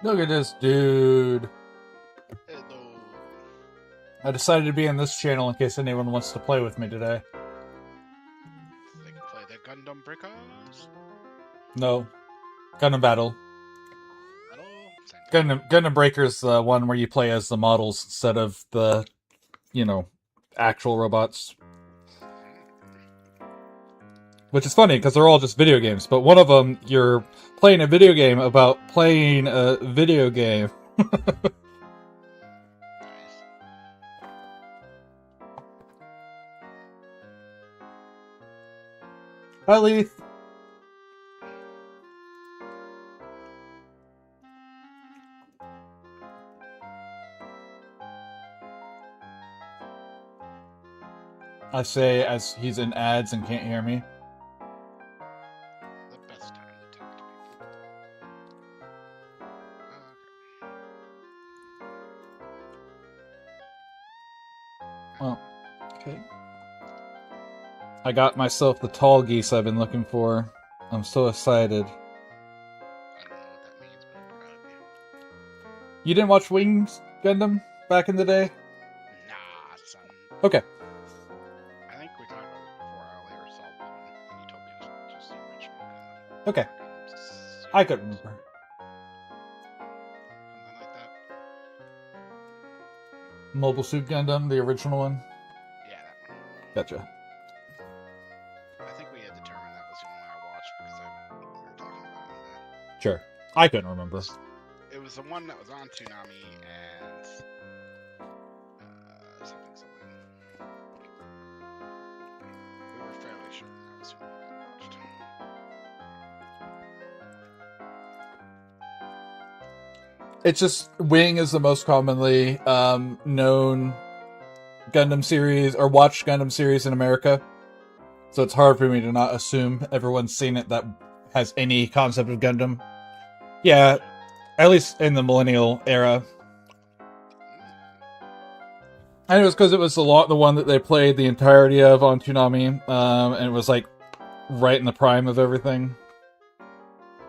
Look at this dude. Hello. I decided to be on this channel in case anyone wants to play with me today. They can play the Gundam Breakers. No. Gundam Battle. Hello. Same thing. Gundam Breaker's the one where you play as the models instead of the, actual robots. Which is funny, because they're all just video games, but one of them, you're playing a video game about playing a video game. Nice. Hi, Leith. I say as he's in ads and can't hear me. The best time to talk to people. Oh, okay. I got myself the tall geese I've been looking for. I'm so excited. I don't know what that means, but I'm proud of you. You didn't watch Wings Gundam back in the day? Nah, son. Okay. I think we talked about it before. I only ever saw one, and you told me it was just the original Gundam. Okay. Gundam I couldn't remember. Something like that. Mobile Suit Gundam, the original one? Yeah, that one. Gotcha. I think we had determined that was the one I watched because we were talking about it one day. Sure. I couldn't remember. It was the one that was on Toonami and something. We were fairly sure that was the one I watched. It's just, Wing is the most commonly known Gundam series, or watched Gundam series in America. So it's hard for me to not assume everyone's seen it that has any concept of Gundam. Yeah, at least in the millennial era. And it was because it was the one that they played the entirety of on Toonami, and it was like right in the prime of everything.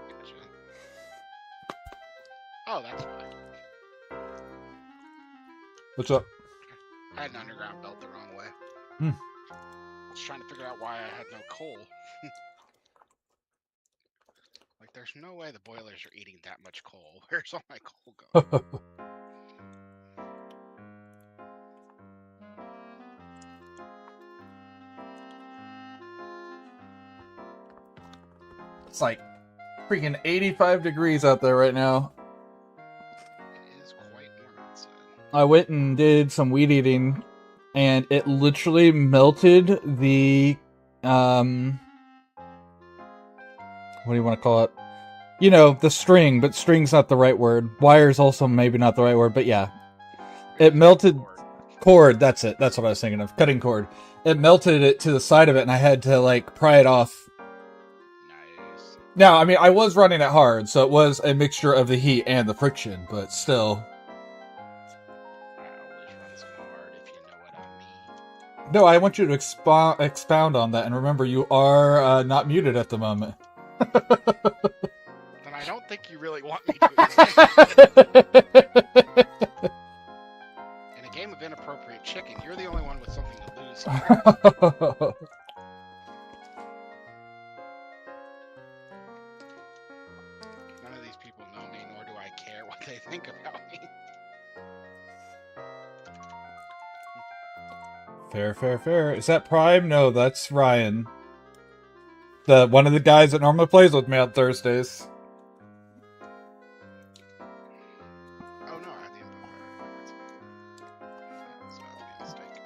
Gotcha. Oh, that's why. What's up? I had an underground belt the wrong way. Hmm. I was trying to figure out why I had no coal. Like, there's no way the boilers are eating that much coal. Where's all my coal going? It's like freaking 85 degrees out there right now. It is quite warm outside. I went and did some weed eating, and it literally melted the, what do you want to call it? You know, the string, but string's not the right word. Wire's also maybe not the right word, but yeah. It melted... Cord, that's it. That's what I was thinking of. Cutting cord. It melted it to the side of it, and I had to, like, pry it off. Nice. Now, I mean, I was running it hard, so it was a mixture of the heat and the friction, but still... I always run so hard, if you know what I mean. No, I want you to expound on that, and remember, you are not muted at the moment. Then I don't think you really want me to. In a game of inappropriate chicken, you're the only one with something to lose. None of these people know me, nor do I care what they think about me. Fair. Is that Prime? No, that's Ryan. One of the guys that normally plays with me on Thursdays. Oh no, I had the info already. That's about to be a mistake.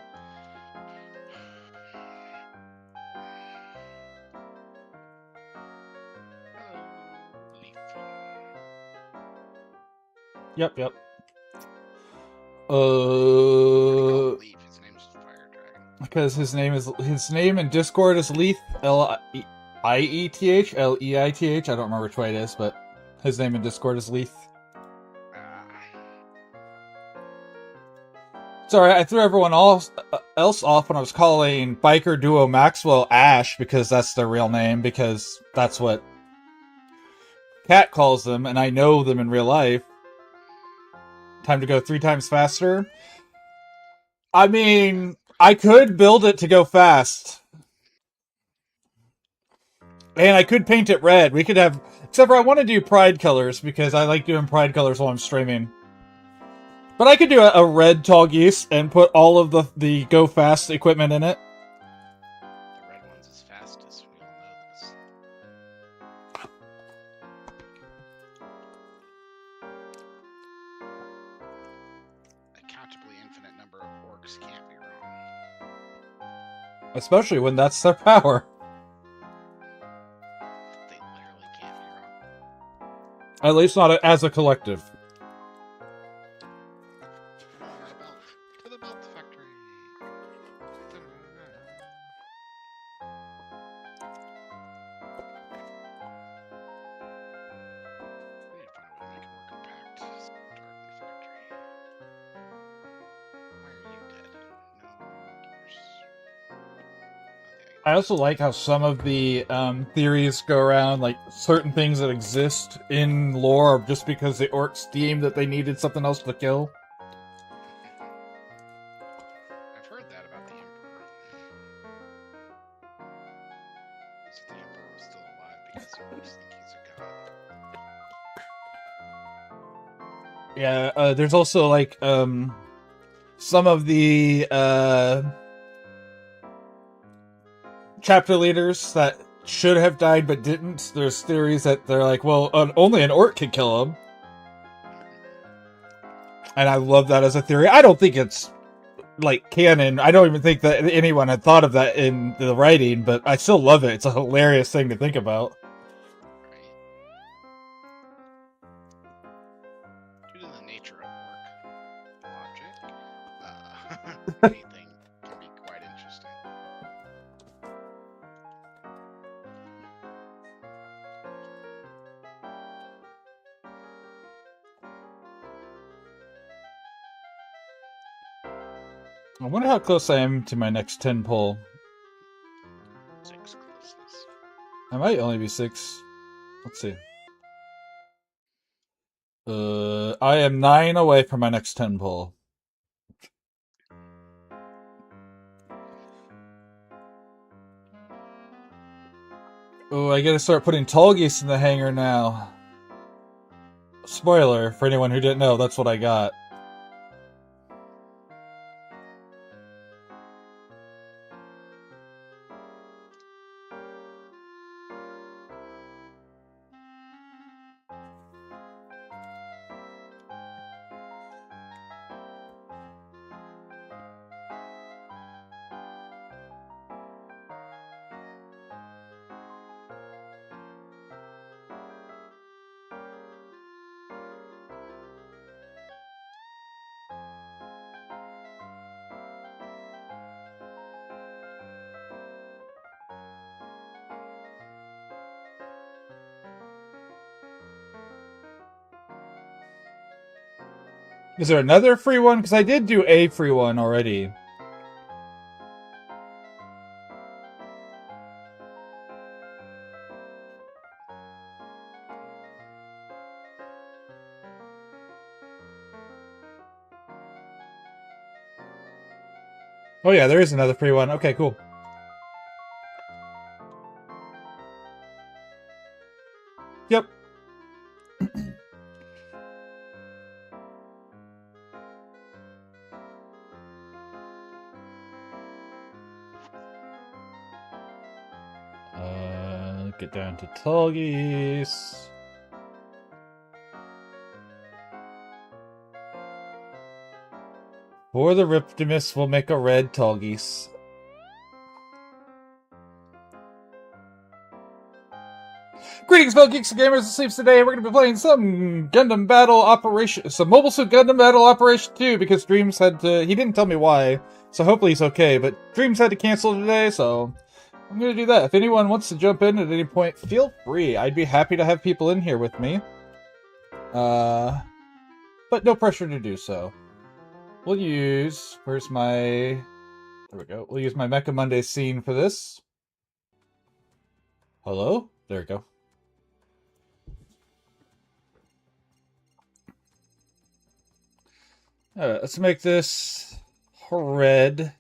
Hello, Leaf. Yep. Leaf, his name's Fire Dragon. Because his name in Discord is Leith, Lieth, Leith. I don't remember which way it is, but his name in Discord is Leith. Sorry, I threw everyone else off when I was calling biker duo Maxwell Ash, because that's their real name, because that's what Cat calls them, and I know them in real life. time to go 3 times faster. I mean, I could build it to go fast. And I could paint it red. We could have... Except for I want to do pride colors, because I like doing pride colors while I'm streaming. But I could do a red tall geese and put all of the go fast equipment in it. The red one's as fastest. We all know this. A countably infinite number of orcs can't be wrong. Especially when that's their power. They literally can't be wrong. At least not as a collective. To the belt factory. We need to find a way to make it more compact. Start in the factory. Why are you dead? No gears. I also like how some of the theories go around, like certain things that exist in lore are just because the orcs deemed that they needed something else to kill. I've heard that about the Emperor. Is that the Emperor was still alive because the orcs think he's a god? Yeah, there's also like some of the chapter leaders that should have died but didn't. There's theories that they're like, well, only an orc can kill him. And I love that as a theory. I don't think it's like canon. I don't even think that anyone had thought of that in the writing, but I still love it. It's a hilarious thing to think about. Due to the nature of orc logic, anything can be quite interesting. I wonder how close I am to my next 10 pull. 6 closeness. I might only be 6. Let's see. I am 9 away from my next 10 pull. Oh, I gotta start putting tall geese in the hangar now. Spoiler, for anyone who didn't know, that's what I got. Is there another free one? Because I did do a free one already. Oh yeah, there is another free one. Okay, cool. Yep. Get down to tall geese. For the Riptimus, we'll make a red tall geese. Greetings, fellow geeks and gamers and sleeps today. We're going to be playing some Gundam Battle Operation, some Mobile Suit Gundam Battle Operation 2, because Dreams had to, he didn't tell me why, so hopefully he's okay, but Dreams had to cancel today, so I'm going to do that. If anyone wants to jump in at any point, feel free. I'd be happy to have people in here with me. But no pressure to do so. We'll use, where's my, there we go. We'll use my Mecha Monday scene for this. Hello? There we go. Let's make this red.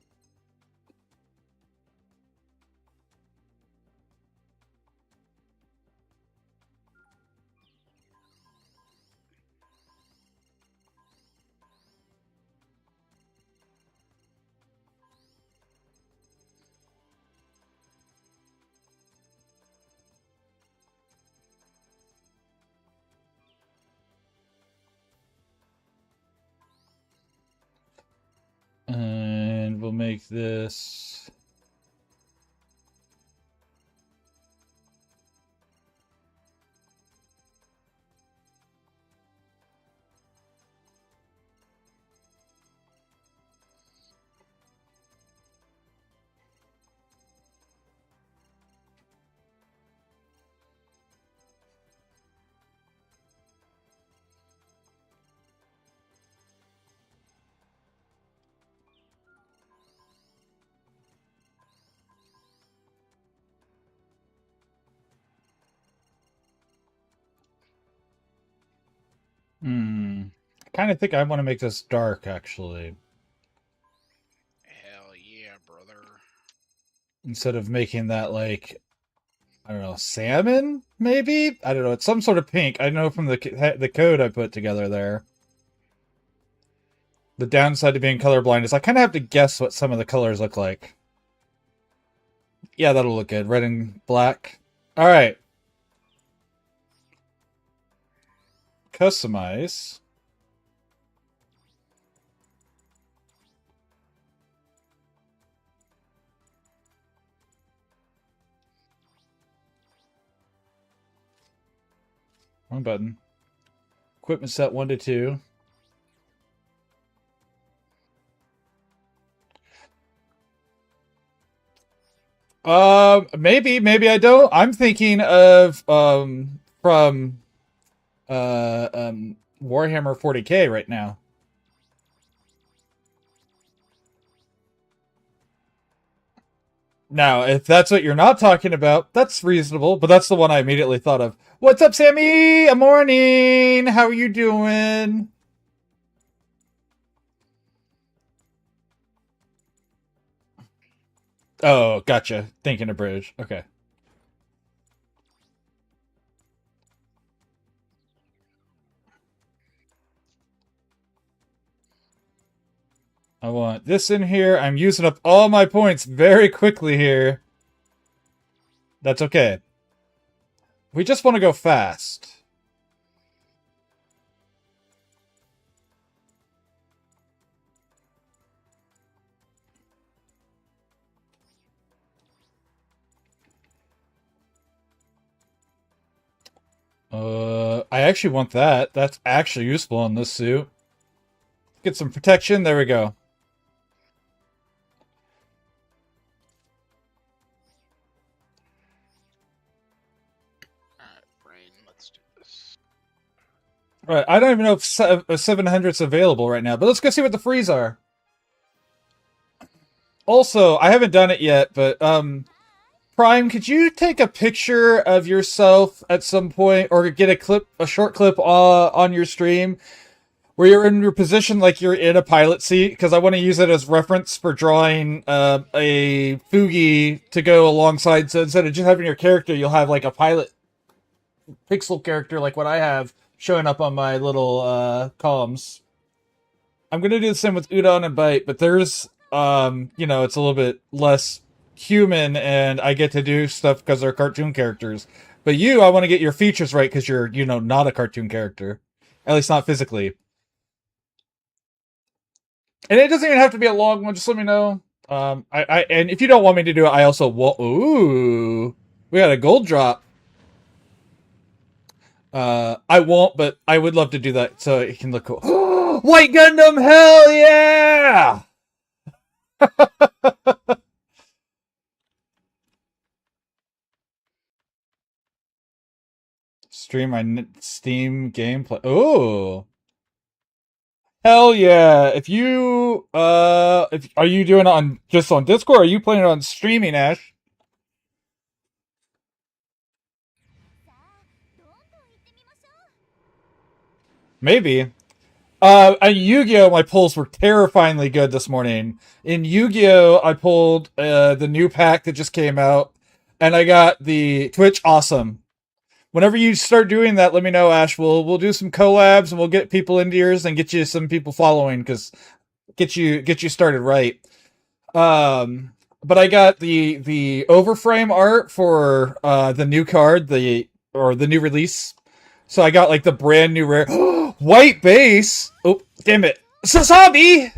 And we'll make this... I kind of think I want to make this dark, actually. Hell yeah, brother. Instead of making that, like, I don't know, salmon, maybe? I don't know, it's some sort of pink. I know from the code I put together there. The downside to being colorblind is I kind of have to guess what some of the colors look like. Yeah, that'll look good. Red and black. Alright. Customize. Wrong button. Equipment set 1 to 2. Maybe I don't. I'm thinking of from Warhammer 40K right now. Now, if that's what you're not talking about, that's reasonable, but that's the one I immediately thought of. What's up, Sammy? A morning. How are you doing? Oh, gotcha. Thinking of British. Okay. I want this in here. I'm using up all my points very quickly here. That's okay. We just want to go fast. I actually want that. That's actually useful in this suit. Get some protection. There we go. Alright, brain, let's do this. Right, I don't even know if 700's available right now, but let's go see what the frees are. Also, I haven't done it yet, but Prime, could you take a picture of yourself at some point, or get a short clip on your stream where you're in your position like you're in a pilot seat? Because I want to use it as reference for drawing a Fugi to go alongside. So instead of just having your character, you'll have like a pilot pixel character like what I have showing up on my little columns. I'm gonna do the same with Udon and Bite, but there's it's a little bit less human, and I get to do stuff because they're cartoon characters. But I want to get your features right because you're, not a cartoon character, at least not physically. And it doesn't even have to be a long one. Just let me know. And if you don't want me to do it, I also will. Ooh, we got a gold drop. I won't, but I would love to do that so it can look cool. White Gundam, hell yeah! Stream my Steam gameplay. Oh, hell yeah! If are you doing it on just on Discord? Or are you playing it on streaming, Ash? Maybe. On Yu-Gi-Oh, my pulls were terrifyingly good this morning. In Yu-Gi-Oh, I pulled the new pack that just came out, and I got the Twitch Awesome. Whenever you start doing that, let me know, Ash. We'll do some collabs and we'll get people into yours and get you some people following because get you started right. But I got the overframe art for the new card, the new release. So I got like the brand new rare white base. Oh, damn it. Sasabi!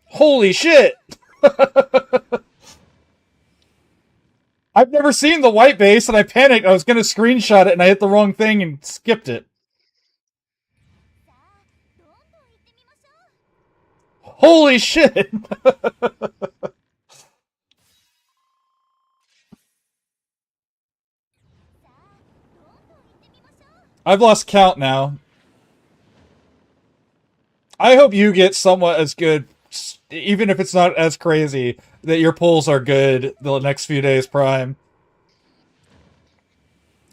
Holy shit! I've never seen the white base and I panicked. I was going to screenshot it and I hit the wrong thing and skipped it. Holy shit! I've lost count now. I hope you get somewhat as good, even if it's not as crazy, that your pulls are good the next few days, Prime.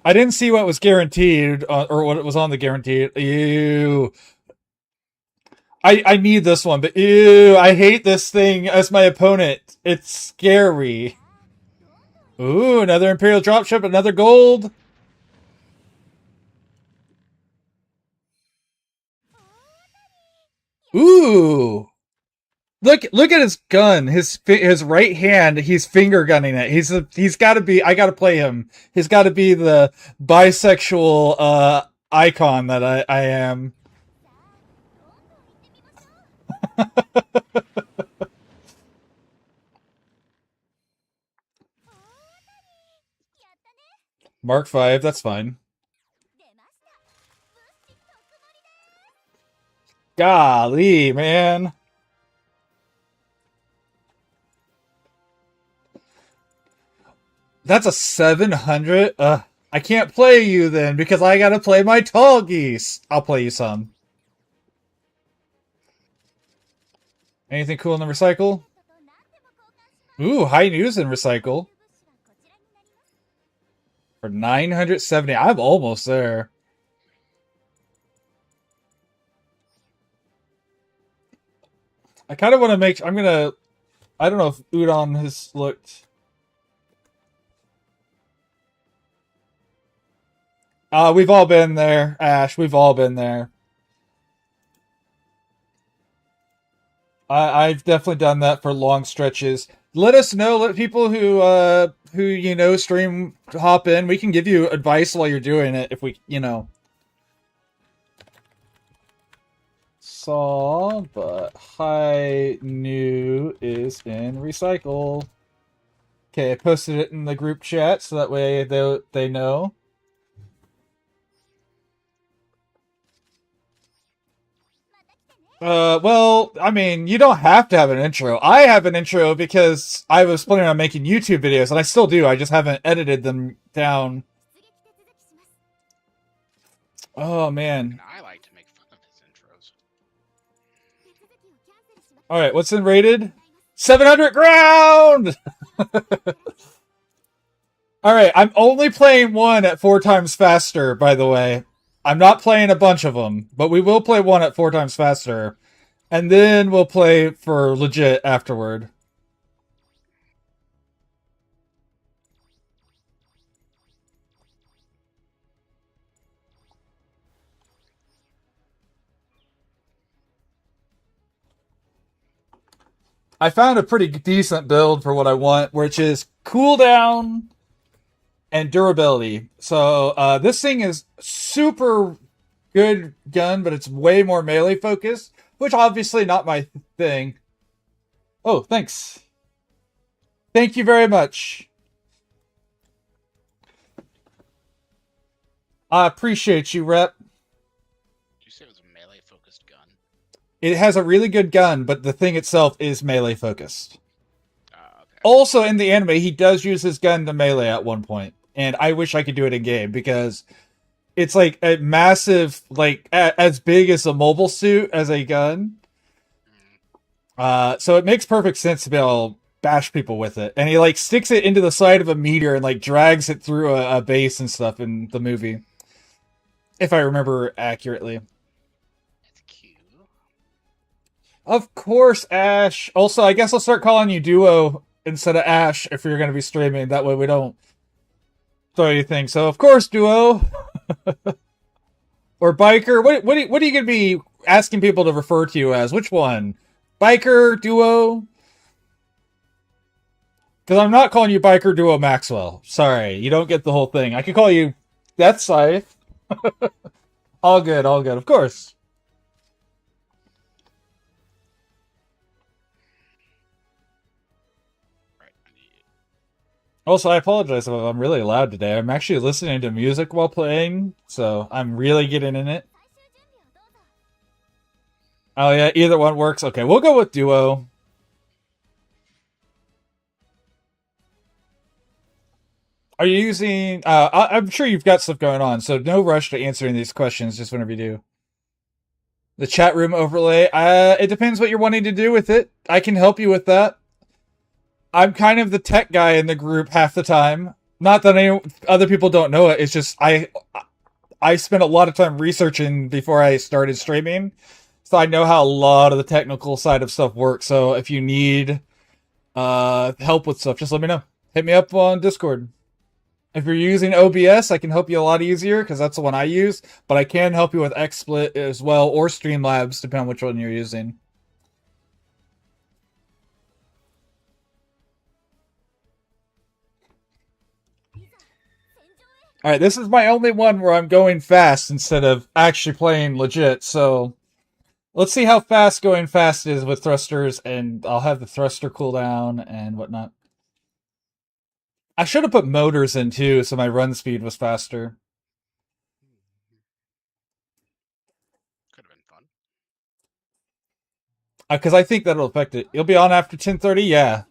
I didn't see what was guaranteed, or what it was on the guaranteed. Ew. I need this one, but ew, I hate this thing as my opponent. It's scary. Ooh, another Imperial dropship, another gold. Ooh. Look at his gun. His right hand. He's finger gunning it. He's got to be. I got to play him. He's got to be the bisexual icon that I am. Mark 5. That's fine. Golly, man. That's a 700. I can't play you then because I gotta play my tall geese. I'll play you some. Anything cool in the recycle? Ooh, high news in recycle. For 970. I'm almost there. I kind of want to make... I'm gonna... I don't know if Udon has looked... we've all been there, Ash. We've all been there. I've definitely done that for long stretches. Let us know. Let people who you know stream hop in. We can give you advice while you're doing it if we saw, but high new is in recycle. Okay, I posted it in the group chat so that way they know. Well, I mean, you don't have to have an intro. I have an intro because I was planning on making YouTube videos, and I still do. I just haven't edited them down. Oh, man. And I like to make fun of his intros. Alright, what's in rated? 700 ground! Alright, I'm only playing one at 4 times faster, by the way. I'm not playing a bunch of them, but we will play one at 4 times faster. And then we'll play for legit afterward. I found a pretty decent build for what I want, which is cooldown and durability. So this thing is super good gun, but it's way more melee focused, which obviously not my thing. Oh, thanks. Thank you very much. I appreciate you, Rep. Did you say it was a melee focused gun? It has a really good gun, but the thing itself is melee focused. Okay. Also, in the anime, he does use his gun to melee at one point, and I wish I could do it in game because it's like a massive, like as big as a mobile suit as a gun. So it makes perfect sense to be able bash people with it, and he like sticks it into the side of a meteor and like drags it through a base and stuff in the movie, if I remember accurately. That's cute. Of course, Ash. Also, I guess I'll start calling you Duo instead of Ash if you're going to be streaming. That way we don't throw anything. So, of course, Duo. Or Biker. What are you going to be asking people to refer to you as? Which one? Biker, Duo? Because I'm not calling you Biker, Duo, Maxwell. Sorry, you don't get the whole thing. I could call you Death Scythe. All good, all good. Of course. Right. I need Also, I apologize if I'm really loud today. I'm actually listening to music while playing, so I'm really getting in it. Oh yeah, either one works. Okay, we'll go with Duo. Are you using... I'm sure you've got stuff going on, so no rush to answering these questions, just whenever you do. The chat room overlay. It depends what you're wanting to do with it. I can help you with that. I'm kind of the tech guy in the group half the time. Not that any other people don't know it. It's just I spent a lot of time researching before I started streaming, so I know how a lot of the technical side of stuff works. So if you need help with stuff, just let me know. Hit me up on Discord. If you're using OBS, I can help you a lot easier because that's the one I use. But I can help you with XSplit as well, or Streamlabs, depending on which one you're using. Alright, this is my only one where I'm going fast instead of actually playing legit, so let's see how fast going fast is with thrusters, and I'll have the thruster cooldown and whatnot. I should have put motors in too, so my run speed was faster. Could have been fun. Because I think that'll affect it. You'll be on after 10:30? Yeah.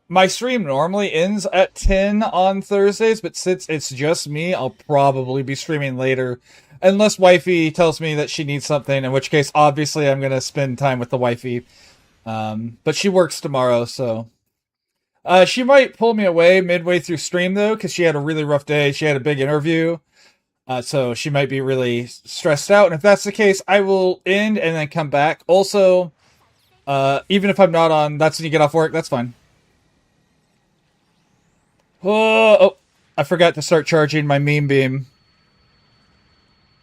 My stream normally ends at 10 on Thursdays, but since it's just me, I'll probably be streaming later. Unless wifey tells me that she needs something, in which case, obviously, I'm going to spend time with the wifey. But she works tomorrow, so... she might pull me away midway through stream, though, because she had a really rough day. She had a big interview. So she might be really stressed out. And if that's the case, I will end and then come back. Also, even if I'm not on, that's when you get off work. That's fine. Oh, I forgot to start charging my meme beam.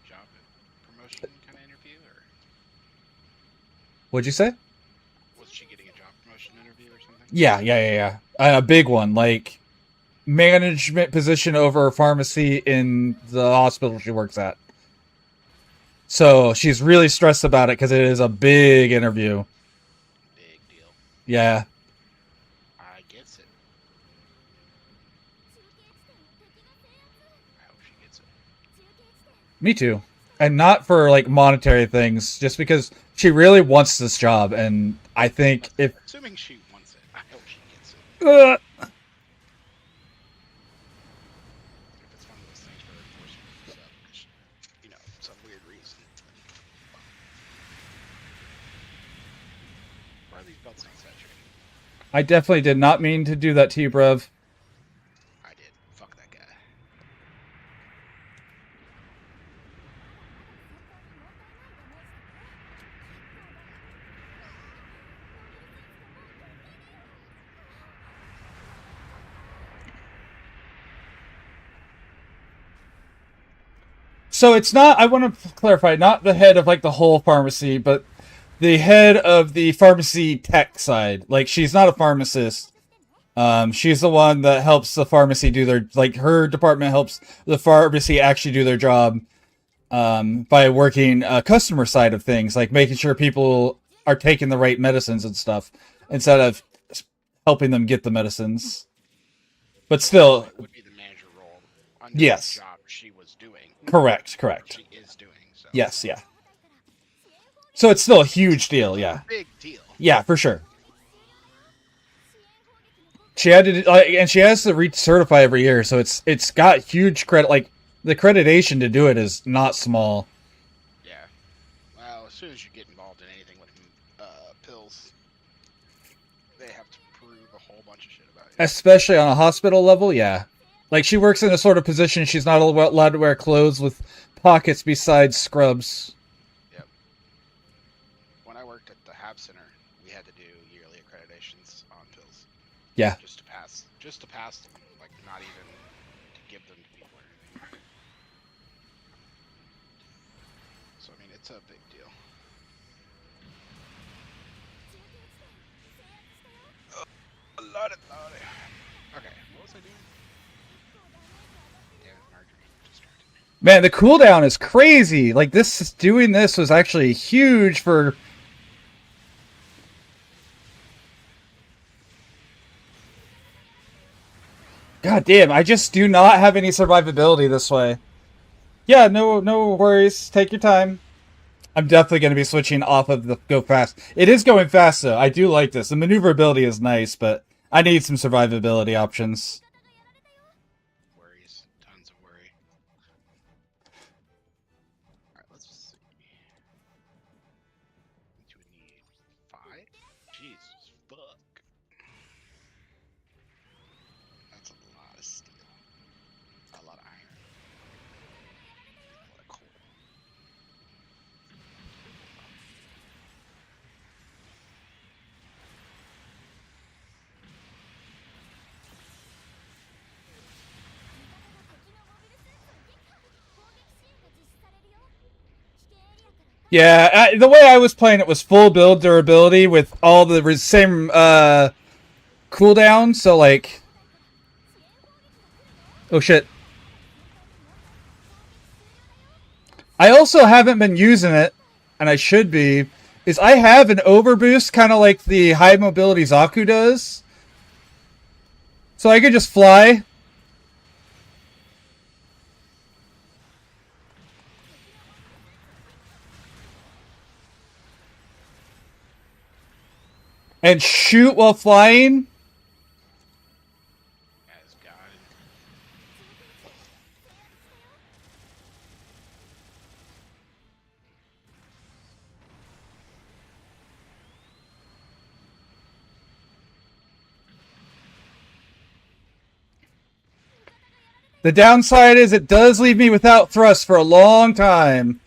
Job promotion kind of interview, or What'd you say? was she getting a job promotion interview or something? Yeah. A big one, like management position over a pharmacy in the hospital she works at. So she's really stressed about it because it is a big interview. Big deal. Yeah. I gets it. I hope she gets it. Me too. And not for like monetary things, just because she really wants this job, and I think if Assuming she wants it, I hope she gets it. uh, If it's one of those things where of course she gives up, because, you know, some weird reason. Why are these belts not saturated? I definitely did not mean to do that to you, bruv. I did. Fuck that guy. So it's not, I want to clarify, not the head of like the whole pharmacy, but the head of the pharmacy tech side. Like, she's not a pharmacist. She's the one that helps the pharmacy do their, like, her department helps the pharmacy actually do their job, by working customer side of things, like making sure people are taking the right medicines and stuff, instead of helping them get the medicines. But still, It would be the manager role under Yes. the job she was doing. correct. She is doing. So. Yes, yeah. So it's still a huge deal, yeah. Big deal. Yeah, for sure. She had to, and she has to recertify every year, so it's got huge credit. Like, the accreditation to do it is not small. Yeah. Well, as soon as you get involved in anything with pills, They have to prove a whole bunch of shit about you. Especially on a hospital level, yeah. Like, she works in a sort of position she's not allowed to wear clothes with pockets besides scrubs. Yep. When I worked at the Hab Center, we had to do yearly accreditations on pills. Yeah. Just to pass. Just to pass them. Like, not even to give them to people or anything. So, I mean, it's a big deal. Lordy. Okay, what was I doing? Damn it, Marjorie distracted me. Man, the cooldown is crazy. Like, doing this was actually huge for... God damn, I just do not have any survivability this way. Yeah, no worries. Take your time. I'm definitely going to be switching off of the go fast. It is going fast, though. I do like this. The maneuverability is nice, but I need some survivability options. Worries. Tons of worry. Alright, let's see. Do we need 5? Jesus, fuck. That's a lot of steel. A lot of iron. A lot of coal. Yeah, the way I was playing it was full build durability with all the same cooldown, so like... Oh shit. I also haven't been using it, and I should be, is I have an overboost kind of like the high mobility Zaku does. So I could just fly. And shoot while flying. As God. The downside is it does leave me without thrust for a long time.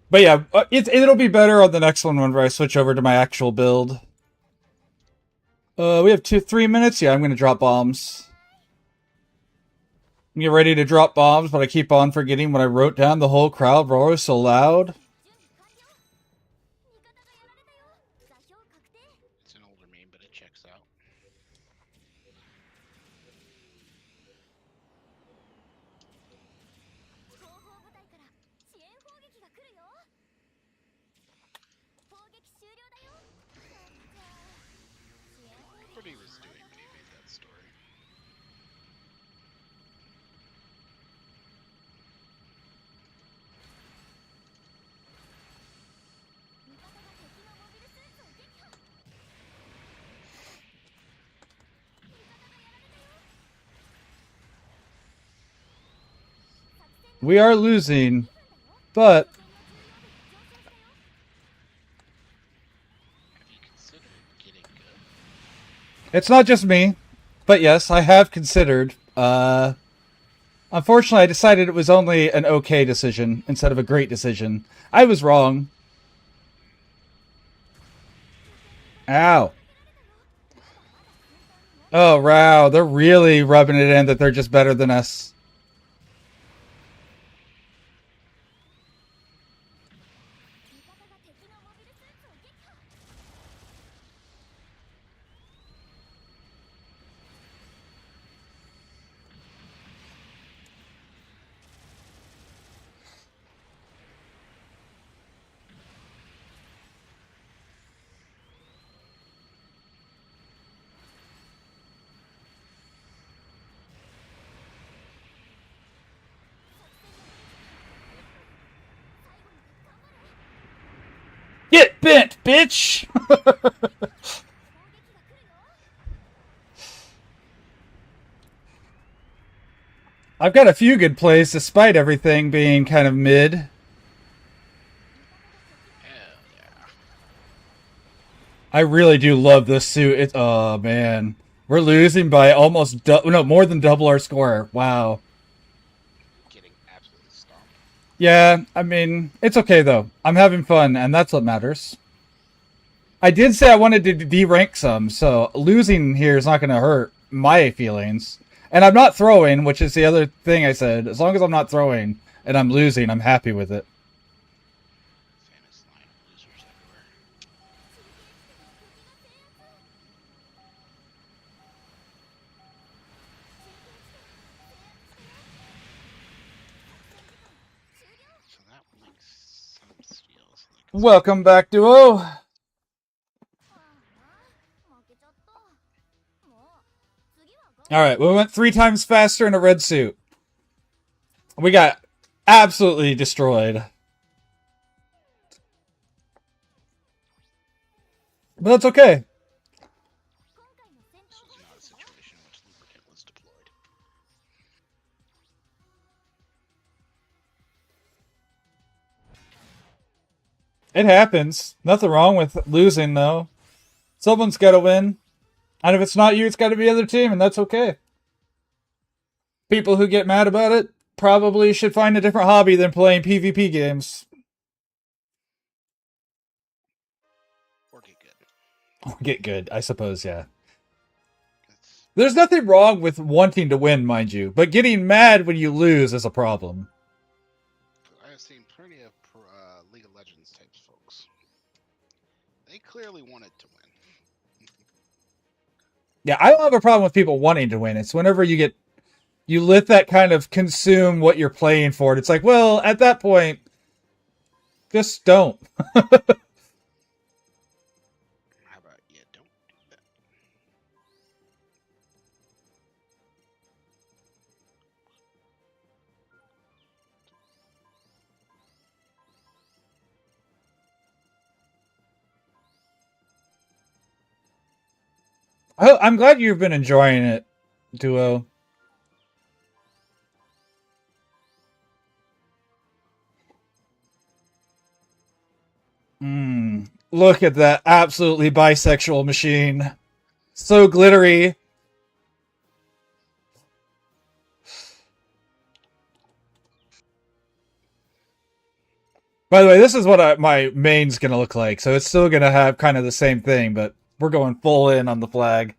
But yeah, it'll be better on the next one whenever I switch over to my actual build. We have 3 minutes. Yeah, I'm going to drop bombs. Get ready to drop bombs, but I keep on forgetting what I wrote down. The whole crowd roars so loud. It's an older meme, but it checks out. What he was doing when he made that story. We are losing, but... Have you considered getting good? It's not just me, but yes, I have considered. Unfortunately, I decided it was only an okay decision instead of a great decision. I was wrong. Ow. Oh, wow. They're really rubbing it in that they're just better than us. Get bent, bitch! I've got a few good plays despite everything being kind of mid. Hell yeah. I really do love this suit. It's oh man, we're losing by almost no more than double our score. Wow. Getting absolutely stomped. Yeah, I mean it's okay though. I'm having fun, and that's what matters. I did say I wanted to de-rank some, so losing here is not going to hurt my feelings. And I'm not throwing, which is the other thing I said. As long as I'm not throwing and I'm losing, I'm happy with it. Famous line of losers everywhere. So that makes some steals. Welcome back, Duo. Alright, we went 3 times faster in a red suit. We got absolutely destroyed. But that's okay. This was not a situation in which lubricant was deployed. It happens. Nothing wrong with losing, though. Someone's got to win. And if it's not you, it's got to be the other team, and that's okay. People who get mad about it probably should find a different hobby than playing PvP games. Or get good. Or get good, I suppose, yeah. It's, There's nothing wrong with wanting to win, mind you, but getting mad when you lose is a problem. I have seen plenty of League of Legends types folks. They clearly wanted to win. Yeah, I don't have a problem with people wanting to win. It's whenever you let that kind of consume what you're playing for. And it's like, well, at that point, just don't. How about you don't do that? I'm glad you've been enjoying it, Duo. Look at that absolutely bisexual machine. So glittery. By the way, this is what my main's going to look like. So it's still going to have kind of the same thing, but we're going full in on the flag.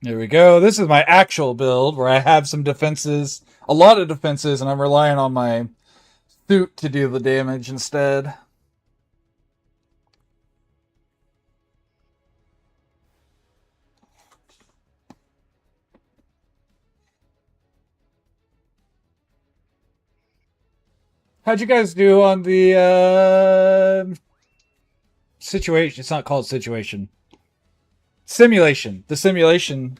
There we go. This is my actual build where I have some defenses, a lot of defenses, and I'm relying on my suit to do the damage instead. How'd you guys do on the situation? It's not called situation. Simulation. The simulation.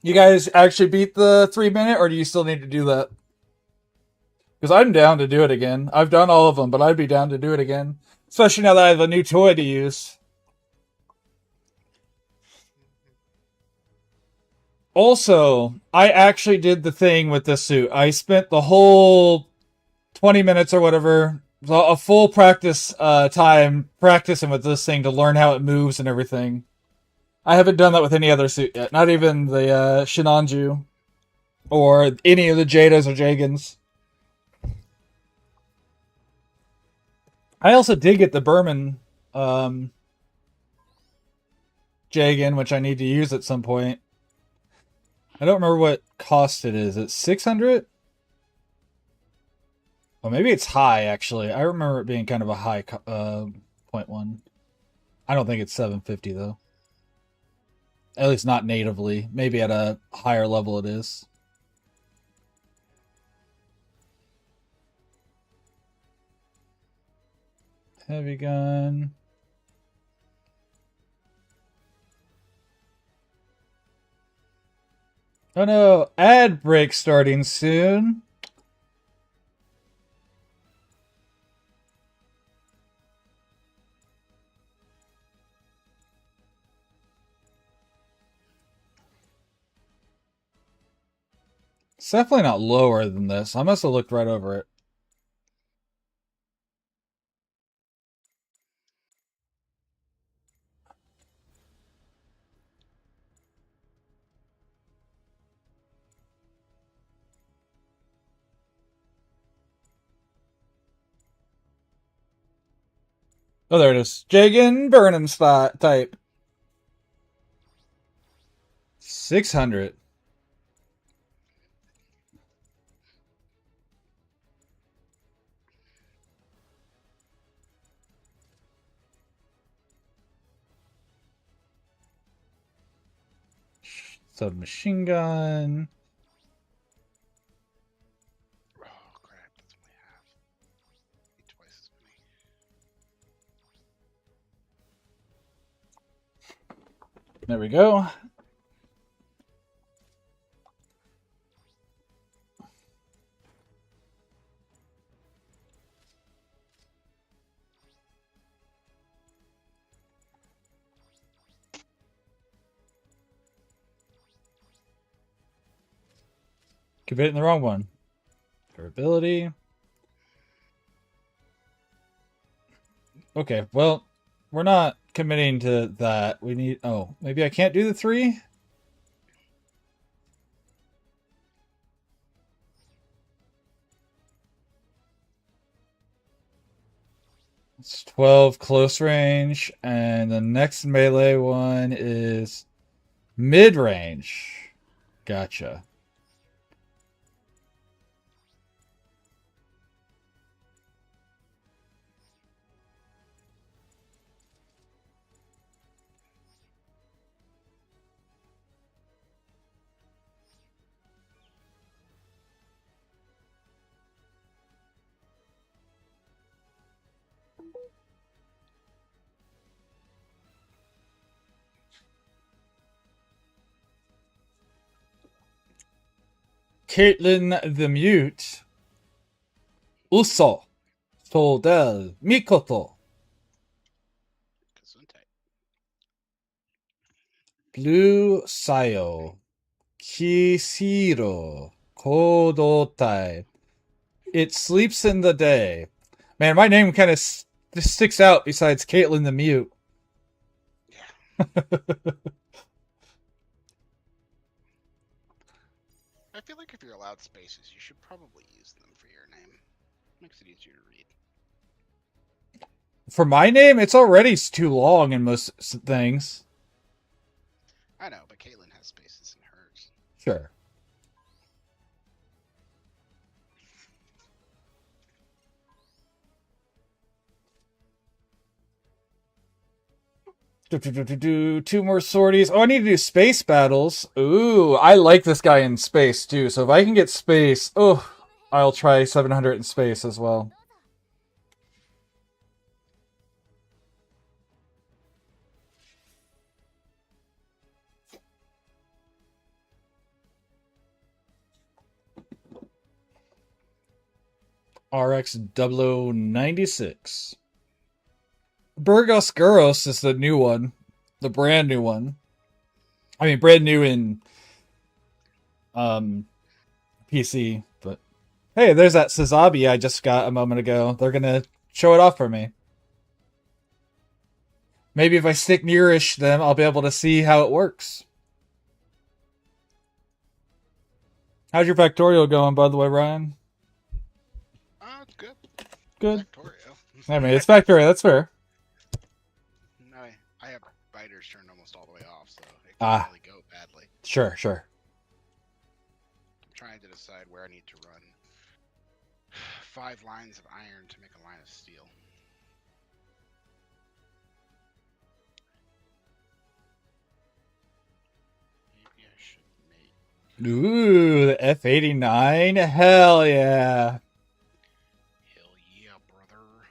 You guys actually beat the 3 minute, or do you still need to do that? Because I'm down to do it again. I've done all of them, but I'd be down to do it again. Especially now that I have a new toy to use. Also, I actually did the thing with this suit. I spent the whole 20 minutes or whatever, a full practice time practicing with this thing to learn how it moves and everything. I haven't done that with any other suit yet. Not even the Shinanju or any of the Jadas or Jagans. I also did get the Berman Jagan, which I need to use at some point. I don't remember what cost it is. It's 600? Well, maybe it's high, actually. I remember it being kind of a high 0.1. I don't think it's 750, though. At least not natively. Maybe at a higher level it is. Heavy gun. Oh no, ad break starting soon. It's definitely not lower than this. I must have looked right over it. Oh, there it is. Jagan Burnham spot type. 600. Submachine gun. Oh crap! That's only half. Need twice as many. There we go. Keep hitting the wrong one. Durability. Okay, well, we're not committing to that. We need. Oh, maybe I can't do the 3? It's 12 close range, and the next melee one is mid range. Gotcha. Caitlin the Mute. Uso. Soldel. Mikoto. Gesundheit. Blue Sayo. Kisiro. Kodotai. It sleeps in the day. Man, my name kind of sticks out besides Caitlin the Mute. Yeah. I feel like if you're allowed spaces, you should probably use them for your name. Makes it easier to read. For my name, it's already too long in most things. I know, but Caitlin has spaces in hers. Sure. Two more sorties. Oh, I need to do space battles. Ooh, I like this guy in space too. So if I can get space, oh, I'll try 700 in space as well. RX 0096. Burgos Guros is the new one. The brand new one. I mean, brand new in PC, but hey, there's that Sazabi I just got a moment ago. They're gonna show it off for me. Maybe if I stick nearish them, I'll be able to see how it works. How's your Factorial going, by the way, Ryan? It's good. Good. Factorio. I mean, it's Factorial. That's fair. I have biters turned almost all the way off, so it Ah. can really go badly. Sure, sure. I'm trying to decide where I need to run 5 lines of iron to make a line of steel. Maybe I should make... Ooh, the F89. Hell yeah. Hell yeah, brother.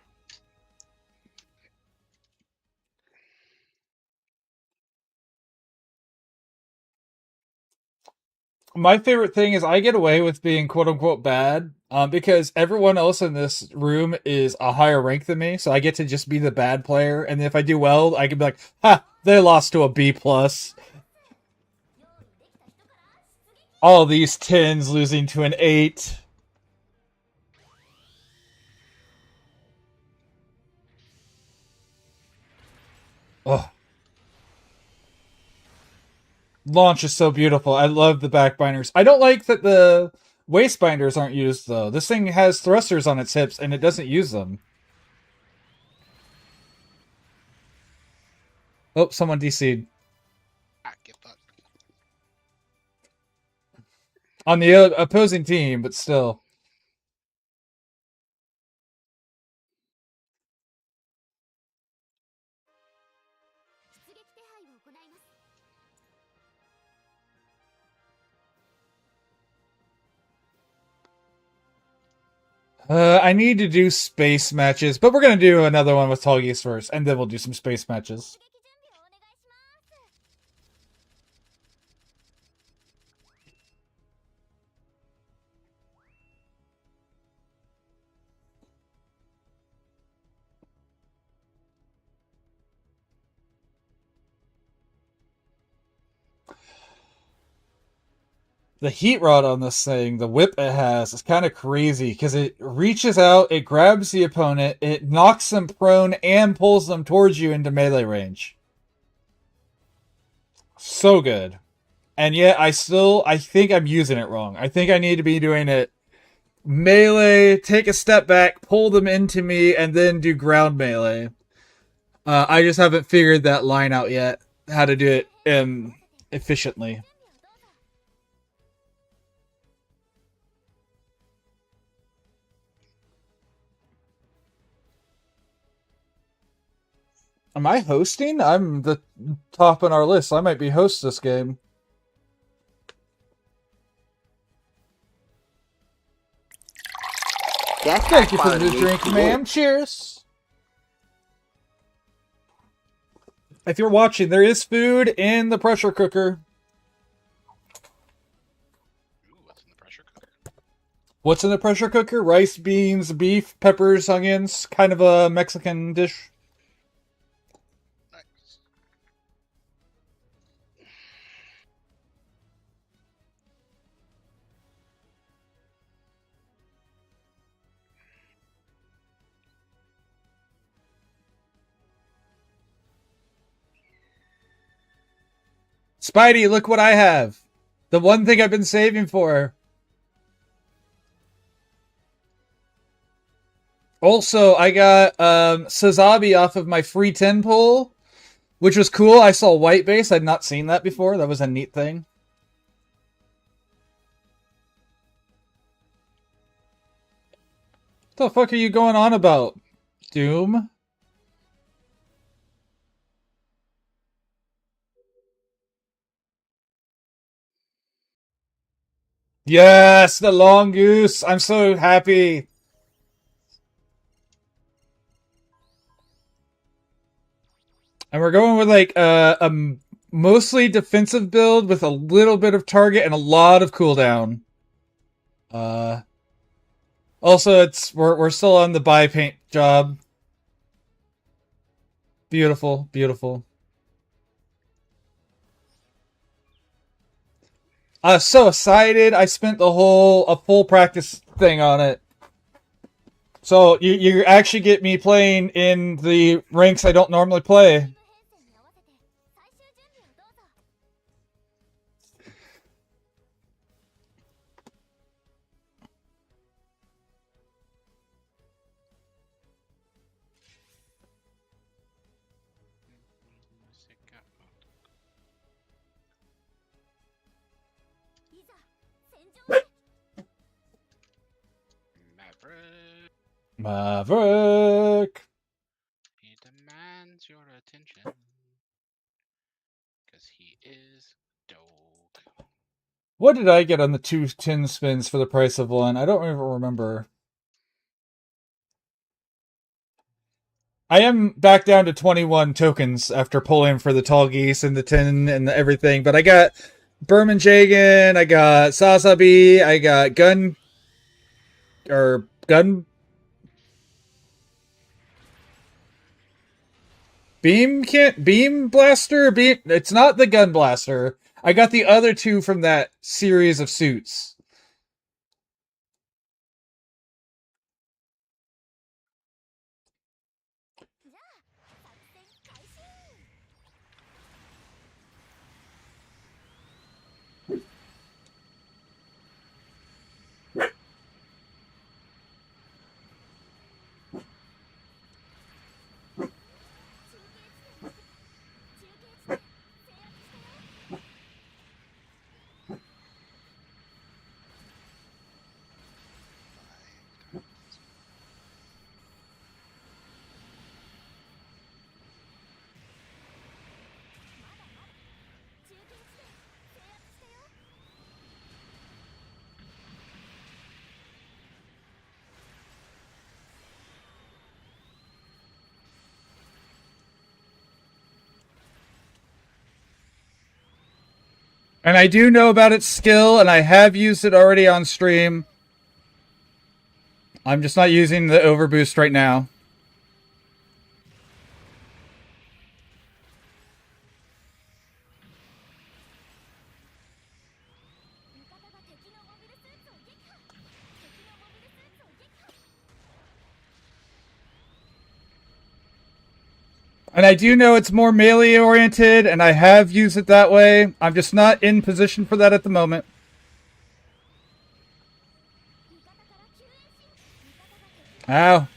My favorite thing is I get away with being quote unquote bad, because everyone else in this room is a higher rank than me, so I get to just be the bad player. And if I do well, I can be like, "Ha! They lost to a B plus." All these tens losing to an 8. Oh, launch is so beautiful. I love the backbinders. I don't like that the waist binders aren't used though. This thing has thrusters on its hips and it doesn't use them. Oh, someone DC'd. Ah, get fucked. On the opposing team, but still. I need to do space matches, but we're gonna do another one with Tall Geese first, and then we'll do some space matches. The heat rod on this thing, the whip it has, is kind of crazy because it reaches out, it grabs the opponent, it knocks them prone, and pulls them towards you into melee range. So good. And yet, I think I'm using it wrong. I think I need to be doing it melee, take a step back, pull them into me, and then do ground melee. I just haven't figured that line out yet, how to do it efficiently. Am I hosting? I'm the top on our list. I might be host this game. That's Thank you for the drink, ma'am. Cheers. If you're watching, there is food in the pressure cooker. Ooh, what's in the pressure cooker? What's in the pressure cooker? Rice, beans, beef, peppers, onions. Kind of a Mexican dish. Nice. Spidey, look what I have. The one thing I've been saving for. Also, I got Sazabi off of my free 10 pull, which was cool. I saw white base. I'd not seen that before. That was a neat thing. What the fuck are you going on about, Doom? Yes, the long goose. I'm so happy. And we're going with like a mostly defensive build with a little bit of target and a lot of cooldown. Also, we're still on the buy paint job. Beautiful, beautiful. I was so excited. I spent a full practice thing on it. So you actually get me playing in the ranks I don't normally play. Maverick. Maverick. He demands your attention. Because he is dope. What did I get on the 2 tin spins for the price of one? I don't even remember. I am back down to 21 tokens after pulling for the tall geese and the tin and everything, but I got Berman Jagan, I got Sasabi, I got Gun Beam Blaster? It's not the Gun Blaster. I got the other two from that series of suits. And I do know about its skill, and I have used it already on stream. I'm just not using the overboost right now. And I do know it's more melee oriented, and I have used it that way. I'm just not in position for that at the moment. Ow.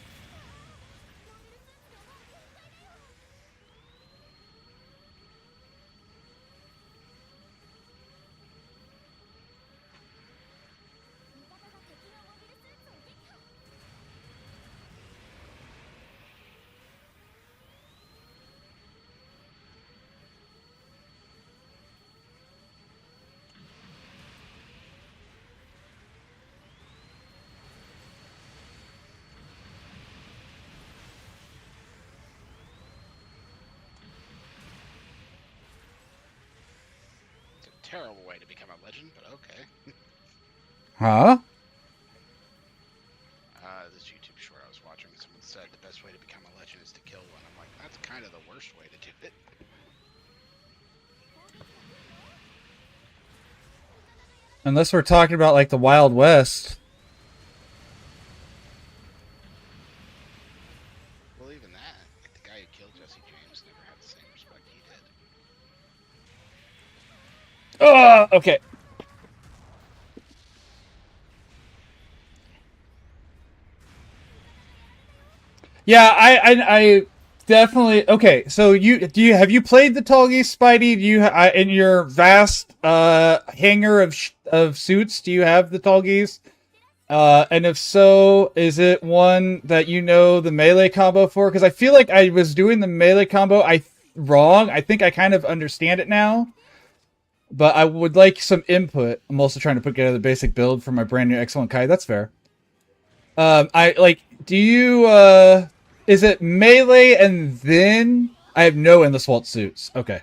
Terrible way to become a legend, but okay. Huh? This YouTube short I was watching, someone said the best way to become a legend is to kill one. I'm like, that's kind of the worst way to do it. Unless we're talking about, like, the Wild West. Well, even that, like, the guy who killed Jesse James never had the same respect he did. Okay. Yeah, I definitely. Okay, so have you played the Tallgeese, Spidey? Do you in your vast hangar of suits? Do you have the Tallgeese? And if so, is it one that you know the melee combo for? Because I feel like I was doing the melee combo wrong. I think I kind of understand it now, but I would like some input. I'm also trying to put together the basic build for my brand new Excellent Kai. That's fair. I like. Do you? Is it melee and then I have no endless waltz suits? Okay.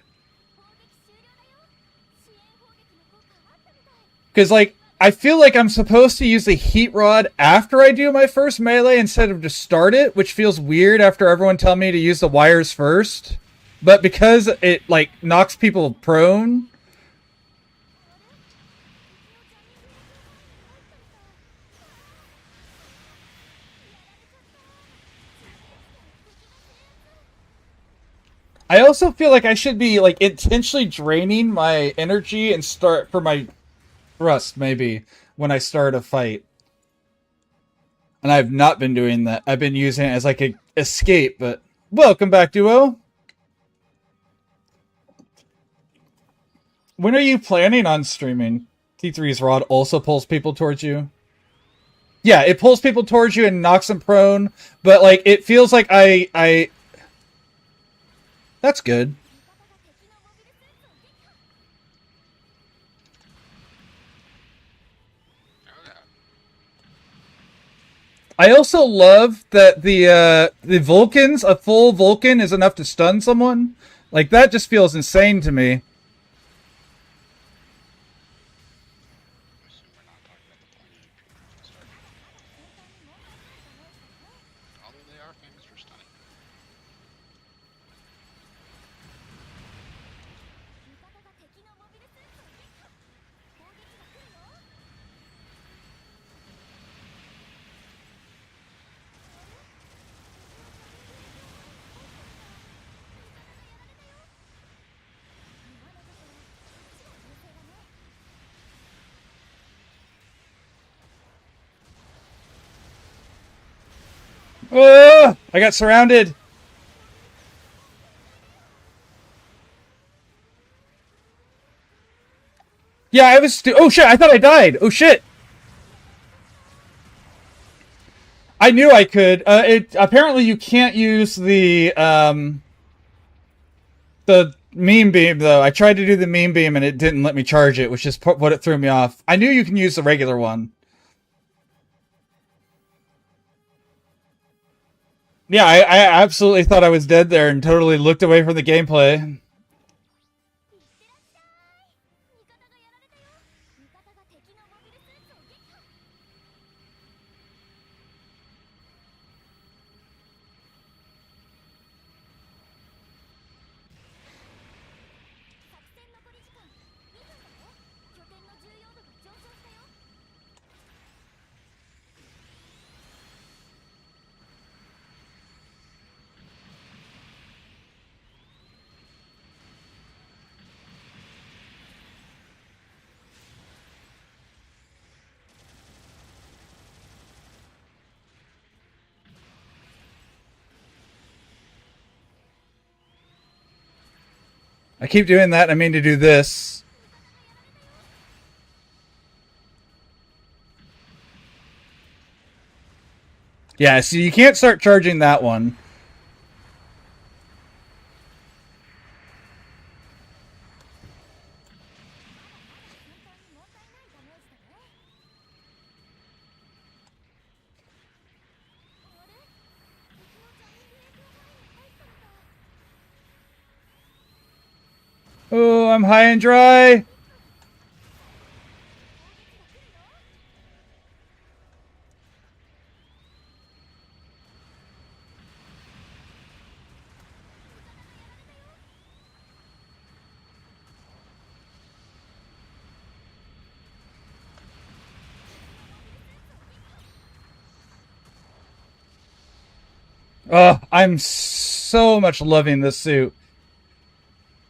Because like I feel like I'm supposed to use the heat rod after I do my first melee instead of just start it, which feels weird after everyone telling me to use the wires first. But because it like knocks people prone. I also feel like I should be like intentionally draining my energy and start for my thrust maybe when I start a fight. And I've not been doing that. I've been using it as like a escape, but welcome back, Duo. When are you planning on streaming? T3's rod also pulls people towards you. Yeah, it pulls people towards you and knocks them prone, but like it feels like I That's good. I also love that the Vulcans, a full Vulcan is enough to stun someone. Like that just feels insane to me. I got surrounded. Yeah, I was. Oh shit! I thought I died. Oh shit! I knew I could. It apparently you can't use the meme beam though. I tried to do the meme beam and it didn't let me charge it, which is what it threw me off. I knew you can use the regular one. Yeah, I absolutely thought I was dead there and totally looked away from the gameplay. I keep doing that. I mean to do this. Yeah, so you can't start charging that one. Oh, I'm high and dry. Oh, I'm so much loving this suit.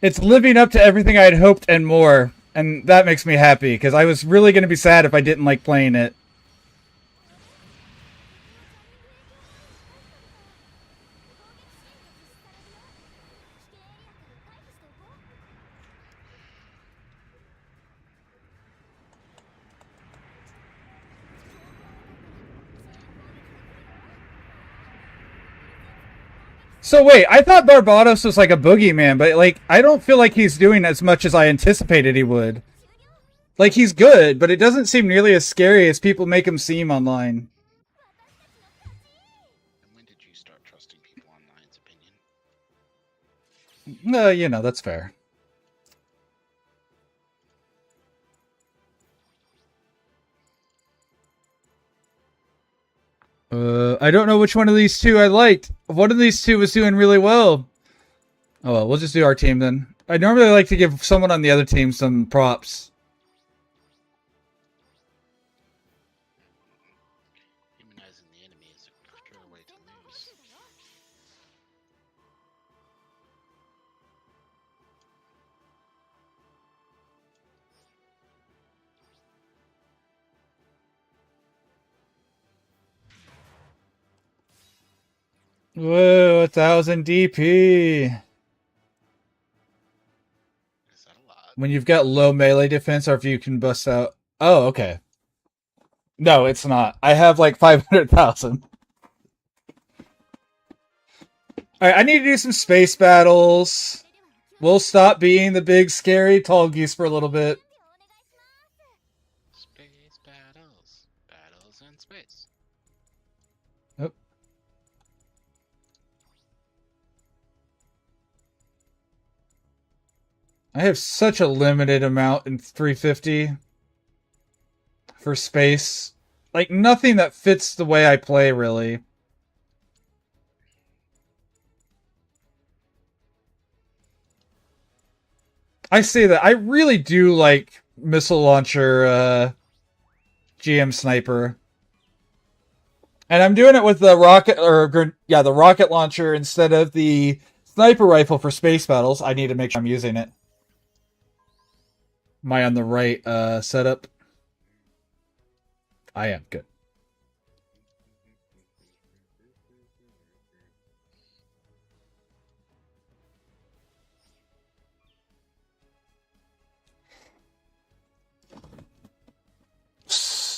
It's living up to everything I had hoped and more, and that makes me happy because I was really going to be sad if I didn't like playing it. So wait, I thought Barbados was like a boogeyman, but like I don't feel like he's doing as much as I anticipated he would. Like he's good, but it doesn't seem nearly as scary as people make him seem online. And when did you start trusting people online's opinion? You know, that's fair. I don't know which one of these two I liked. One of these two was doing really well. Oh well, we'll just do our team then. I normally like to give someone on the other team some props. Humanizing the enemy is a sure way to lose. Whoa, 1,000 DP. Is that a lot? When you've got low melee defense or if you can bust out... Oh, okay. No, it's not. I have like 500,000. Alright, I need to do some space battles. We'll stop being the big, scary, tall geese for a little bit. Space battles. Battles in space. Oh. I have such a limited amount in 350 for space. Like, nothing that fits the way I play, really. I say that. I really do like missile launcher GM sniper. And I'm doing it with the rocket, the rocket launcher instead of the sniper rifle for space battles. I need to make sure I'm using it. Am I on the right setup? I am. Good.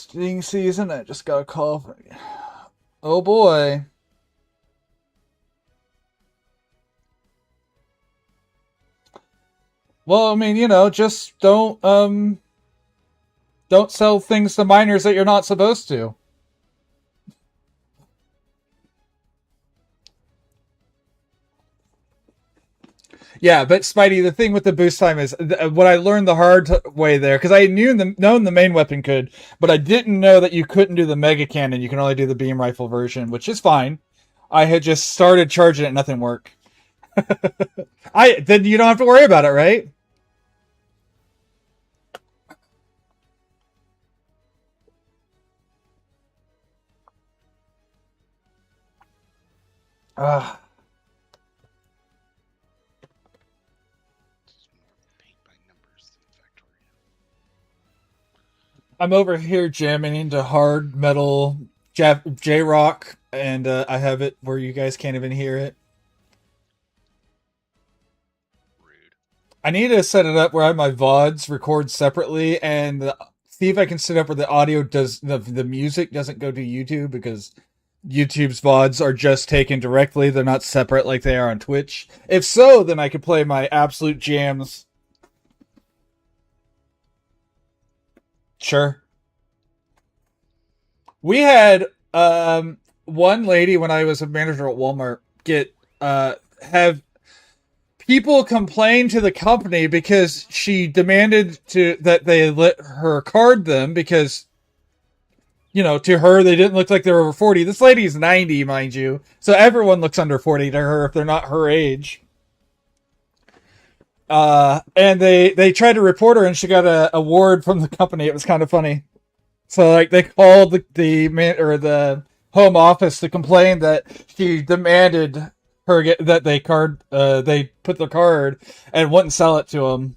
nesting season. I just got a call. Oh boy. Well, I mean, just don't sell things to minors that you're not supposed to. Yeah, but Spidey, the thing with the boost time is what I learned the hard way there, because I known the main weapon could, but I didn't know that you couldn't do the mega cannon. You can only do the beam rifle version, which is fine. I had just started charging it, nothing worked. Then you don't have to worry about it, right? Ah. It's more paint by numbers than Factorio. I'm over here jamming into hard metal J rock, and I have it where you guys can't even hear it. Rude. I need to set it up where I have my VODs record separately, and see if I can set up where the audio does the music doesn't go to YouTube, because YouTube's VODs are just taken directly. They're not separate like they are on Twitch. If so, then I could play my absolute jams. Sure. We had one lady when I was a manager at Walmart get have people complain to the company because she demanded that they let her card them, because to her they didn't look like they were over 40. This lady's 90, mind you, so everyone looks under 40 to her if they're not her age. And they tried to report her, and she got an award from the company. It was kind of funny. So like they called the home office to complain that she demanded that they put the card and wouldn't sell it to them,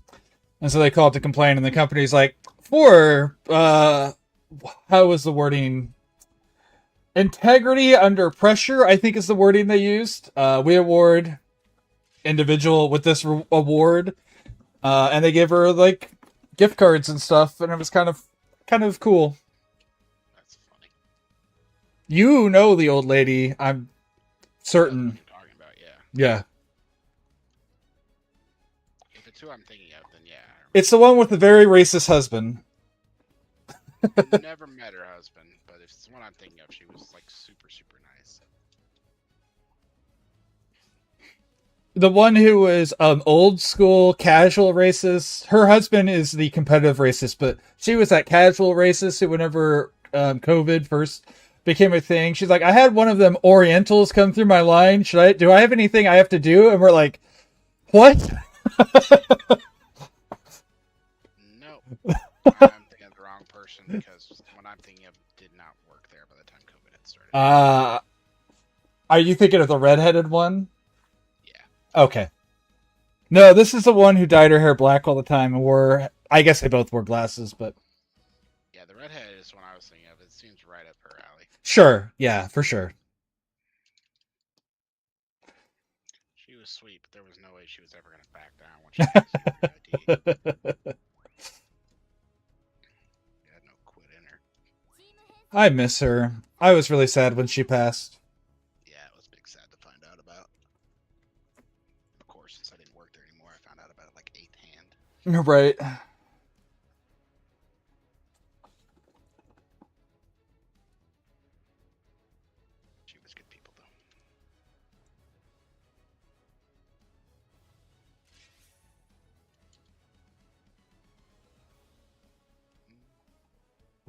and so they called to complain. And the company's like, for how was the wording? Integrity under pressure, I think is the wording they used. We award individual with this award, and they gave her like gift cards and stuff, and it was kind of cool. That's funny. You know the old lady, I'm certain. You're talking about, yeah. Yeah. If it's who I'm thinking of, then yeah. It's the one with the very racist husband. Never met her husband, but if it's the one I'm thinking of, she was like super, super nice. The one who was old school casual racist. Her husband is the competitive racist, but she was that casual racist who, whenever COVID first became a thing, she's like, I had one of them Orientals come through my line. Do I have anything I have to do? And we're like, what? No, I'm thinking of the wrong person, because what I'm thinking of did not work there by the time COVID had started. Are you thinking of the redheaded one? Yeah. Okay. No, this is the one who dyed her hair black all the time and wore. I guess they both wore glasses, but Yeah, the redhead is one I was thinking of. It seems right up her alley. sure, yeah, for sure. She was sweet, but there was no way she was ever going to back down when she got the ID. She had no quit in her. I miss her. I was really sad when she passed. Yeah, it was big sad to find out about. Of course, since I didn't work there anymore, I found out about it like 8th hand. Right. She was good people, though.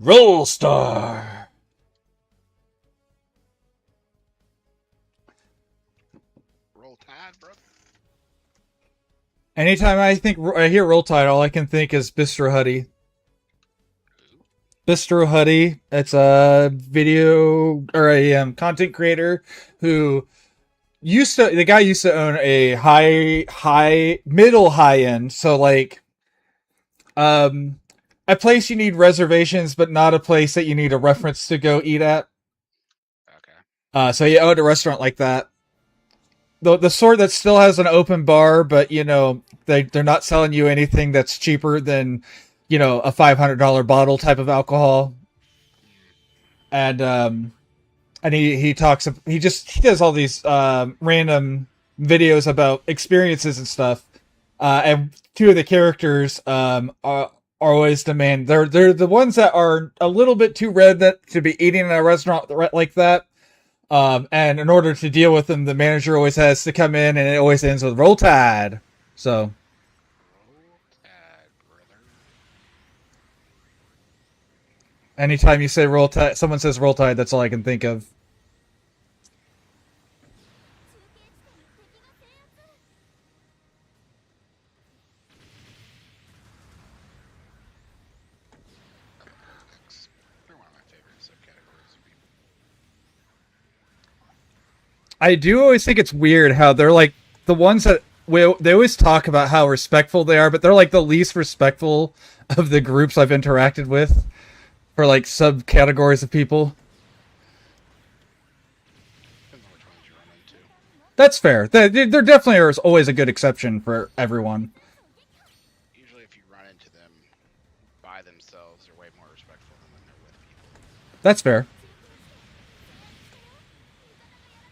Roll Star. Roll Tide, brother. Anytime I hear Roll Tide, all I can think is Bistro Huddy. Bistro Huddy. It's a video or a content creator who used to own a middle high end. So like, a place you need reservations, but not a place that you need a reference to go eat at. Okay. So he owned a restaurant like that. The sort that still has an open bar, but they're not selling you anything that's cheaper than a $500 bottle type of alcohol. and he talks, he does all these random videos about experiences and stuff. And two of the characters are always demand, they're the ones that are a little bit too red that to be eating in a restaurant like that. And in order to deal with them, the manager always has to come in, and it always ends with "Roll Tide." So Roll Tide, brother. anytime you say "Roll Tide," someone says "Roll Tide," that's all I can think of. They're one of my favorite subcategories of people. I do always think it's weird how they're like the ones that they always talk about how respectful they are, but they're like the least respectful of the groups I've interacted with for like subcategories of people. Depends on which ones you run into. That's fair. There definitely is always a good exception for everyone. Usually, if you run into them by themselves, they're way more respectful than when they're with people. That's fair.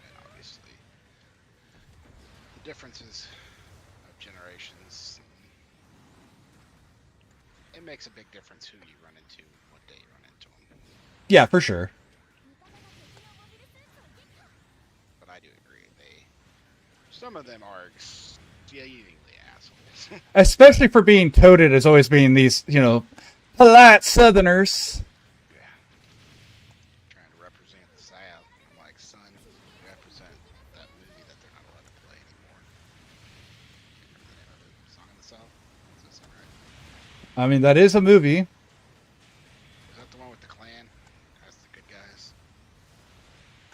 And obviously, the differences of generations. It makes a big difference who you run into, what day you run into them. Yeah, for sure. But I do agree, some of them are exceedingly assholes. Especially for being touted as always being these, polite Southerners. Yeah. Trying to represent the South. I'm like, son, represent that movie that they're not allowed to play anymore. Remember the name of it? Song of the South? Is that song right? I mean, that is a movie. Is that the one with the Klan? That's the good guys.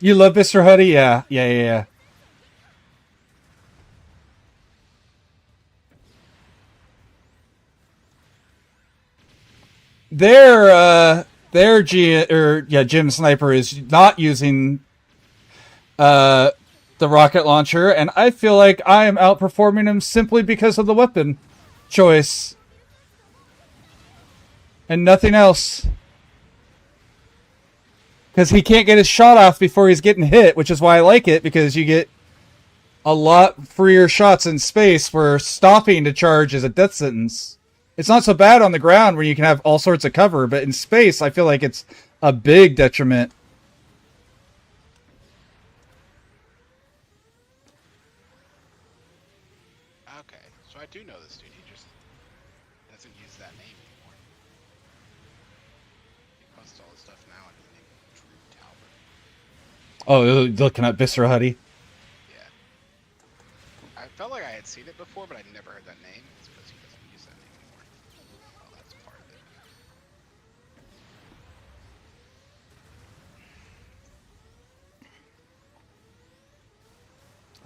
You love Mr. Huddy? Yeah. Jim Sniper is not using the rocket launcher, and I feel like I am outperforming him simply because of the weapon choice and nothing else. Because he can't get his shot off before he's getting hit, which is why I like it, because you get a lot freer shots in space where stopping to charge is a death sentence. It's not so bad on the ground where you can have all sorts of cover, but in space, I feel like it's a big detriment. Okay, so I do know this dude. He just doesn't use that name anymore. He posts all his stuff now under the name Drew Talbot. Oh, looking at Mr. Huddy. Yeah. I felt like I had seen it before, but I never heard that name. It's because he doesn't use that name anymore. Oh, that's part of it.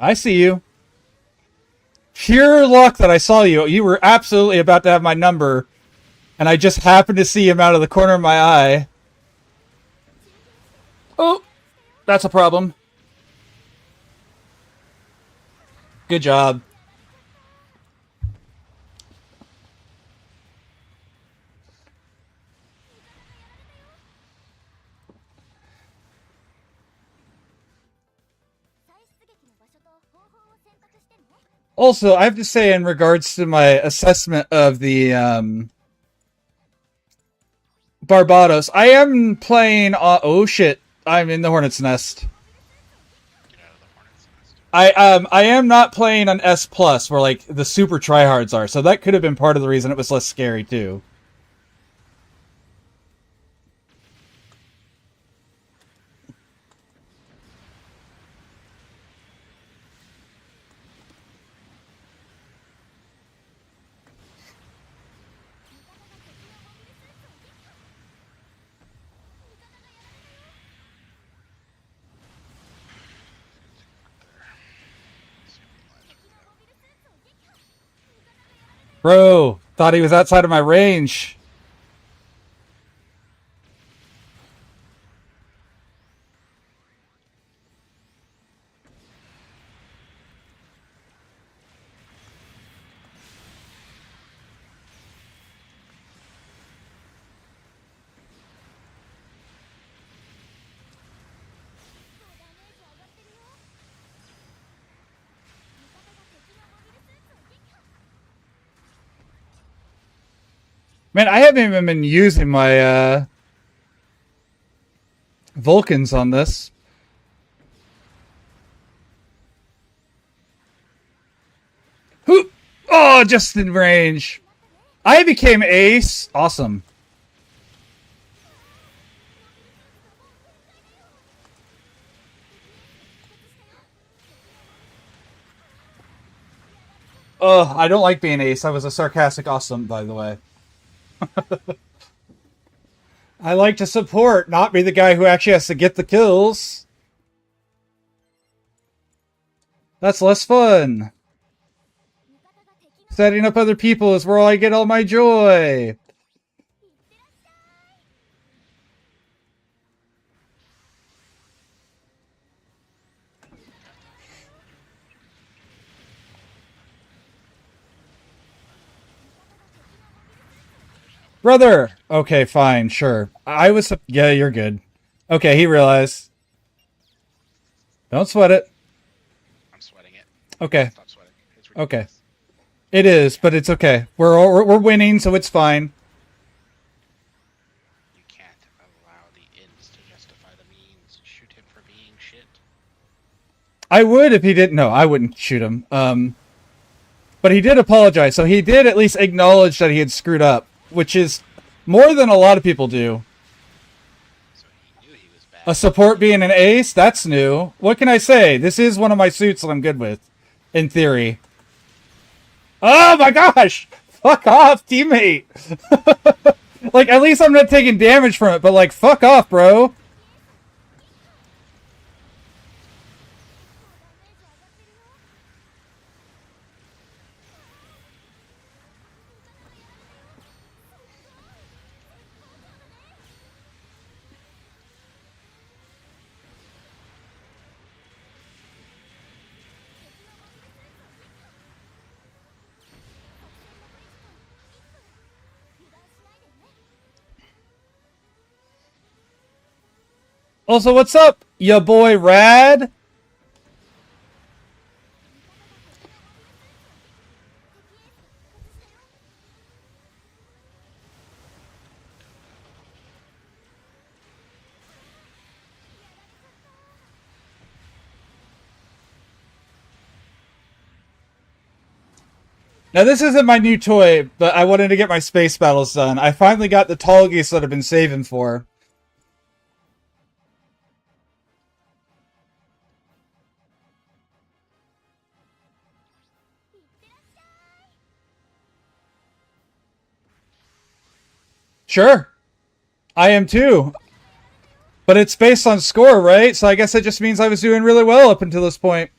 I see you. Pure luck that I saw you. You were absolutely about to have my number, and I just happened to see him out of the corner of my eye. Oh, that's a problem. Good job. Also, I have to say, in regards to my assessment of the Barbados, I am playing. Oh shit! I'm in the Hornet's Nest. Get out of the Hornet's Nest. I am not playing on S Plus where like the super tryhards are, so that could have been part of the reason it was less scary too. Bro, thought he was outside of my range. Man, I haven't even been using my Vulcans on this. Who? Oh, just in range. I became ace. Awesome. Ugh, I don't like being ace. I was a sarcastic awesome, by the way. I like to support, not be the guy who actually has to get the kills. That's less fun. Setting up other people is where I get all my joy. Brother! Okay, fine, sure. I was... Yeah, you're good. Okay, he realized. Don't sweat it. I'm sweating it. Okay. Stop sweating. It's Okay. ridiculous. It is, but it's okay. We're winning, so it's fine. You can't allow the ends to justify the means. Shoot him for being shit. I would if he didn't... No, I wouldn't shoot him. But he did apologize, so he did at least acknowledge that he had screwed up, which is more than a lot of people do. So he knew he was bad. A support being an ace? That's new. What can I say? This is one of my suits that I'm good with, in theory. Oh my gosh! Fuck off, teammate! Like, at least I'm not taking damage from it, but like, fuck off, bro. Also, what's up, ya boy Rad? Now, this isn't my new toy, but I wanted to get my space battles done. I finally got the tall geese that I've been saving for. Sure. I am too. But it's based on score, right? So I guess it just means I was doing really well up until this point.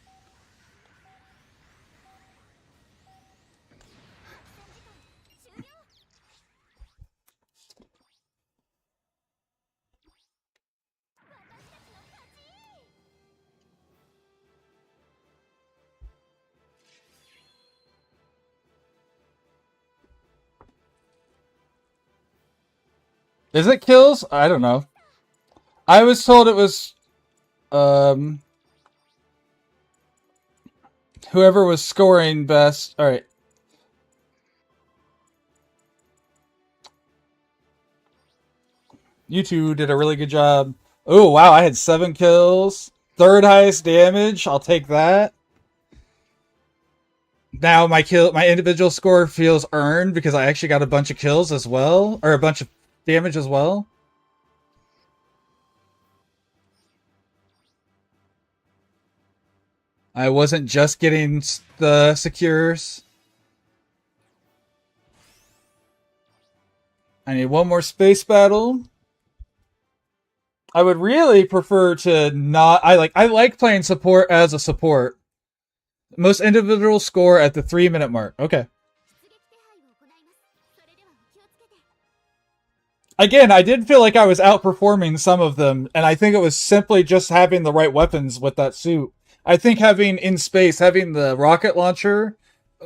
Is it kills? I don't know. I was told it was whoever was scoring best. All right. You two did a really good job. Oh, wow, I had 7 kills. Third highest damage. I'll take that. Now my individual score feels earned because I actually got a bunch of kills as well, or a bunch of damage as well. I wasn't just getting the secures. I need one more space battle. I would really prefer to not... I like playing support as a support. Most individual score at the 3-minute mark. Okay. Again, I did feel like I was outperforming some of them, and I think it was simply just having the right weapons with that suit. I think having the rocket launcher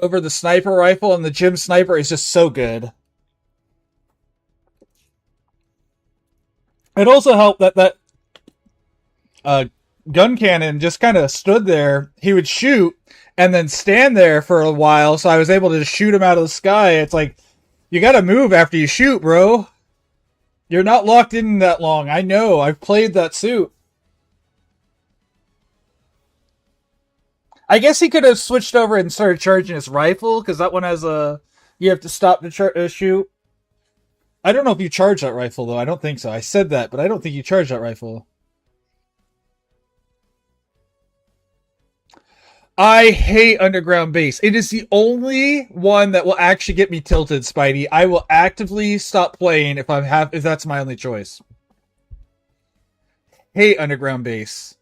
over the sniper rifle and the gym sniper is just so good. It also helped that gun cannon just kind of stood there. He would shoot and then stand there for a while, so I was able to shoot him out of the sky. It's like, You gotta move after you shoot, bro. You're not locked in that long. I know. I've played that suit. I guess he could have switched over and started charging his rifle, because that one has a... You have to stop to shoot. I don't know if you charge that rifle, though. I don't think so. I said that, but I don't think you charge that rifle. I hate Underground Base. It is the only one that will actually get me tilted, Spidey. I will actively stop playing if that's my only choice. Hate Underground Base.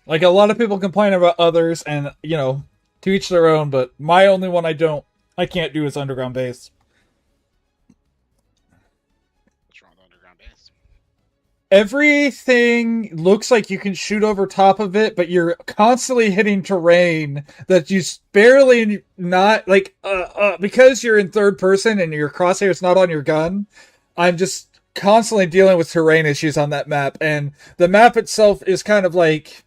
Like, a lot of people complain about others, and, you know, to each their own, but my only one I can't do is Underground Base. What's wrong with Underground Base? Everything looks like you can shoot over top of it, but you're constantly hitting terrain that you barely not, like, because you're in third person and your crosshair's not on your gun, I'm just constantly dealing with terrain issues on that map, and the map itself is kind of like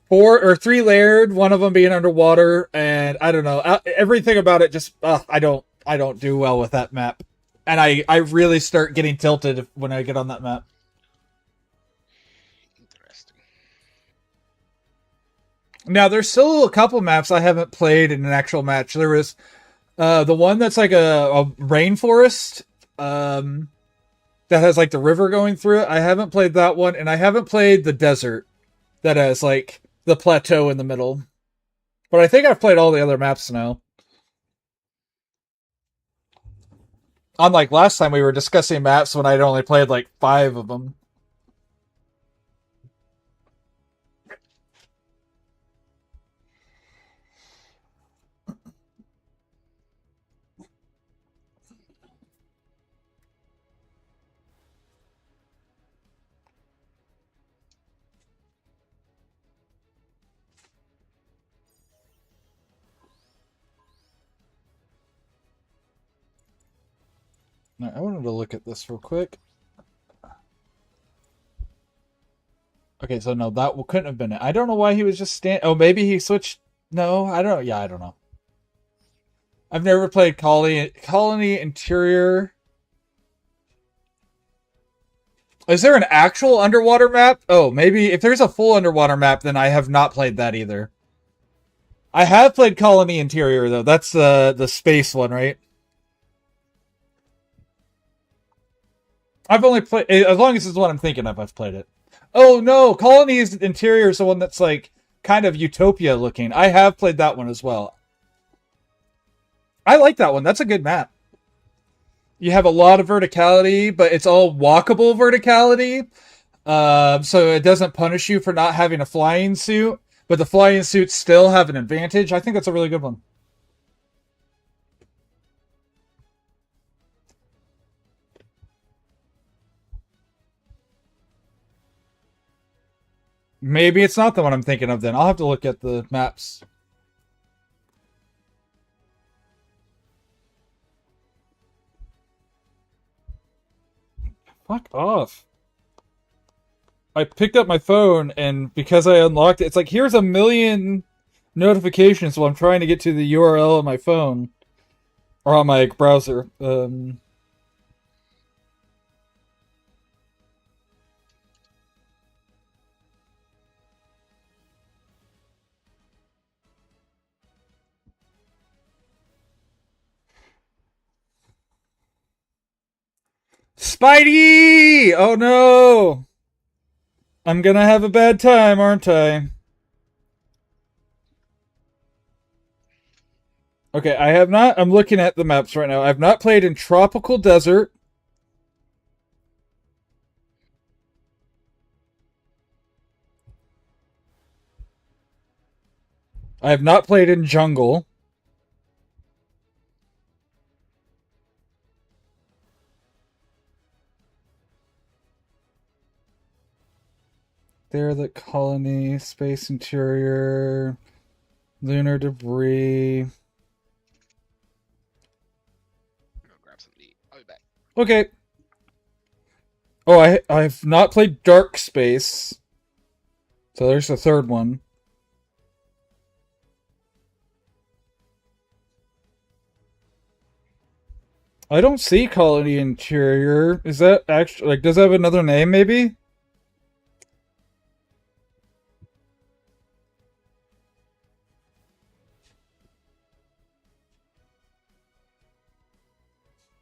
3 layered, one of them being underwater, and I don't know, everything about it just I don't do well with that map, and I really start getting tilted when I get on that map. Interesting. Now there's still a couple maps I haven't played in an actual match. There was the one that's like a rainforest that has like the river going through it. I haven't played that one, and I haven't played the desert that has like the plateau in the middle. But I think I've played all the other maps now. Unlike last time we were discussing maps when I'd only played like 5 of them. Now, I wanted to look at this real quick. Okay, so no, that couldn't have been it. I don't know why he was just Oh, maybe he switched. No, I don't. Yeah, I don't know. I've never played Colony Interior. Is there an actual underwater map? Oh, maybe if there's a full underwater map, then I have not played that either. I have played Colony Interior though. That's the space one, right? I've only played, as long as it's what I'm thinking of, I've played it. Oh no, Colony's Interior is the one that's like kind of utopia looking. I have played that one as well. I like that one. That's a good map. You have a lot of verticality, but it's all walkable verticality. So it doesn't punish you for not having a flying suit, but the flying suits still have an advantage. I think that's a really good one. Maybe it's not the one I'm thinking of then. I'll have to look at the maps. Fuck off. I picked up my phone, and because I unlocked it, it's like, here's a million notifications while I'm trying to get to the URL on my phone. Or on my browser. Spidey! Oh no! I'm gonna have a bad time, aren't I? Okay, I have not. I'm looking at the maps right now. I've not played in Tropical Desert. I have not played in Jungle. Derelict Colony, Space Interior, Lunar Debris. Go grab something to eat. I'll be back. Okay. Oh, I've not played Dark Space. So there's the third one. I don't see Colony Interior. Is that actually like? Does it have another name? Maybe.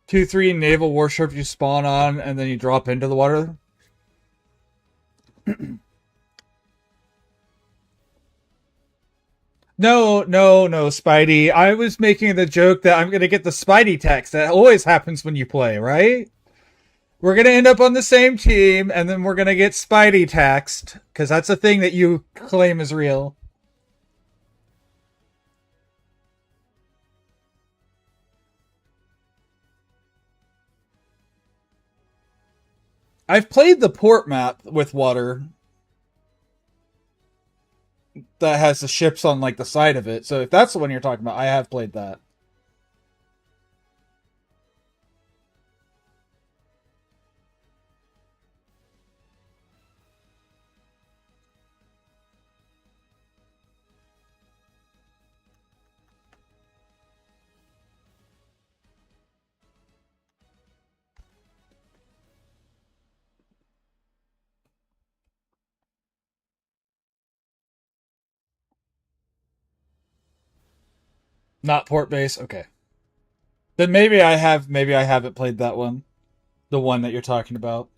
2-3 naval warship you spawn on and then you drop into the water. No, no, no, Spidey. I was making the joke that I'm gonna get the Spidey text. That always happens when you play, right? We're gonna end up on the same team, and then we're gonna get Spidey text because that's a thing that you claim is real. I've played the port map with water that has the ships on like the side of it. So if that's the one you're talking about, I have played that. Not port base. Okay. Then maybe I have. Maybe I haven't played that one. The one that you're talking about.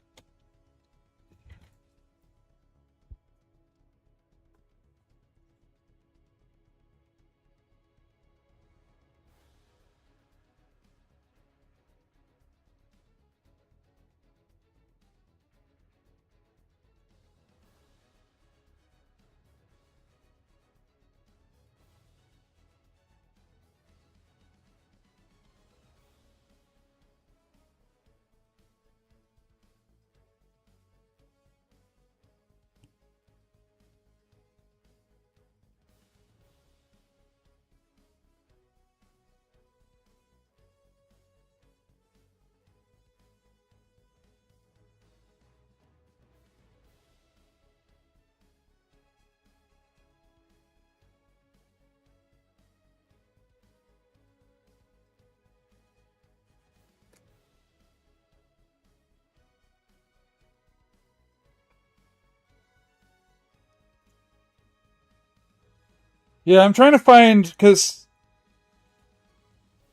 Yeah, I'm trying to find because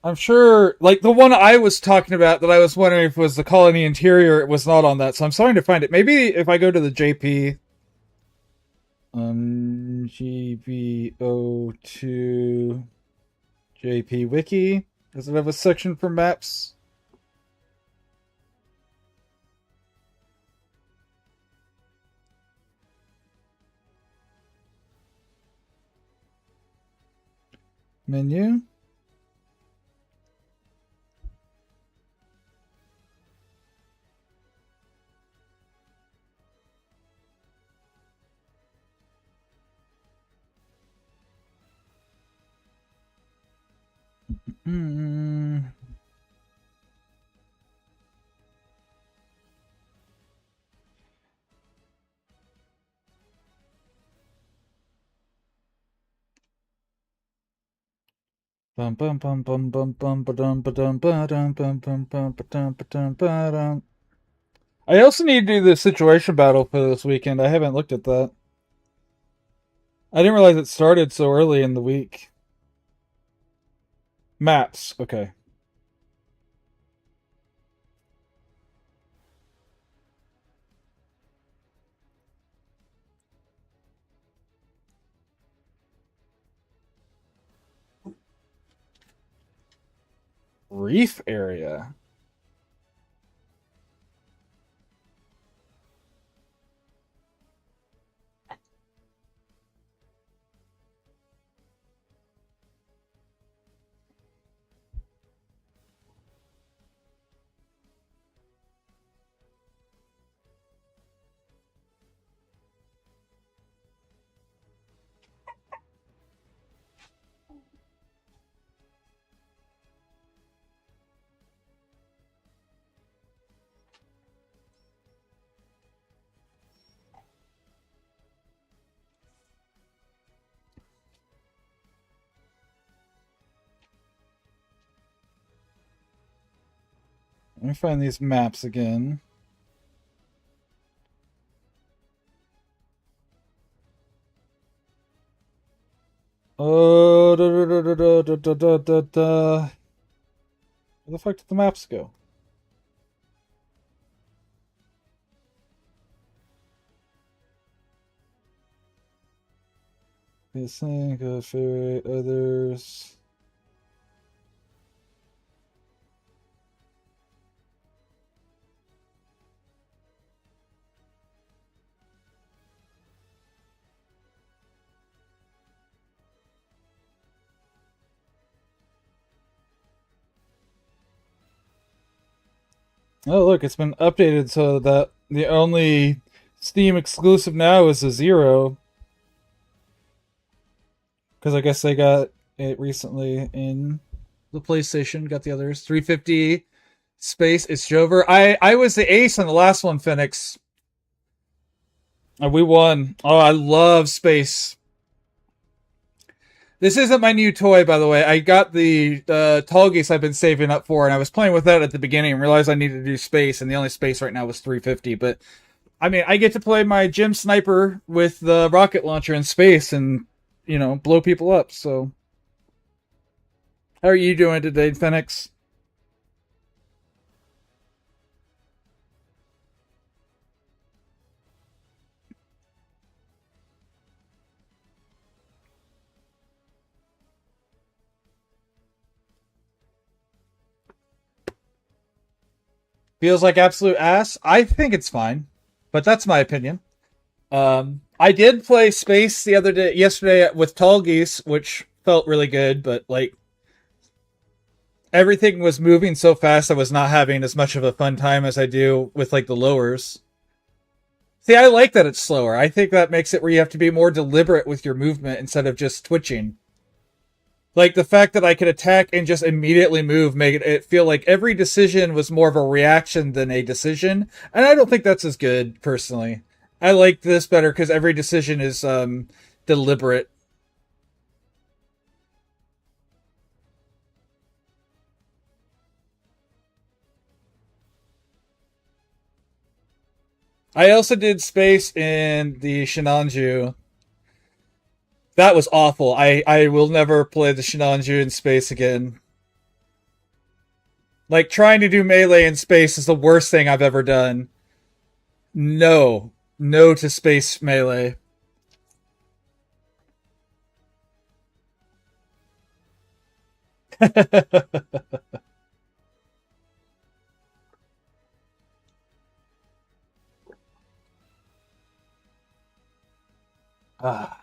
I'm sure, like the one I was talking about that I was wondering if it was the Colony Interior, it was not on that. So I'm starting to find it. Maybe if I go to the JP, GBO2 JP Wiki, does it have a section for maps? Menu. Mm. Bum bum bum bum bum bum ba-dum ba-dum ba-dum bum bum bum ba-dum ba-dum ba-dum. I also need to do the situation battle for this weekend. I haven't looked at that. I didn't realize it started so early in the week. Maps, okay. Reef area. Let me find these maps again. Oh, Where the fuck did the maps go? This thing, favorite others. Oh, look, it's been updated so that the only Steam exclusive now is a 0. Because I guess they got it recently in the PlayStation. Got the others. 350 space. It's Jover. I was the ace on the last one, Phoenix. And we won. Oh, I love space. This isn't my new toy, by the way. I got the tall geese I've been saving up for, and I was playing with that at the beginning and realized I needed to do space, and the only space right now was 350. But, I mean, I get to play my gym sniper with the rocket launcher in space and, you know, blow people up, so. How are you doing today, Phoenix? Feels like absolute ass? I think it's fine, but that's my opinion. I did play space the other day, yesterday with tall geese, which felt really good, but like everything was moving so fast, I was not having as much of a fun time as I do with like the lowers. See, I like that it's slower. I think that makes it where you have to be more deliberate with your movement instead of just twitching. Like the fact that I could attack and just immediately move made it feel like every decision was more of a reaction than a decision, and I don't think that's as good personally. I like this better because every decision is deliberate. I also did space in the Shinanju. That was awful. I will never play the Shinanju in space again. Like trying to do melee in space is the worst thing I've ever done. No. No to space melee. Ah.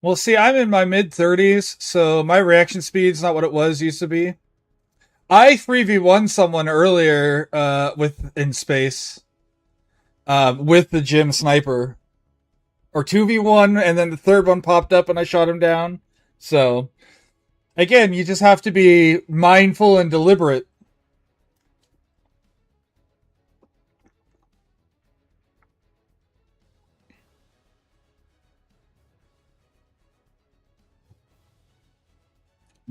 Well, see, I'm in my mid 30s, so my reaction speed's not what it was used to be. I 3v1 someone earlier with in space with the gym sniper, or 2v1, and then the third one popped up and I shot him down. So, again, you just have to be mindful and deliberate.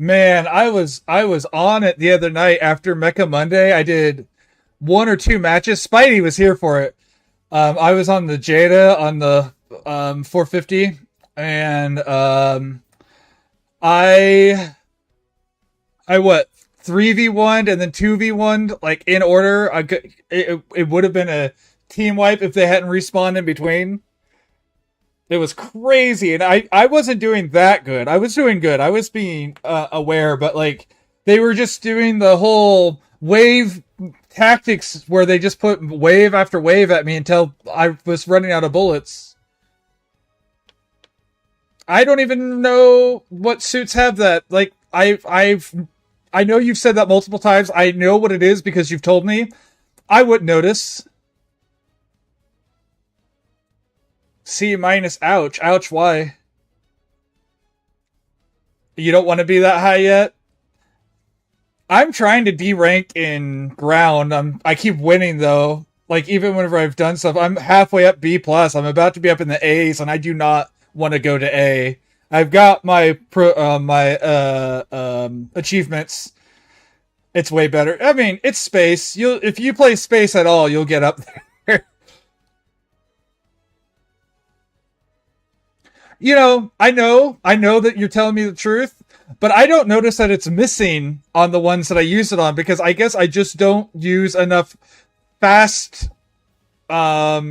Man, I was on it the other night after Mecha Monday. I did one or two matches. Spidey was here for it. I was on the Jada on the 450, and I I what 3v1 and then 2v1 like in order. It would have been a team wipe if they hadn't respawned in between. It was crazy, and I wasn't doing that good. I was doing good. I was being aware, but like they were just doing the whole wave tactics where they just put wave after wave at me until I was running out of bullets. I don't even know what suits have that. Like I know you've said that multiple times. I know what it is because you've told me. I wouldn't notice. C minus. Ouch. Ouch. Why? You don't want to be that high yet? I'm trying to D rank in ground. I keep winning though. Like even whenever I've done stuff, I'm halfway up B plus. I'm about to be up in the A's, and I do not want to go to A. I've got my achievements. It's way better. I mean, it's space. You'll if you play space at all, you'll get up there. I know that you're telling me the truth, but I don't notice that it's missing on the ones that I use it on because I guess I just don't use enough fast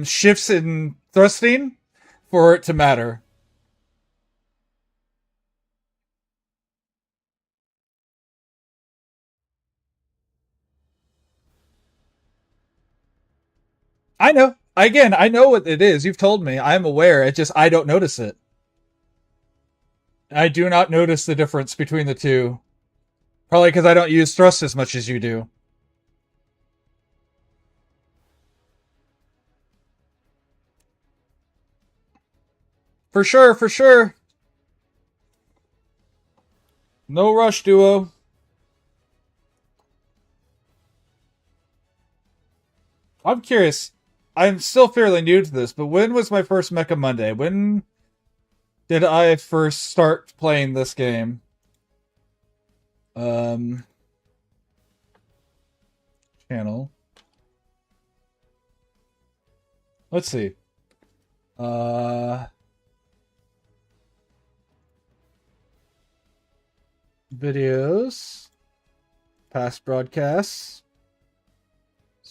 shifts in thrusting for it to matter. I know. Again, I know what it is. You've told me. I'm aware. It just I don't notice it. I do not notice the difference between the two. Probably because I don't use thrust as much as you do. For sure, for sure. No rush, duo. I'm curious. I'm still fairly new to this, but when was my first Mecha Monday? When did I first start playing this game? Um, channel. Let's see. Uh, videos, past broadcasts,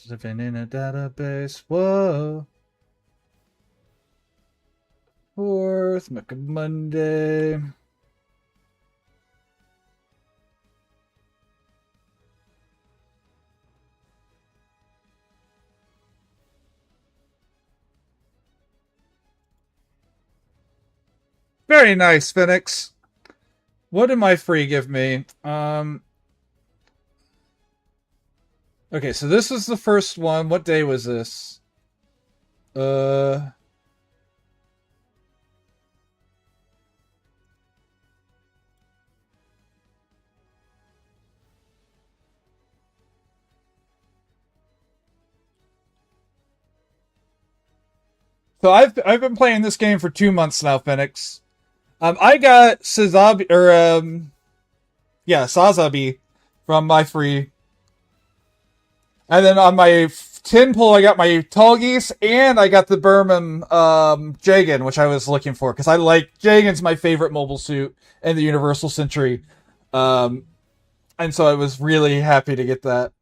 living in a database. Whoa. Fourth, Mecha Monday. Very nice, Phoenix. What did my free give me? Okay, so this was the first one. What day was this? Uh, so I've been playing this game for 2 months now, Phoenix. I got Sazabi or Sazabi from my free, and then on my tin pull I got my tall geese, and I got the Berman Jagan, which I was looking for because I like Jagan's my favorite mobile suit in the Universal Century, um, and so I was really happy to get that.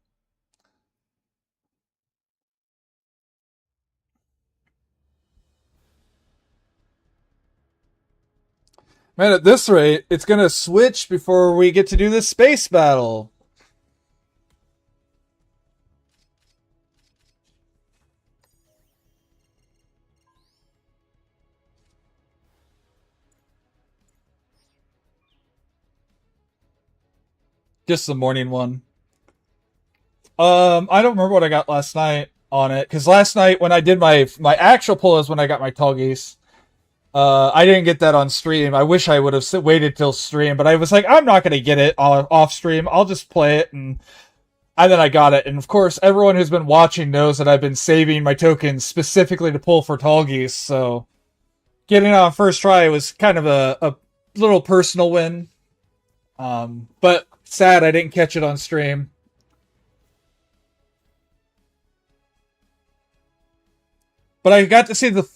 Man, at this rate, it's gonna switch before we get to do this space battle. Just the morning one. I don't remember what I got last night on it because last night when I did my actual pull is when I got my tall geese. I didn't get that on stream. I wish I would have waited till stream, but I was like, I'm not gonna get it off stream. I'll just play it, and then I got it. And of course, everyone who's been watching knows that I've been saving my tokens specifically to pull for tall geese. So getting it on first try was kind of a little personal win. But sad I didn't catch it on stream. But I got to see the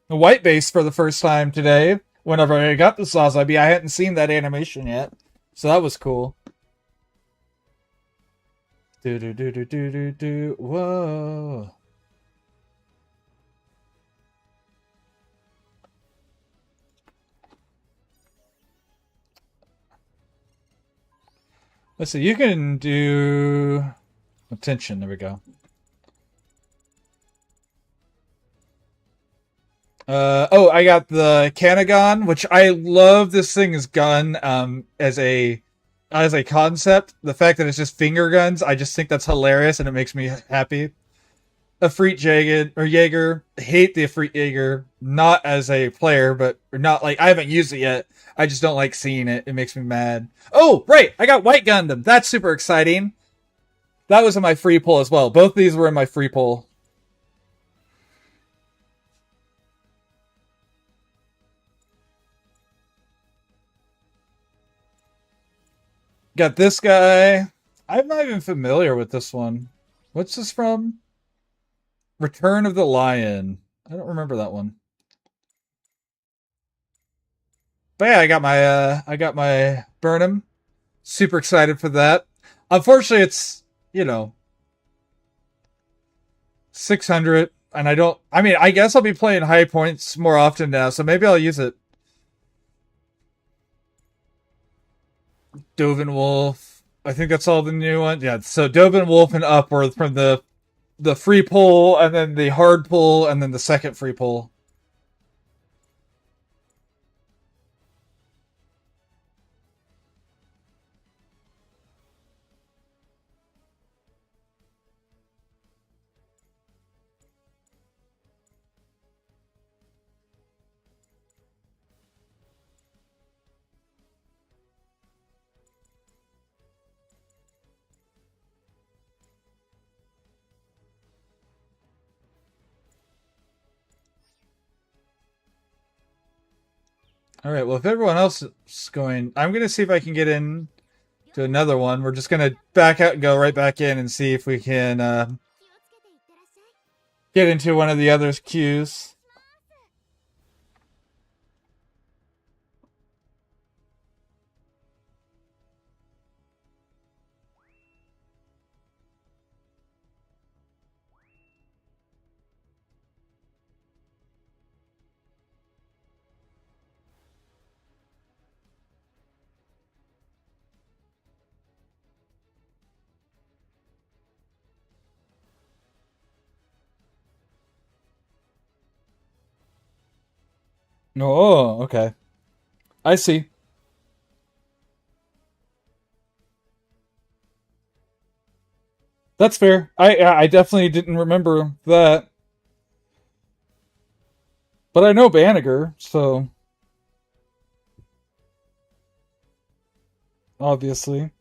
white base for the first time today. Whenever I got the Sazabi, I hadn't seen that animation yet, so that was cool. Do do do do do do do. Whoa. Let's see. You can do attention. There we go. I got the Canagon, which I love this thing's gun as a concept. The fact that it's just finger guns, I just think that's hilarious and it makes me happy. Efreet Jaeger. Hate the Efreet Jaeger. Not as a player, but not like I haven't used it yet. I just don't like seeing it. It makes me mad. Oh, right! I got White Gundam. That's super exciting. That was in my free pull as well. Both these were in my free pull. Got this guy. I'm not even familiar with this one. What's this from? Return of the Lion. I don't remember that one. But yeah, I got my Burnham. Super excited for that. Unfortunately, it's, 600 and I mean, I guess I'll be playing high points more often now, so maybe I'll use it. Dovin Wolf. I think that's all the new one. Yeah, so Dovin Wolf and upward from the free pull, and then the hard pull, and then the second free pull. All right. Well, if everyone else is going, I'm gonna see if I can get in to another one. We're just gonna back out and go right back in and see if we can get into one of the other queues. Oh, okay. I see. That's fair. I definitely didn't remember that, but I know Banniger, so obviously.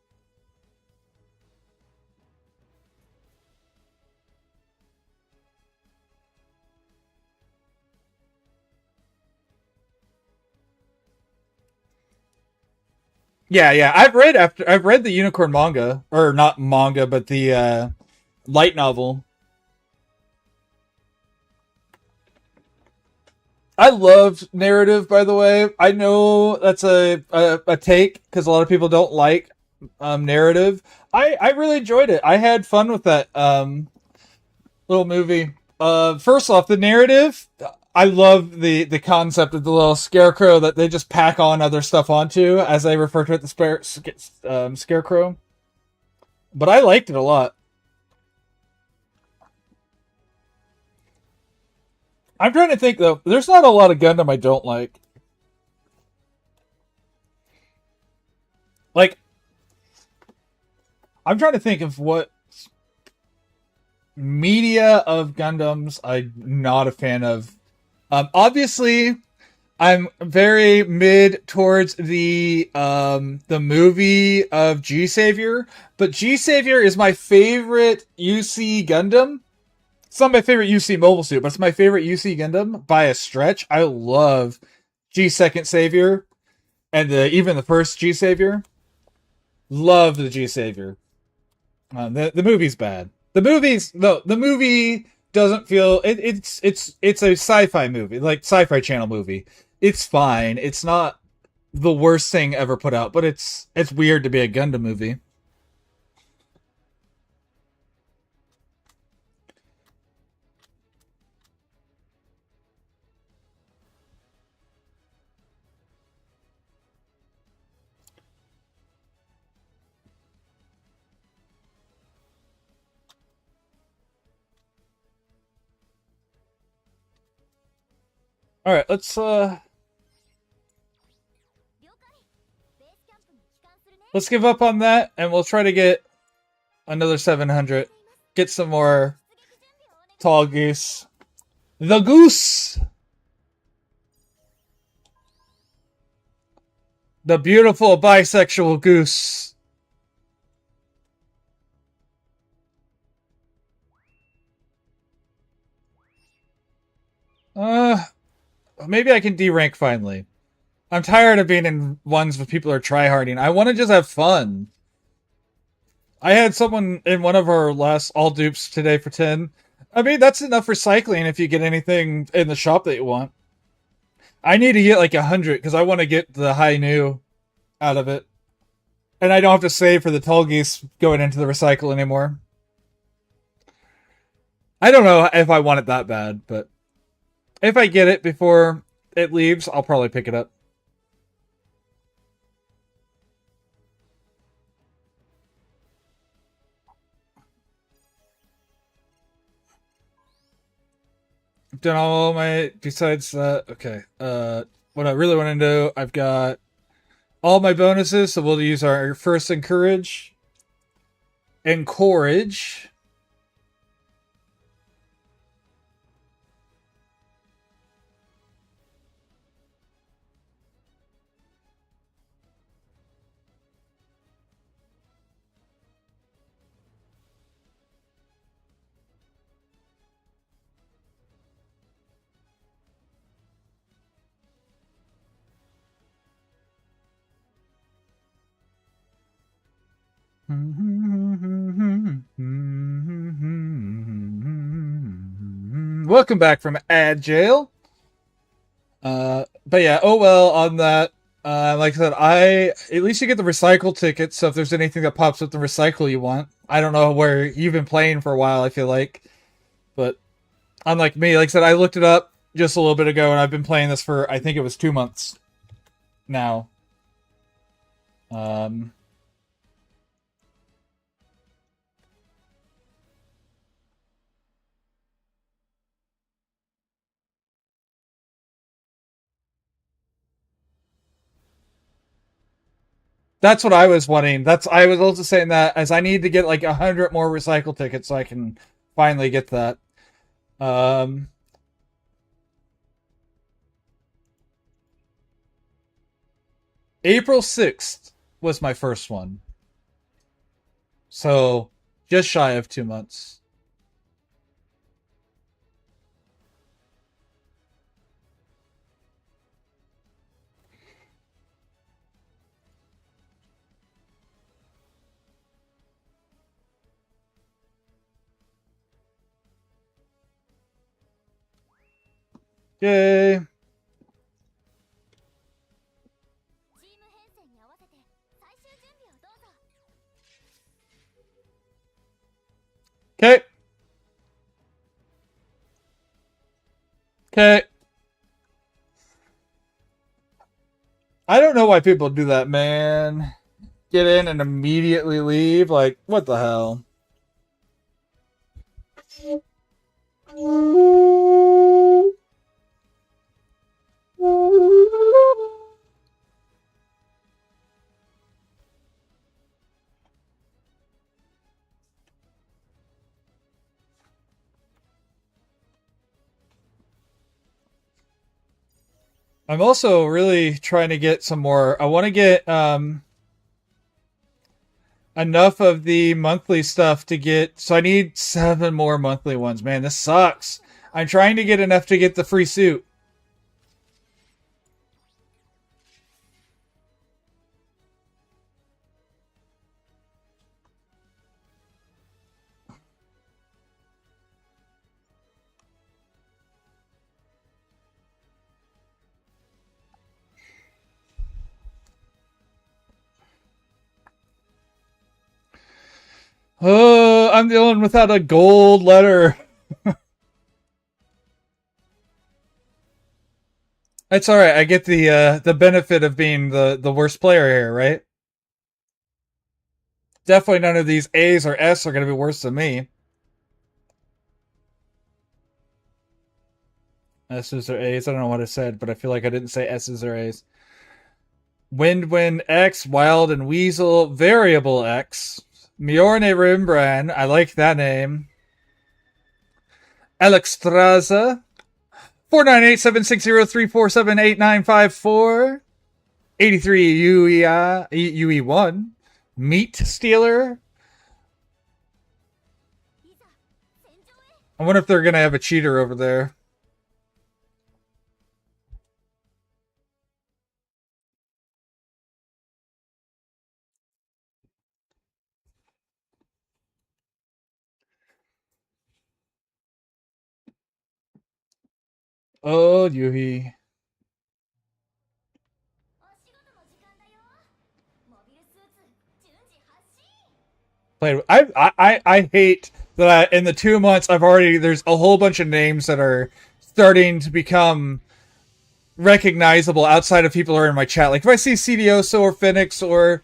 Yeah, yeah. I've read the Unicorn manga, or not manga, but the light novel. I loved narrative, by the way. I know that's a take because a lot of people don't like narrative. I really enjoyed it. I had fun with that little movie. First off, the narrative. I love the concept of the little scarecrow that they just pack on other stuff onto, as they refer to it, the scarecrow. But I liked it a lot. I'm trying to think though. There's not a lot of Gundam I don't like. Like, I'm trying to think of what media of Gundams I'm not a fan of. Obviously, I'm very mid towards the movie of G Savior, but G Savior is my favorite UC Gundam. It's not my favorite UC Mobile Suit, but it's my favorite UC Gundam by a stretch. I love G Second Savior and even the first G Savior. Love the G Savior. The movie's bad. The movie doesn't feel it's a sci-fi movie, like sci-fi channel movie. It's fine. It's not the worst thing ever put out, but it's weird to be a Gundam movie. All right, let's give up on that, and we'll try to get another 700. Get some more Tall Geese. The goose! The beautiful bisexual goose. Maybe I can D-rank finally. I'm tired of being in ones where people are tryharding. I want to just have fun. I had someone in one of our last all dupes today for 10. I mean, that's enough recycling if you get anything in the shop that you want. I need to get like 100 because I want to get the high new out of it. And I don't have to save for the tall geese going into the recycle anymore. I don't know if I want it that bad, but if I get it before it leaves, I'll probably pick it up. I've done all my, besides that, okay. What I really want to do, I've got all my bonuses, so we'll use our first encourage. Encourage. Welcome back from ad jail. But yeah, oh well on that. Like I said, at least you get the recycle tickets, so if there's anything that pops up the recycle you want. I don't know where you've been playing for a while, I feel like. But unlike me, like I said, I looked it up just a little bit ago and I've been playing this for I think it was 2 months now. That's what I was wanting. I was also saying that as I need to get like 100 more recycle tickets so I can finally get that. April 6th was my first one. So just shy of 2 months. Yay. Okay. Okay. I don't know why people do that, man. Get in and immediately leave. Like, what the hell? I'm also really trying to get some more. I want to get enough of the monthly stuff to get. So I need 7 more monthly ones. Man, this sucks. I'm trying to get enough to get the free suit. Oh, I'm the only one without a gold letter. It's all right. I get the benefit of being the worst player here, right? Definitely none of these A's or S are going to be worse than me. S's or A's. I don't know what I said, but I feel like I didn't say S's or A's. Wind X, Wild and Weasel, Variable X, Mjorne Rimbrand. I like that name. Alex Straza. 498-760-347-8954. 83 UE1. Meat Stealer. I wonder if they're going to have a cheater over there. Oh, Yuhi. I hate that in the 2 months I've already there's a whole bunch of names that are starting to become recognizable outside of people who are in my chat. Like if I see CDOso or Phoenix or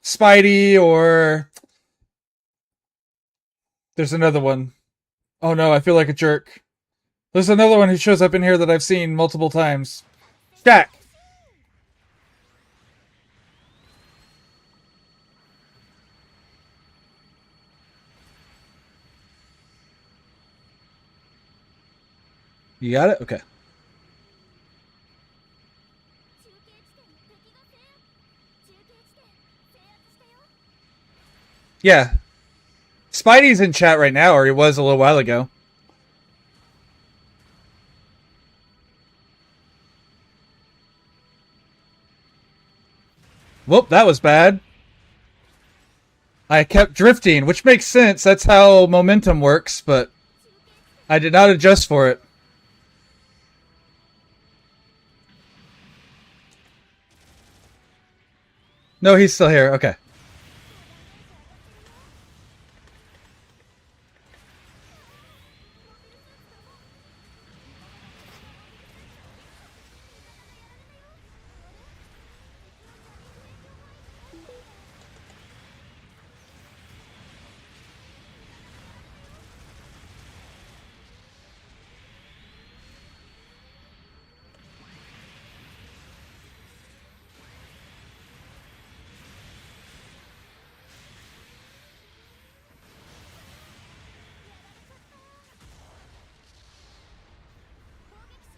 Spidey or there's another one. Oh no, I feel like a jerk. There's another one who shows up in here that I've seen multiple times. Shaq. You got it? Okay. Yeah. Spidey's in chat right now, or he was a little while ago. Whoop, that was bad. I kept drifting, which makes sense. That's how momentum works, but I did not adjust for it. No, he's still here. Okay.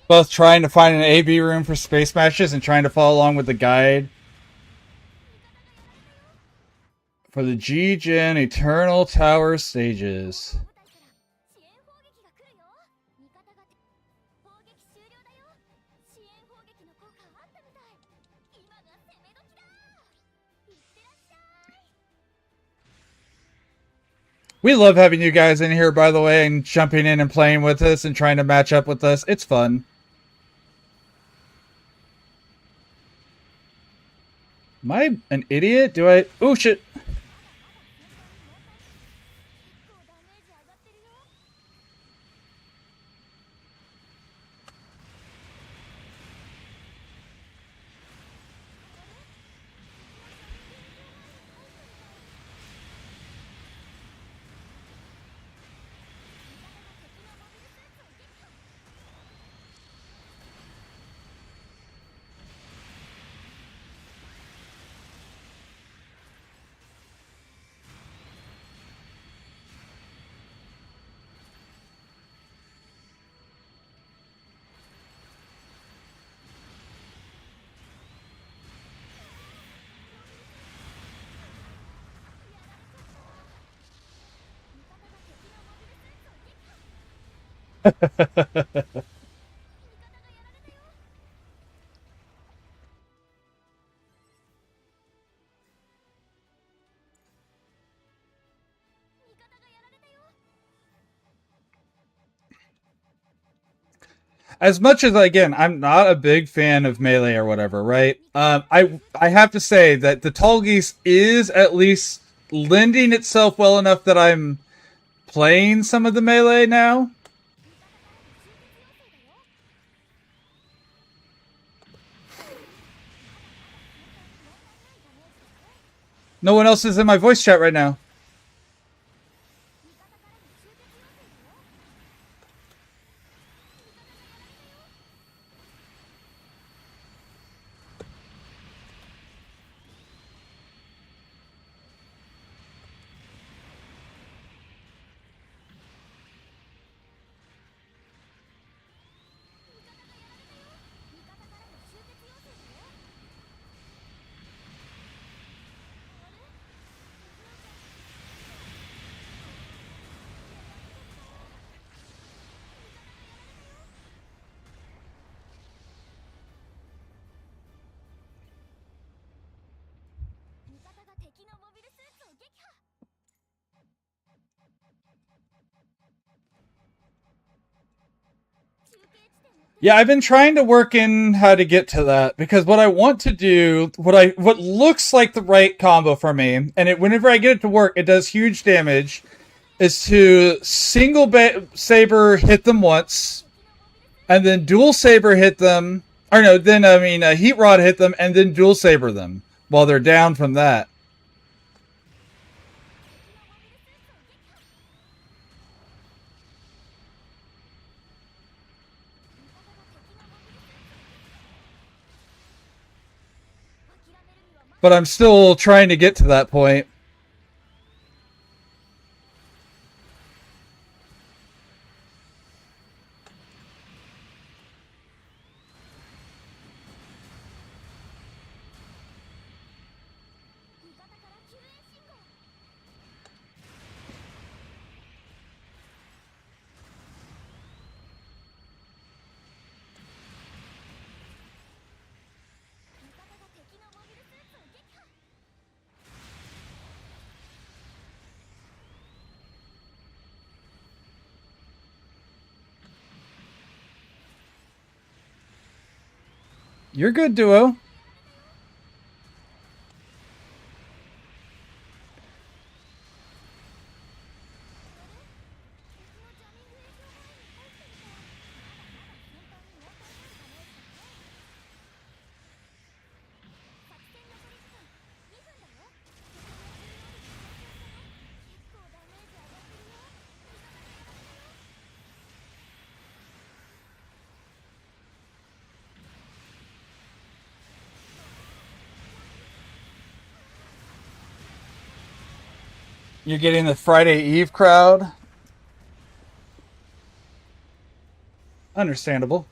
Both trying to find an AV room for space matches and trying to follow along with the guide for the G-Gen Eternal Tower stages. We love having you guys in here, by the way, and jumping in and playing with us and trying to match up with us. It's fun. Am I an idiot? Do I... Oh, shit. As much as, again, I'm not a big fan of Melee or whatever, right? I have to say that the Tallgeese is at least lending itself well enough that I'm playing some of the Melee now. No one else is in my voice chat right now. Yeah, I've been trying to work in how to get to that because what I want to do, what looks like the right combo for me, and whenever I get it to work, it does huge damage. Is to saber hit them once, and then dual saber hit them, or no, then I mean heat rod hit them, and then dual saber them while they're down from that. But I'm still trying to get to that point. You're good, Duo. You're getting the Friday Eve crowd. Understandable.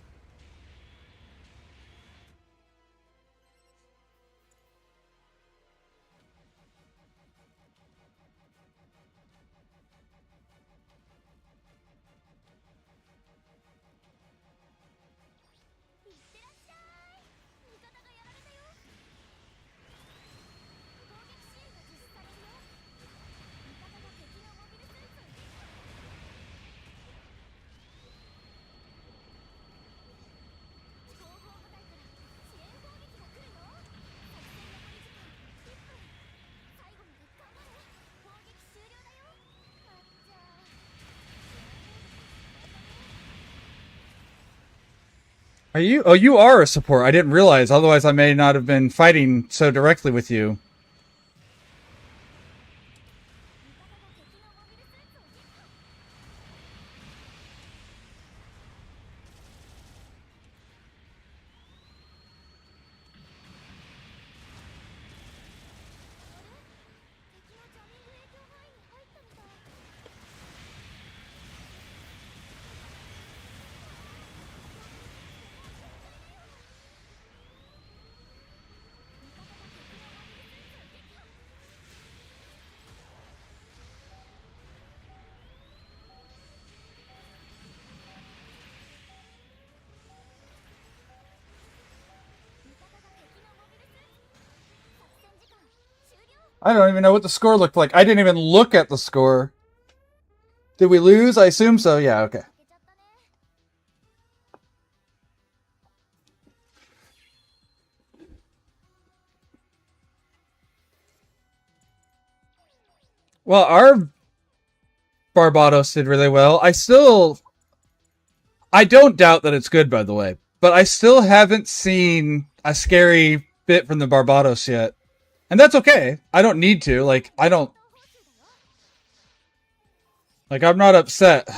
Are you? Oh, you are a support. I didn't realize. Otherwise, I may not have been fighting so directly with you. I don't even know what the score looked like. I didn't even look at the score. Did we lose? I assume so. Yeah, okay. Well, our Barbados did really well. I don't doubt that it's good, by the way, but I still haven't seen a scary bit from the Barbados yet. And that's okay. I don't need to. I'm not upset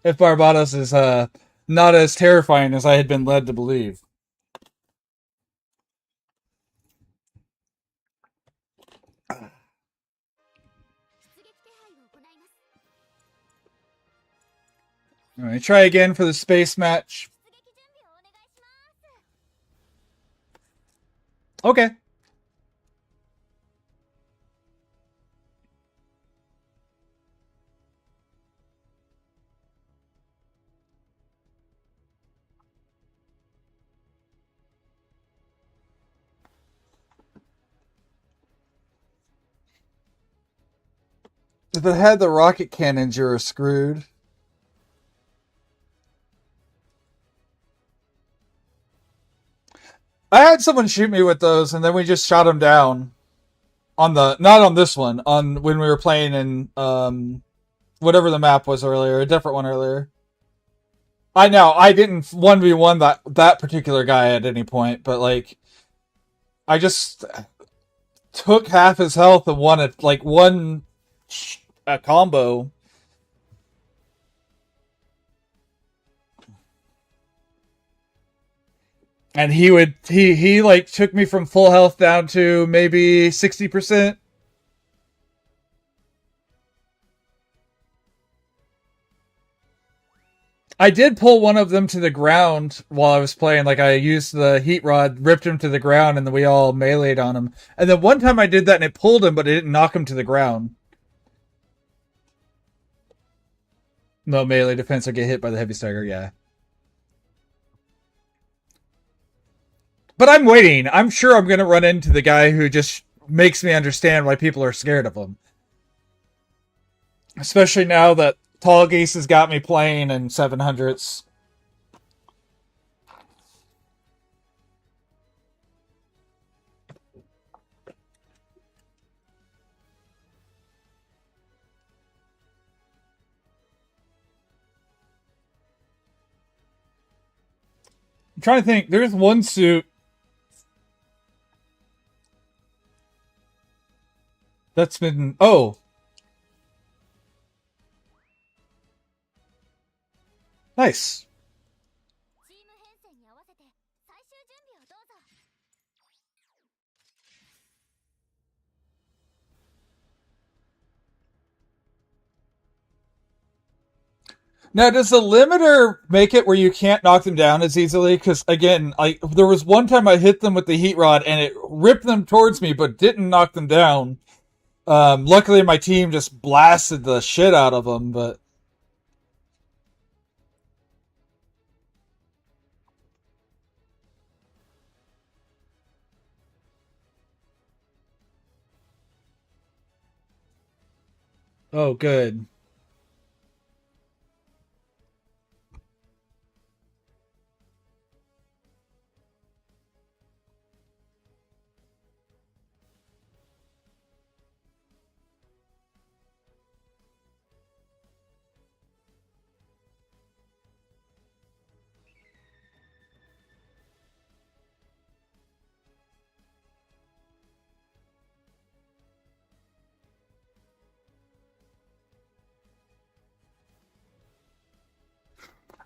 if Barbados is not as terrifying as I had been led to believe. All right, try again for the space match. Okay. If it had the rocket cannons, you're screwed. I had someone shoot me with those, and then we just shot him down on the not on this one on when we were playing in whatever the map was earlier, a different one earlier. I know I didn't 1v1 that particular guy at any point, but like I just took half his health and won it like one a combo. And he like took me from full health down to maybe 60%. I did pull one of them to the ground while I was playing. Like I used the heat rod, ripped him to the ground, and then we all meleeed on him. And then one time I did that and it pulled him, but it didn't knock him to the ground. No melee defense or get hit by the heavy stagger, yeah. But I'm waiting. I'm sure I'm going to run into the guy who just makes me understand why people are scared of him. Especially now that Tall Geese has got me playing in 700s. I'm trying to think. There's one suit that's been... Oh. Nice. Now, does the limiter make it where you can't knock them down as easily? Because again, there was one time I hit them with the heat rod and it ripped them towards me, but didn't knock them down. Luckily, my team just blasted the shit out of them. But oh, good.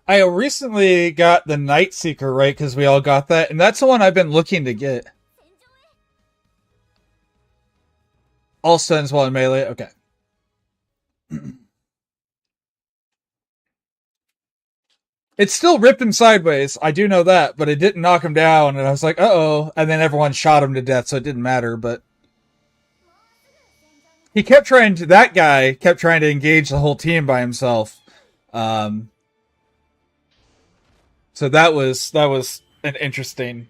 I recently got the Night Seeker, right? Because we all got that, and that's the one I've been looking to get. All stuns while in melee. Okay. It still ripped him sideways. I do know that, but it didn't knock him down. And I was like, uh-oh. And then everyone shot him to death, so it didn't matter. But he kept trying to... That guy kept trying to engage the whole team by himself. So that was an interesting...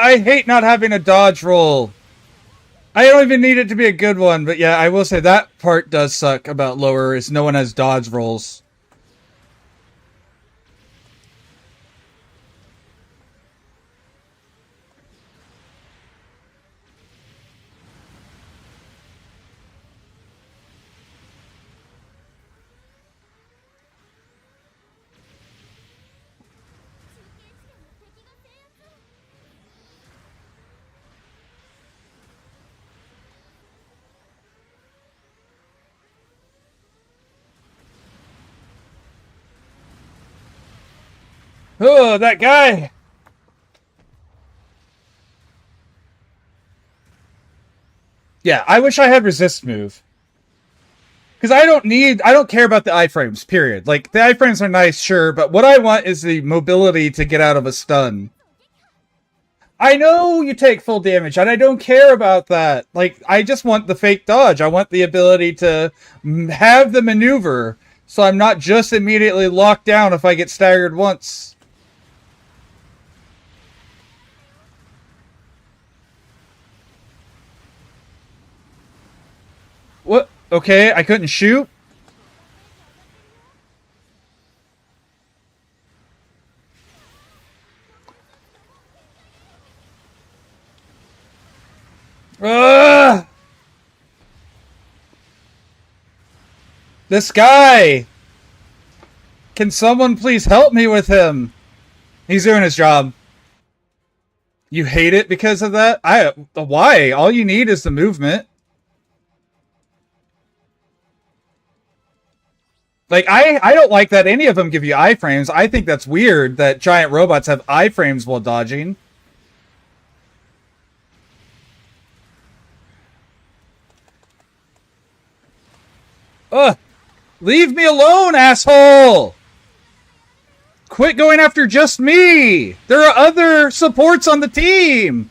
I hate not having a dodge roll. I don't even need it to be a good one, but yeah, I will say that part does suck about lower is no one has dodge rolls. Oh, that guy! Yeah, I wish I had resist move. Because I don't care about the iframes, period. Like, the iframes are nice, sure, but what I want is the mobility to get out of a stun. I know you take full damage, and I don't care about that. Like, I just want the fake dodge. I want the ability to have the maneuver, so I'm not just immediately locked down if I get staggered once. What? Okay, I couldn't shoot? Ugh! This guy! Can someone please help me with him? He's doing his job. You hate it because of that? Why? All you need is the movement. Like, I don't like that any of them give you iframes. I think that's weird that giant robots have iframes while dodging. Ugh! Leave me alone, asshole! Quit going after just me! There are other supports on the team!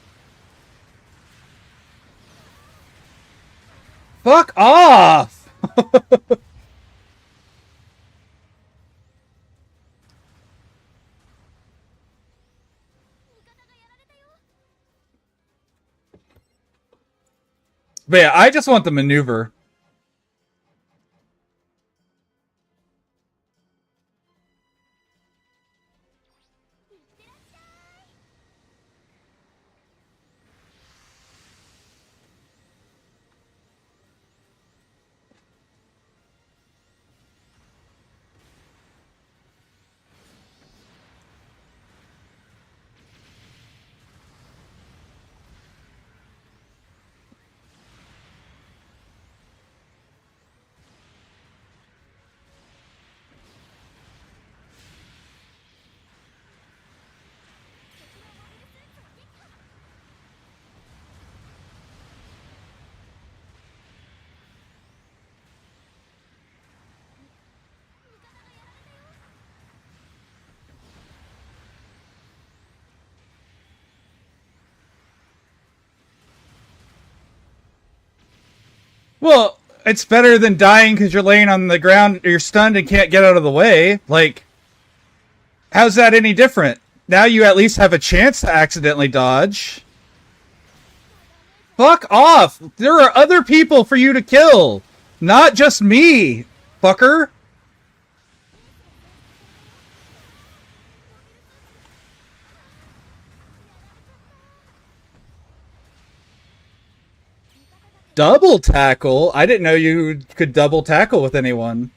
Fuck off! But yeah, I just want the maneuver. Well, it's better than dying because you're laying on the ground, you're stunned and can't get out of the way. Like, how's that any different? Now you at least have a chance to accidentally dodge. Fuck off! There are other people for you to kill! Not just me, fucker! Double tackle? I didn't know you could double tackle with anyone.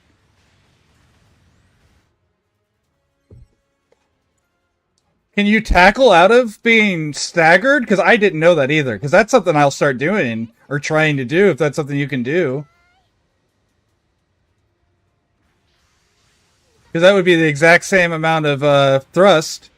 Can you tackle out of being staggered? Because I didn't know that either. Because that's something I'll start doing or trying to do if that's something you can do. Because that would be the exact same amount of thrust.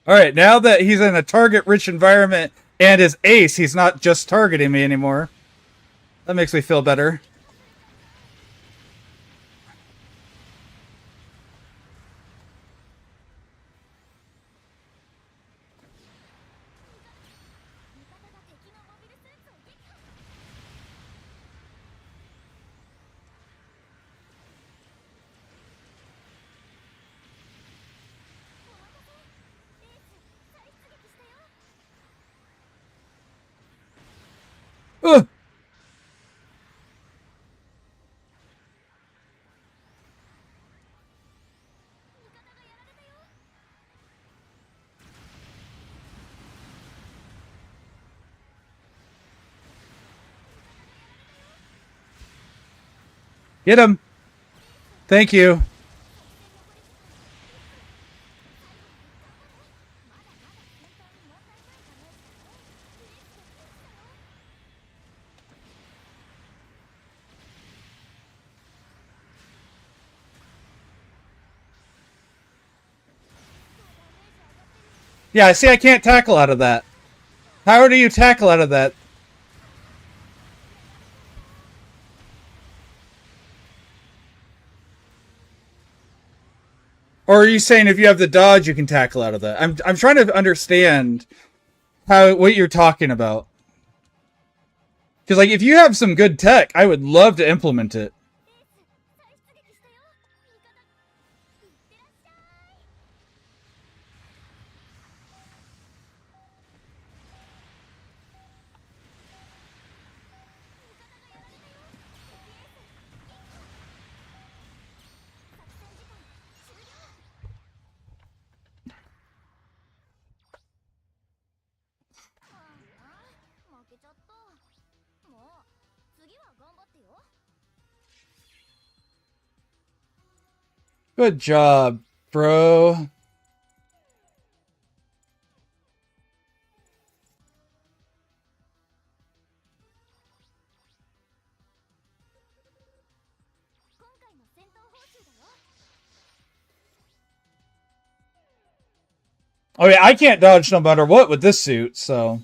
Alright, now that he's in a target-rich environment and is ace, he's not just targeting me anymore. That makes me feel better. Ugh. Get him. Thank you. Yeah, see, I can't tackle out of that. How do you tackle out of that? Or are you saying if you have the dodge, you can tackle out of that? I'm trying to understand what you're talking about. Because like if you have some good tech, I would love to implement it. Good job, bro. Oh yeah, I can't dodge no matter what with this suit, so.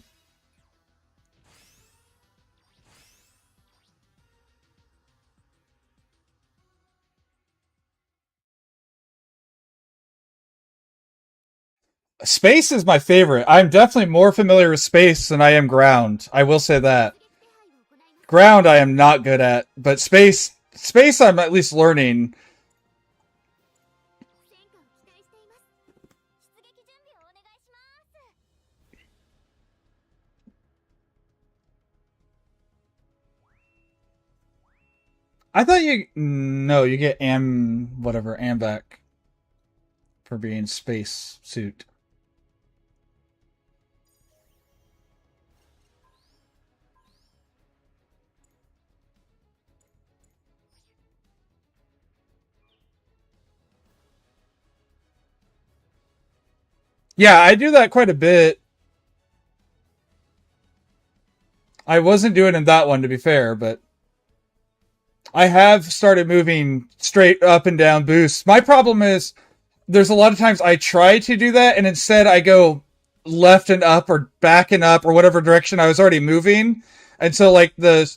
Space is my favorite. I'm definitely more familiar with space than I am ground. I will say that. Ground I am not good at, but space I'm at least learning. I thought you no, you get whatever ambac for being space suit. Yeah, I do that quite a bit. I wasn't doing it in that one to be fair, but I have started moving straight up and down boosts. My problem is there's a lot of times I try to do that and instead I go left and up or back and up or whatever direction I was already moving. And so like the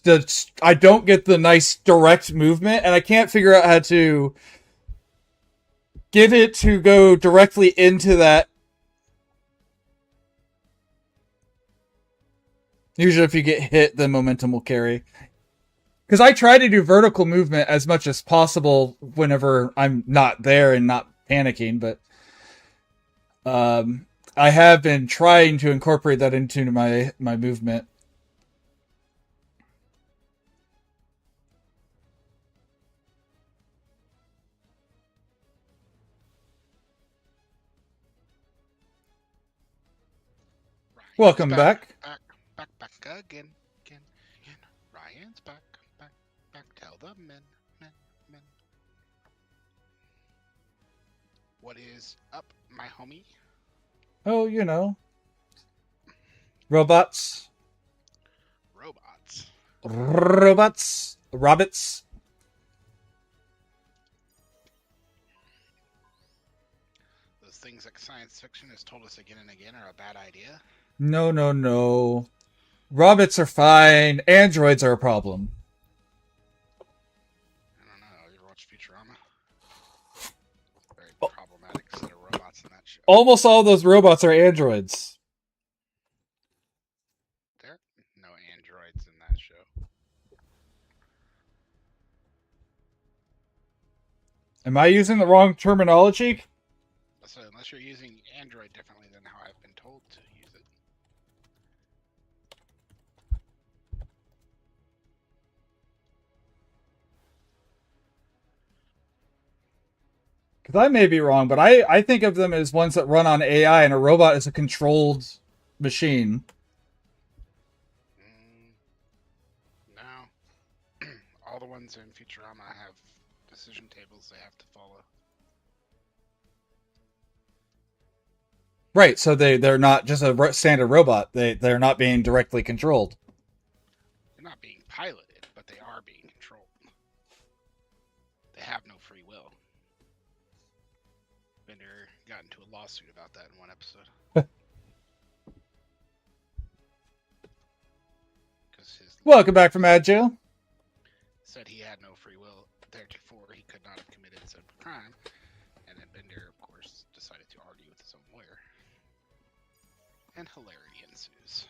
I don't get the nice direct movement and I can't figure out how to get it to go directly into that. Usually if you get hit, the momentum will carry. Because I try to do vertical movement as much as possible whenever I'm not there and not panicking, but I have been trying to incorporate that into my movement. Welcome back. Back again, again. Ryan's back. Tell the men. What is up, my homie? Oh, you know. Robots. Robots. Those things that science fiction has told us again and again are a bad idea. No. Robots are fine. Androids are a problem. I don't know. You ever watch Futurama? Very problematic set of robots in that show. Almost all those robots are androids. There are no androids in that show. Am I using the wrong terminology? So unless you're using android differently than how I've been told to use it. Because I may be wrong, but I think of them as ones that run on AI and a robot is a controlled machine. No. All the ones Ginsu and Futurama have decision tables they have to follow. Right, so they're not just a standard robot. They're not being directly controlled. They're not being piloted, but they are being controlled. They have no free will. Bender got into a lawsuit about that in one episode. Welcome back from Ad Jail. Said he had no free will. Theretofore, he could not have committed said crime. And then Bender, of course, decided to argue with his own lawyer. And hilarity ensues.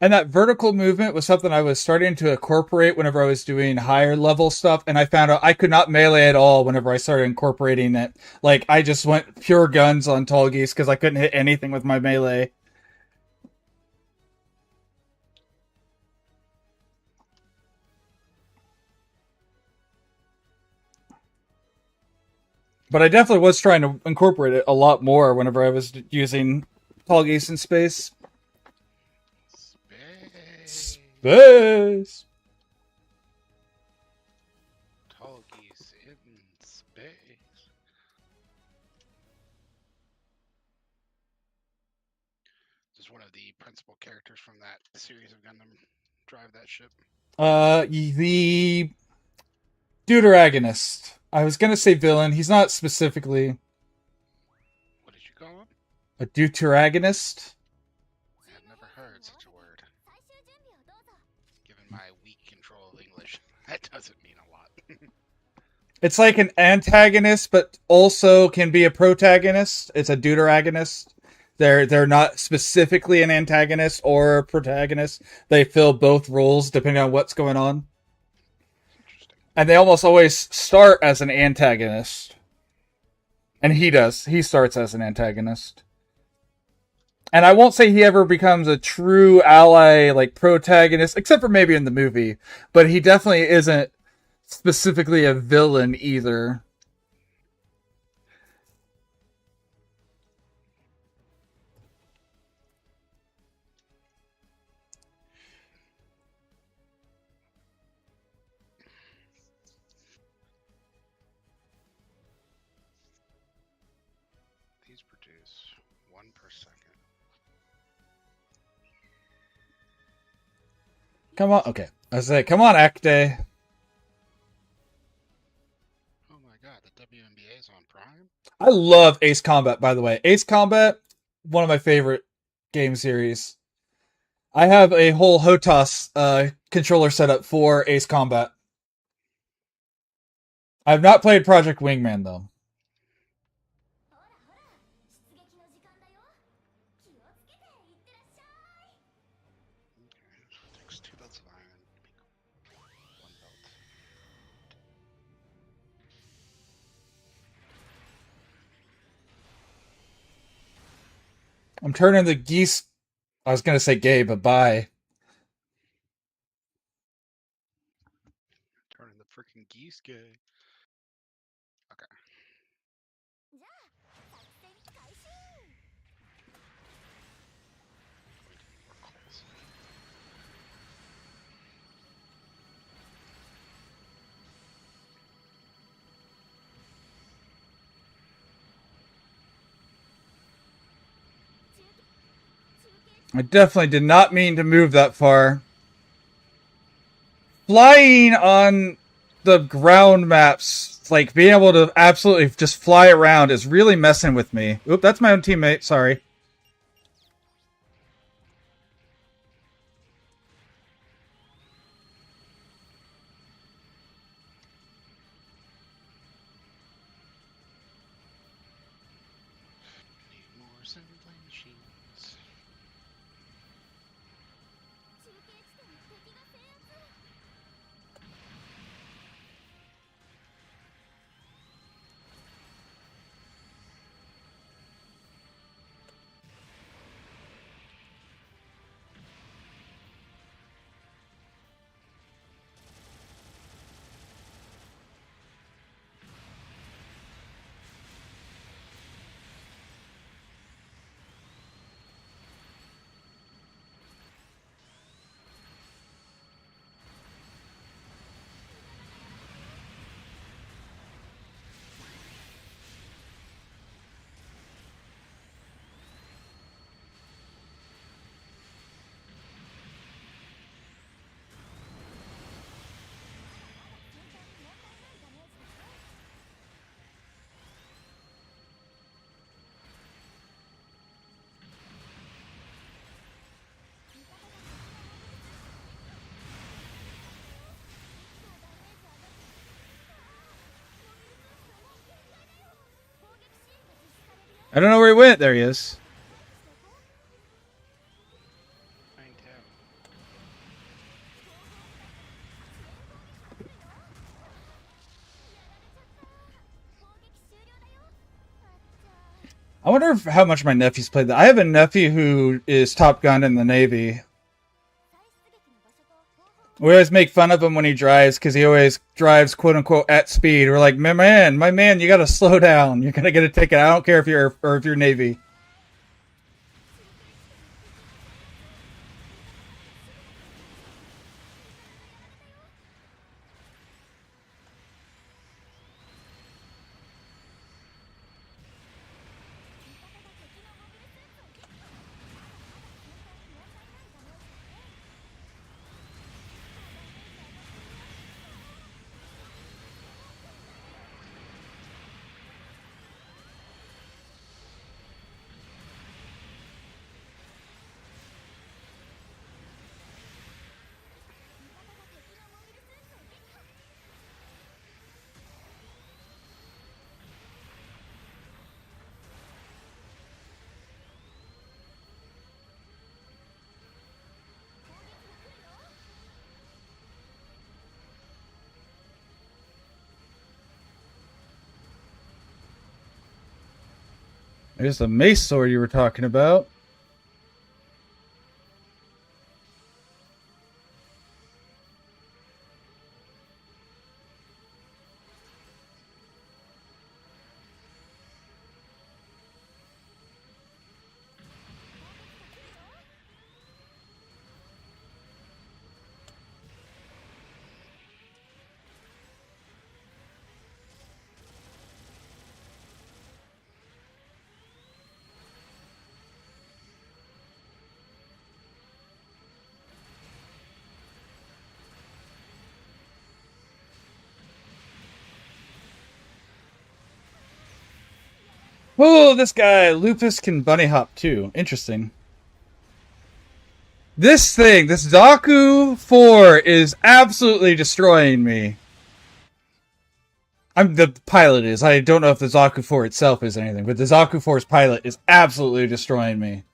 And that vertical movement was something I was starting to incorporate whenever I was doing higher level stuff, and I found out I could not melee at all whenever I started incorporating it. Like, I just went pure guns on Tall Geese because I couldn't hit anything with my melee. But I definitely was trying to incorporate it a lot more whenever I was using Tall Geese in space. Space. Tall Geese in space. Just one of the principal characters from that series of Gundam drive that ship. The deuteragonist. I was gonna say villain. He's not specifically. What did you call him? A deuteragonist? I have never heard such a word. Given my weak control of English, that doesn't mean a lot. It's like an antagonist, but also can be a protagonist. It's a deuteragonist. They're not specifically an antagonist or a protagonist. They fill both roles depending on what's going on. Interesting. And they almost always start as an antagonist. And he does. He starts as an antagonist. And I won't say he ever becomes a true ally, like protagonist, except for maybe in the movie. But he definitely isn't specifically a villain either. These produce 1 per second. Come on. Okay. I say, come on, Acte. Oh my god, the WNBA's on Prime? I love Ace Combat, by the way. Ace Combat, one of my favorite game series. I have a whole HOTAS controller set up for Ace Combat. I've not played Project Wingman, though. Okay, takes 2 belts of iron, make 1 belt. I'm turning the geese. I was going to say gay, but bye. Turning the freaking geese gay. Okay. More calls. I definitely did not mean to move that far. Flying on the ground maps, like being able to absolutely just fly around, is really messing with me. Oop, that's my own teammate. Sorry. Need more assembly machines. I don't know where he went. There he is. Mine too. I wonder how much my nephew's played that. I have a nephew who is Top Gun in the Navy. We always make fun of him when he drives because he always drives "quote unquote" at speed. We're like, my man, you got to slow down. You're gonna get a ticket. I don't care if you're Navy. There's the mace sword you were talking about. Oh, this guy, Lupus can bunny hop too. Interesting. This thing, this Zaku 4 is absolutely destroying me. The pilot is. I don't know if the Zaku 4 itself is anything, but the Zaku 4's pilot is absolutely destroying me.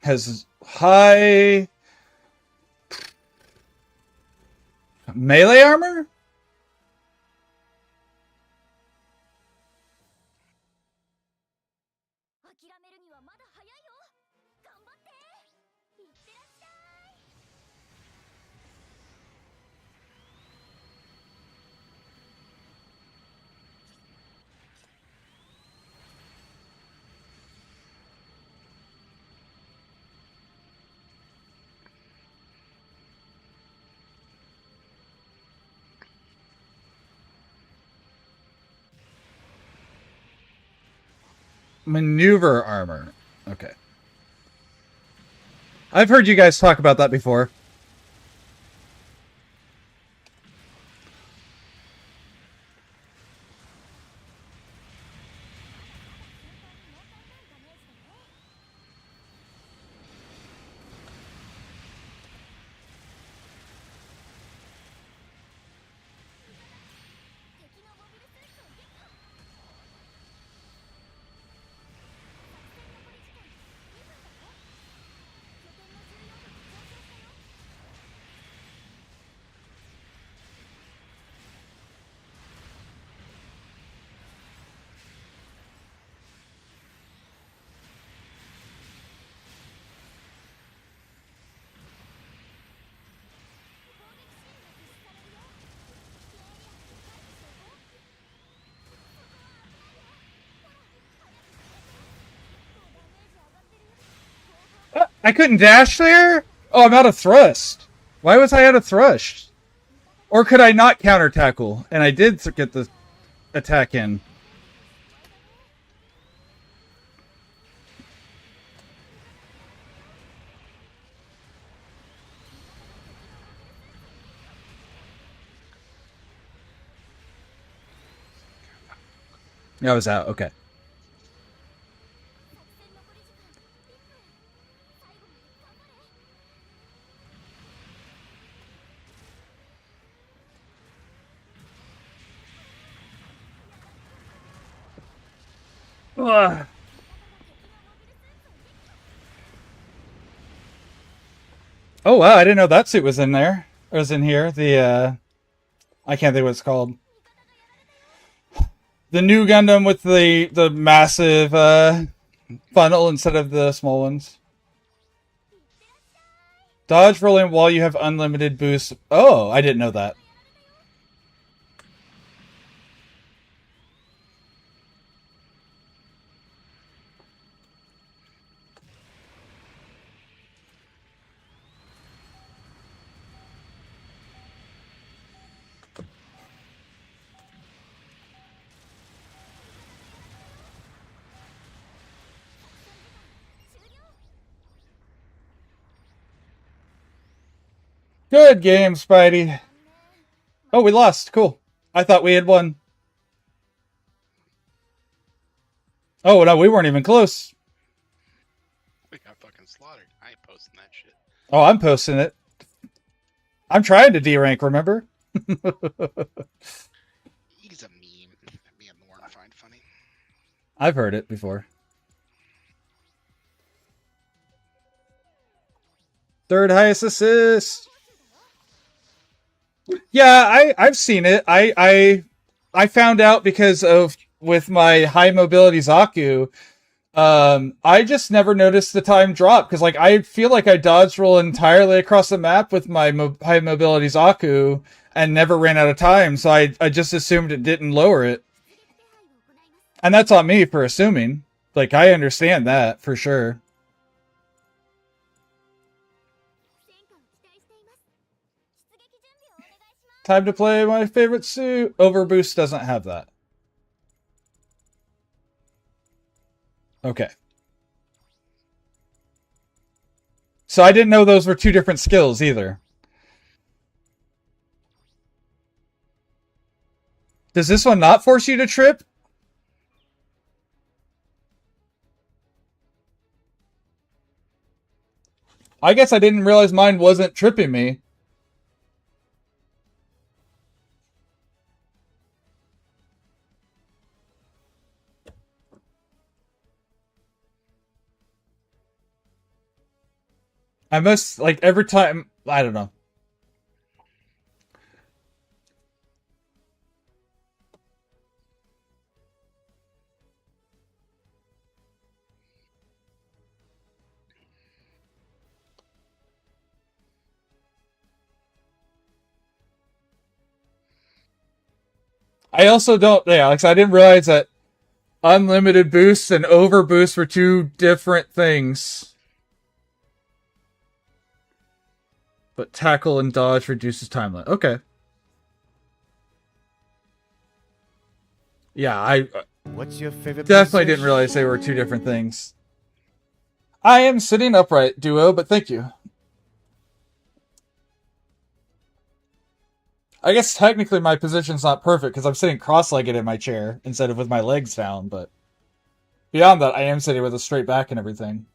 Has high melee armor? Maneuver armor. Okay. I've heard you guys talk about that before. I couldn't dash there? Oh, I'm out of thrust. Why was I out of thrust? Or could I not counter tackle? And I did get the attack in. I was out. Okay. Ugh. Oh wow, I didn't know that suit was in there. It was in here. I can't think what it's called. The new Gundam with the massive funnel instead of the small ones. Dodge rolling while you have unlimited boost. Oh, I didn't know that. Good game, Spidey. Oh, we lost. Cool. I thought we had won. Oh, no, we weren't even close. We got fucking slaughtered. I ain't posting that shit. Oh, I'm posting it. I'm trying to D rank, remember? He's a meme that me and Lauren find funny. I've heard it before. Third highest assist. Yeah, I've seen it. I found out because of with my high mobility Zaku. I just never noticed the time drop because like I feel like I dodge roll entirely across the map with my high mobility Zaku and never ran out of time. So I just assumed it didn't lower it, and that's on me for assuming. Like I understand that for sure. Time to play my favorite suit. Overboost doesn't have that. Okay. So I didn't know those were two different skills either. Does this one not force you to trip? I guess I didn't realize mine wasn't tripping me. I must, like, every time, I don't know. I also don't, yeah, Alex, I didn't realize that unlimited boosts and over boosts were two different things. But tackle and dodge reduces time limit. Okay. Yeah, I What's your favorite definitely didn't realize they were two different things. I am sitting upright, duo, but thank you. I guess technically my position's not perfect because I'm sitting cross-legged in my chair instead of with my legs down, but beyond that, I am sitting with a straight back and everything.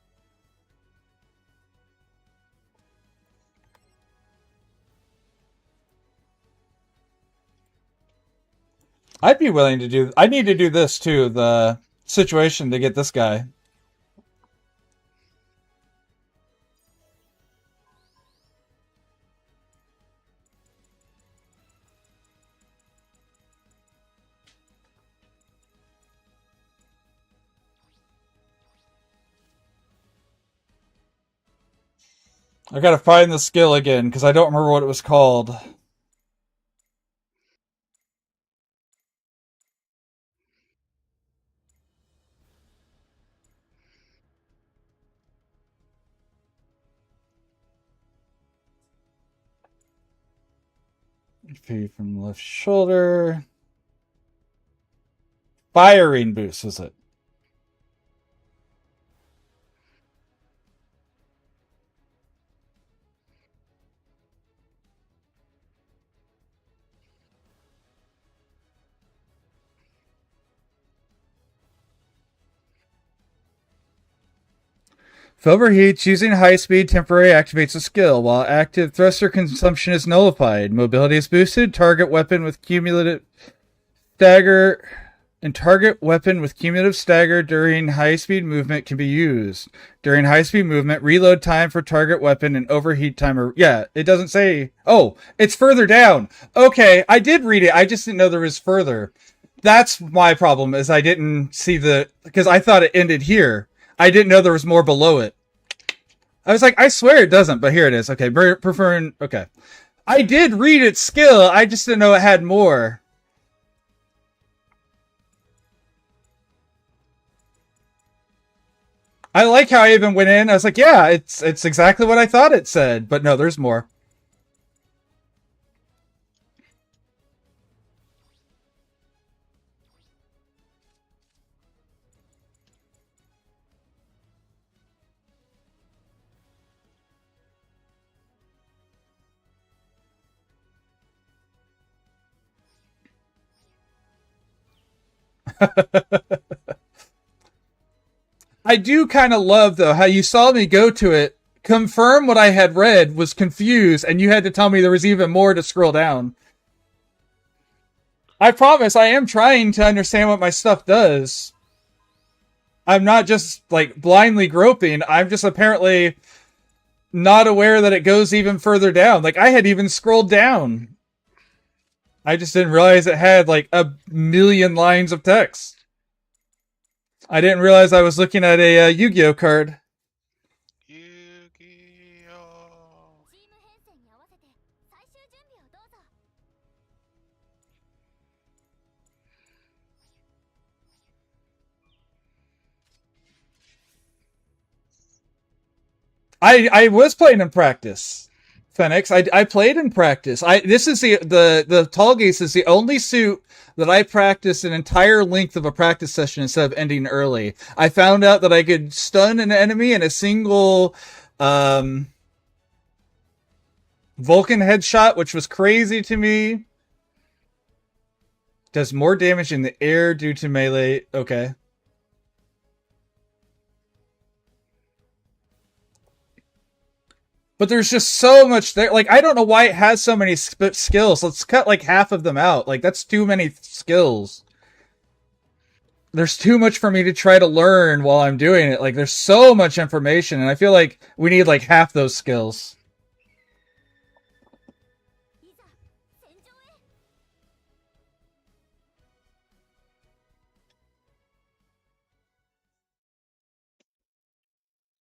I'd be willing to do. I need to do this too. The situation to get this guy. I gotta find the skill again because I don't remember what it was called. Feed from the left shoulder. Firing boost was it? If overheats, using high speed temporary activates a skill, while active thruster consumption is nullified. Mobility is boosted. Target weapon with cumulative stagger and target weapon with cumulative stagger during high speed movement can be used. During high speed movement, reload time for target weapon and overheat timer. Yeah, it doesn't say. Oh, it's further down. Okay, I did read it. I just didn't know there was further. That's my problem. Is I didn't see the because I thought it ended here. I didn't know there was more below it. I was like, I swear it doesn't, but here it is. Okay, preferring. Okay, I did read its skill. I just didn't know it had more. I like how I even went in. I was like, yeah, it's exactly what I thought it said, but no, there's more. I do kind of love though how you saw me go to it, confirm what I had read, was confused, and you had to tell me there was even more to scroll down. I promise I am trying to understand what my stuff does. I'm not just like blindly groping. I'm just apparently not aware that it goes even further down. Like I had even scrolled down. I just didn't realize it had like a million lines of text. I didn't realize I was looking at a Yu-Gi-Oh card. Yu-Gi-Oh! I was playing in practice, Phoenix. I played in practice. This is the Tallgeese is the only suit that I practiced an entire length of a practice session instead of ending early. I found out that I could stun an enemy in a single Vulcan headshot, which was crazy to me. Does more damage in the air due to melee. Okay. But there's just so much there. Like, I don't know why it has so many skills. Let's cut like half of them out. Like, that's too many skills. There's too much for me to try to learn while I'm doing it. Like, there's so much information, and I feel like we need like half those skills.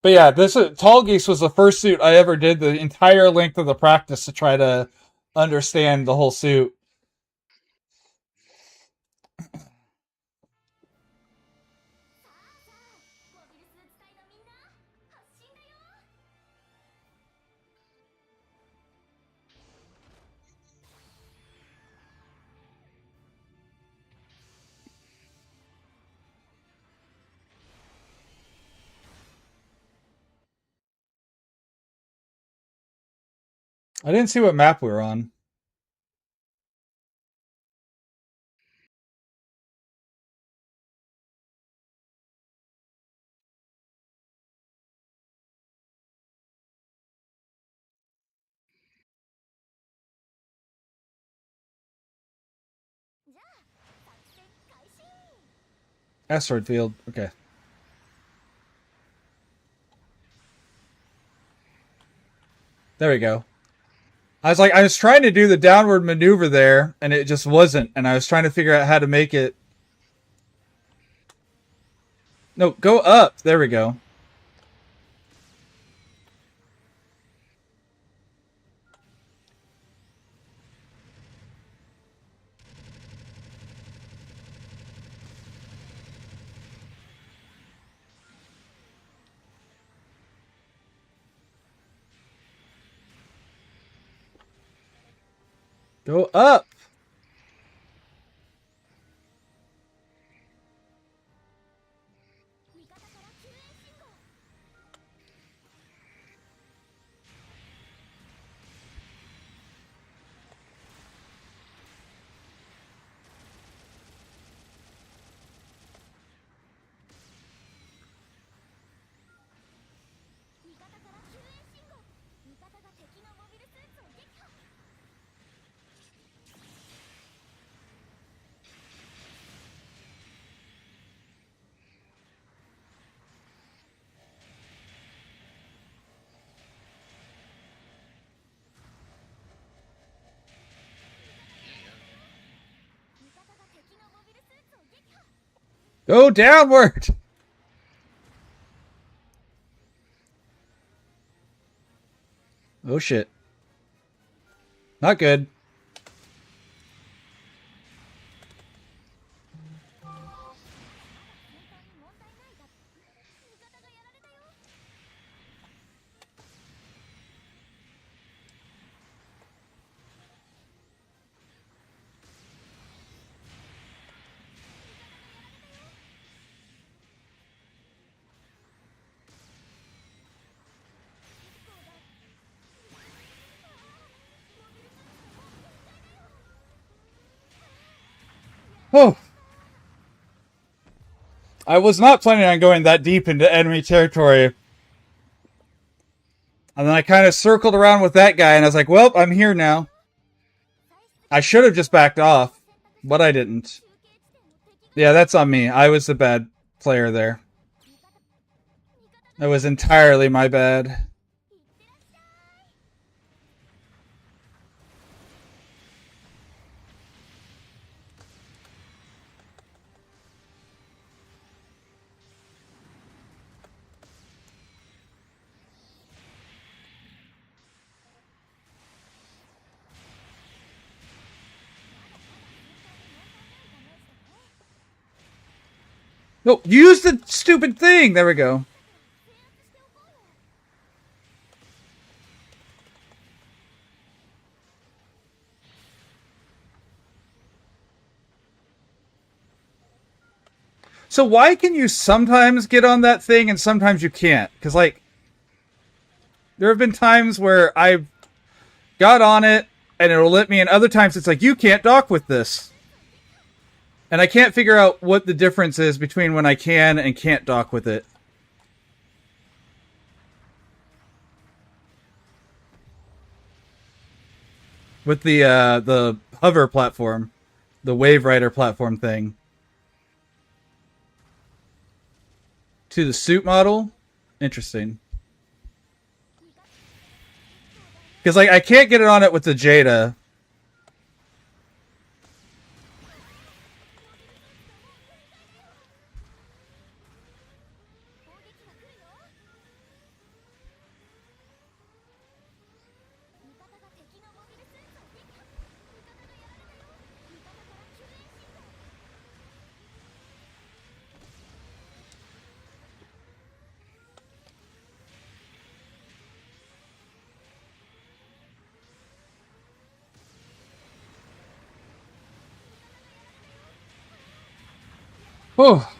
But yeah, this Tall Geese was the first suit I ever did the entire length of the practice to try to understand the whole suit. I didn't see what map we were on. Asteroid field. Okay. There we go. I was trying to do the downward maneuver there, and it just wasn't. And I was trying to figure out how to make it. No, go up. There we go. Go up. Go downward! Oh shit. Not good. Oh! I was not planning on going that deep into enemy territory. And then I kind of circled around with that guy, and I was like, well, I'm here now. I should have just backed off, but I didn't. Yeah, that's on me. I was the bad player there. That was entirely my bad. No, use the stupid thing! There we go. So why can you sometimes get on that thing and sometimes you can't? Because, like, there have been times where I've got on it and it'll let me, and other times it's like, you can't dock with this. And I can't figure out what the difference is between when I can and can't dock with it. With the hover platform. The Wave Rider platform thing. To the suit model? Interesting. Because, like, I can't get it on it with the Jada. Oh.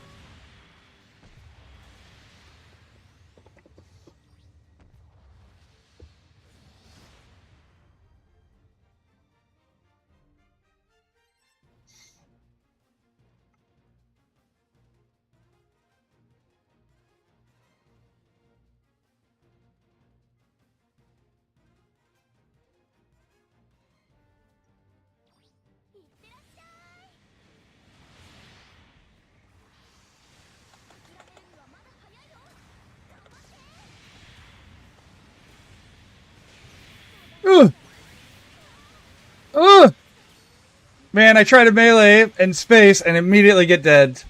Ugh. Ugh. Man, I try to melee in space and immediately get dead.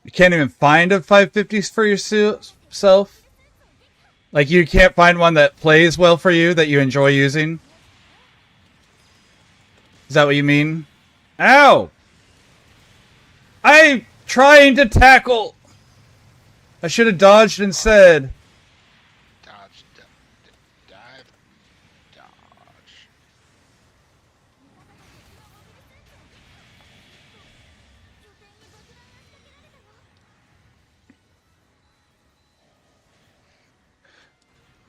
You can't even find a 550s for yourself? Like, you can't find one that plays well for you, that you enjoy using? Is that what you mean? Ow! I'm trying to tackle. I should have dodged instead. Dodge, dive, dodge.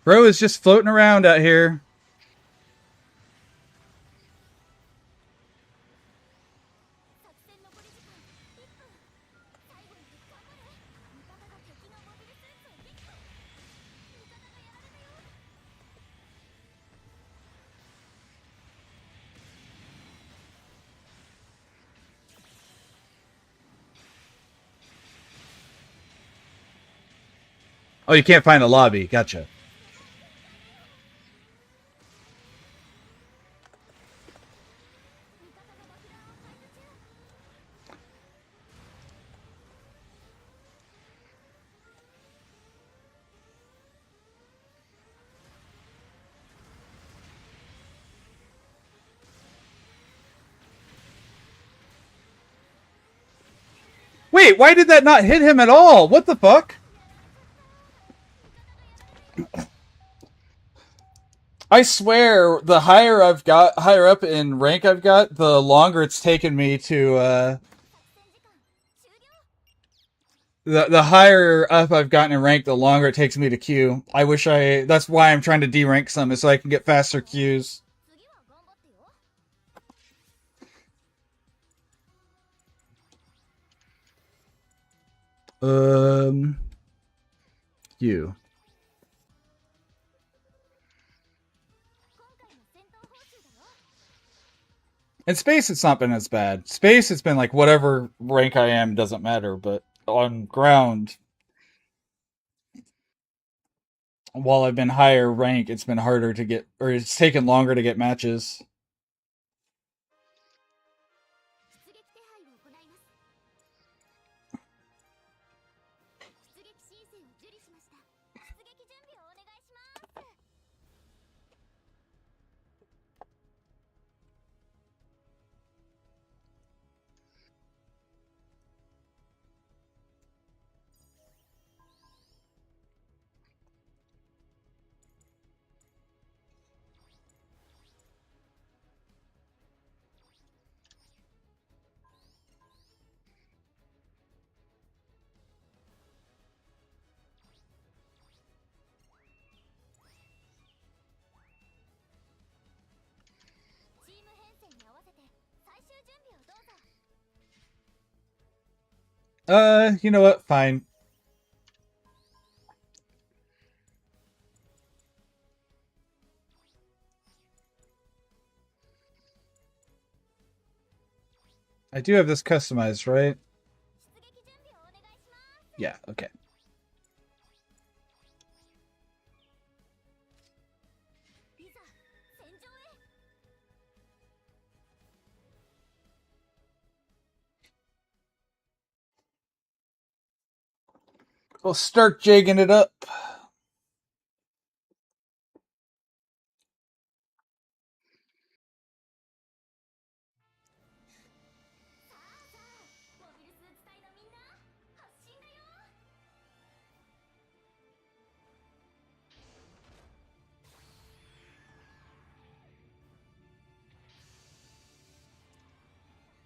Bro is just floating around out here. Oh, you can't find a lobby. Gotcha. Wait, why did that not hit him at all? What the fuck? I swear, the higher higher up in rank I've got, the longer it's taken me to, the higher up I've gotten in rank, the longer it takes me to queue. That's why I'm trying to derank some, is so I can get faster queues. You. In space, it's not been as bad. Space, it's been like whatever rank I am doesn't matter, but on ground, while I've been higher rank, it's been harder to get, or it's taken longer to get matches. You know what? Fine. I do have this customized, right? Yeah, okay. We'll start jigging it up.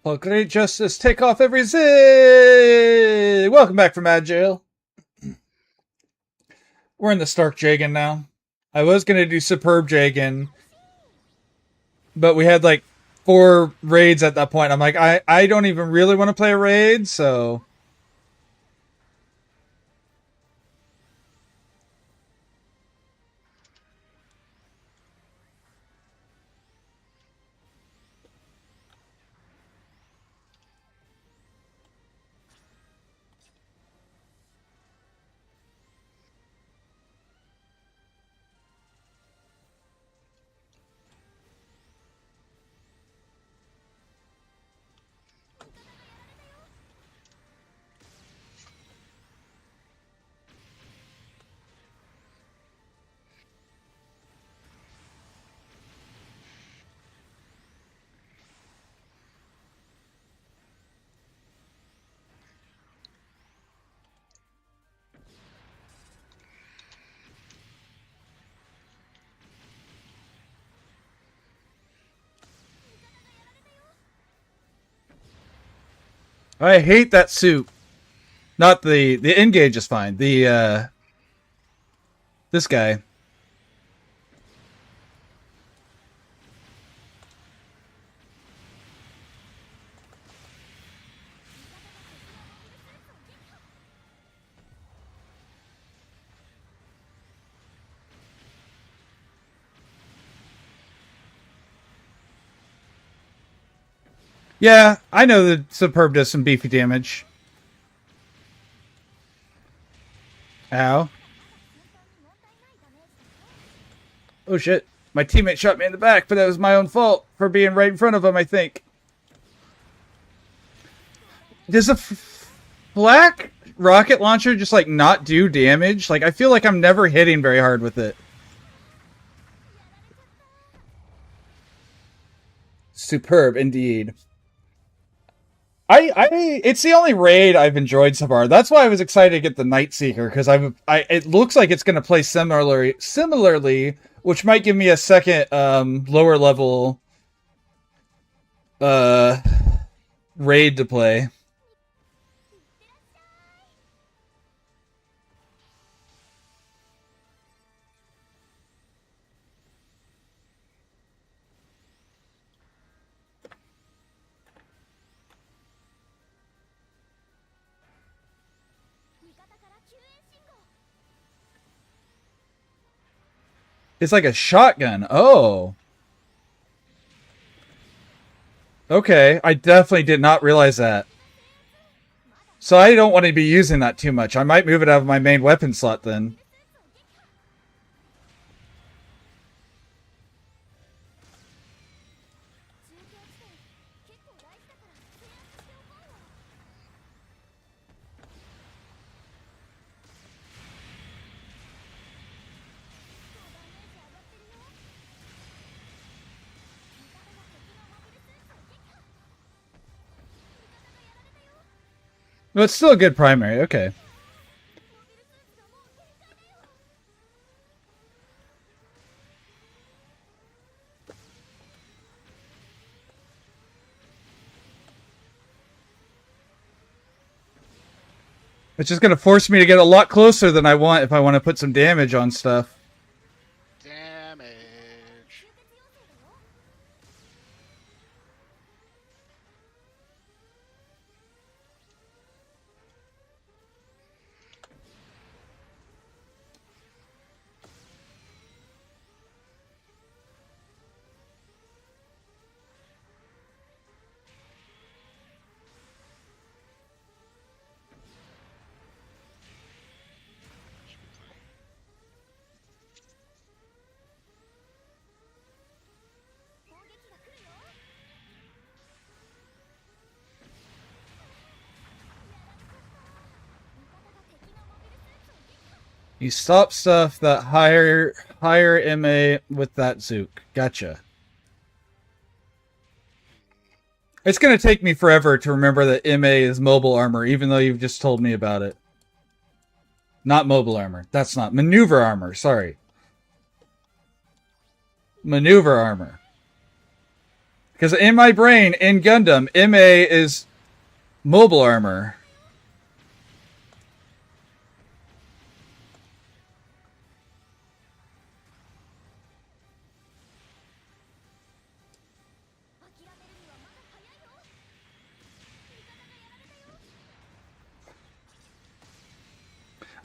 Well, great justice, take off every zig! Welcome back from Ad Jail. We're in the Stark Jagan now. I was gonna do Superb Jagan, but we had like 4 raids at that point. I'm like, I don't even really want to play a raid, so... I hate that suit. Not the N-Gage is fine. This guy. Yeah, I know that Superb does some beefy damage. Ow. Oh shit. My teammate shot me in the back, but that was my own fault for being right in front of him, I think. Does a black rocket launcher just like not do damage? Like I feel like I'm never hitting very hard with it. Superb indeed. It's the only raid I've enjoyed so far. That's why I was excited to get the Night Seeker because it looks like it's going to play similarly, which might give me a second lower level uh raid to play. It's like a shotgun. Oh. Okay, I definitely did not realize that. So I don't want to be using that too much. I might move it out of my main weapon slot then. No, it's still a good primary. Okay. It's just going to force me to get a lot closer than I want if I want to put some damage on stuff. Damage. You stop stuff that higher MA with that Zook. Gotcha. It's going to take me forever to remember that MA is mobile armor, even though you've just told me about it. Not mobile armor. That's not. Maneuver armor. Sorry. Maneuver armor. Because in my brain, in Gundam, MA is mobile armor.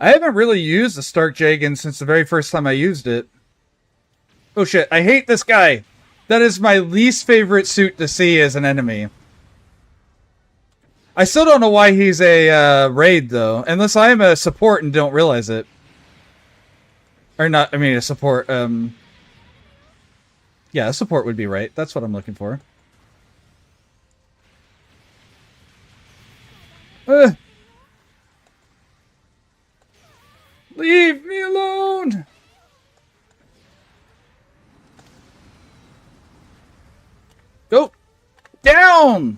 I haven't really used the Stark Jagan since the very first time I used it. Oh shit, I hate this guy. That is my least favorite suit to see as an enemy. I still don't know why he's a raid, though. Unless I am a support and don't realize it. Or not, I mean a support, yeah, a support would be right. That's what I'm looking for. Leave me alone! Go! Down!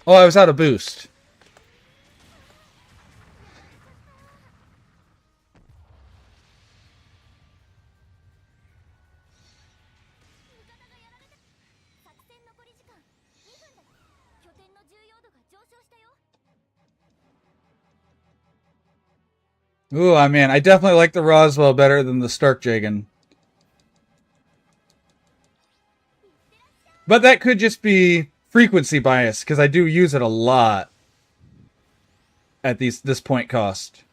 Oh, I was out of boost. Ooh, I mean, I definitely like the Roswell better than the Stark Jagan. But that could just be frequency bias, because I do use it a lot at this point cost.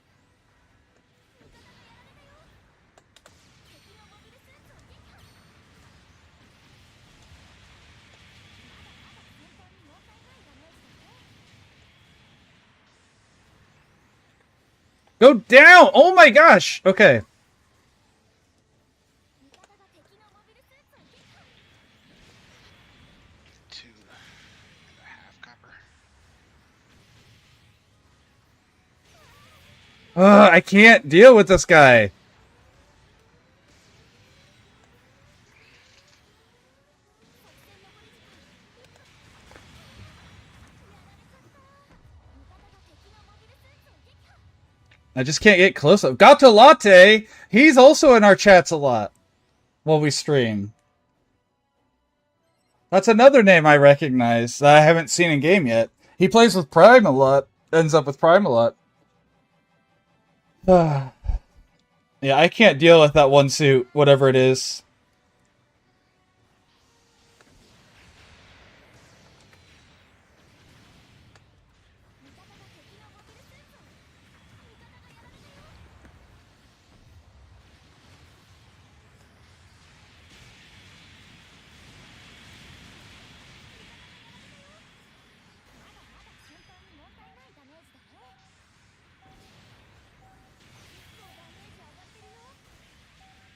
Go down! Oh my gosh! Okay. Two and a half copper. I can't deal with this guy. I just can't get close up. Gato Latte! He's also in our chats a lot while we stream. That's another name I recognize that I haven't seen in game yet. He plays with Prime a lot. Ends up with Prime a lot. Yeah, I can't deal with that one suit, whatever it is.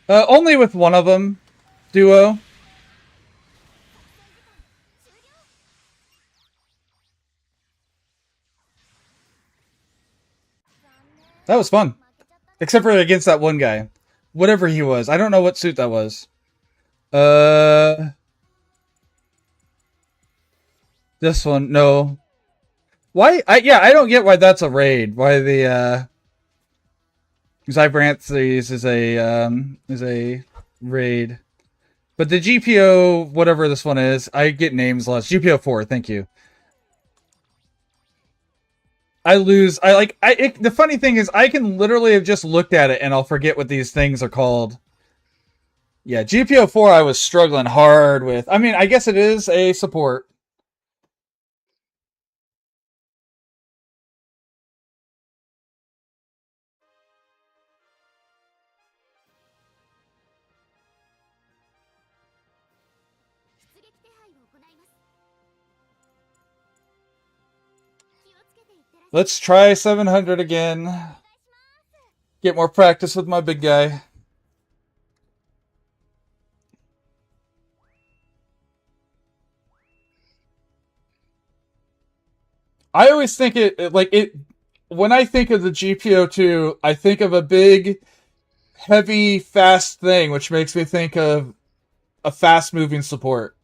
Only with one of them. Duo. That was fun. Except for against that one guy. Whatever he was. I don't know what suit that was. This one, no. Why? I don't get why that's a raid. Why the, Zybranthes is a raid. But the GPO, whatever this one is, I get names lost. GPO4, thank you. I lose. The funny thing is, I can literally have just looked at it and I'll forget what these things are called. Yeah, GPO4 I was struggling hard with. I mean, I guess it is a support. Let's try 700 again. Get more practice with my big guy. I always think when I think of the GPO2, I think of a big, heavy, fast thing, which makes me think of a fast moving support.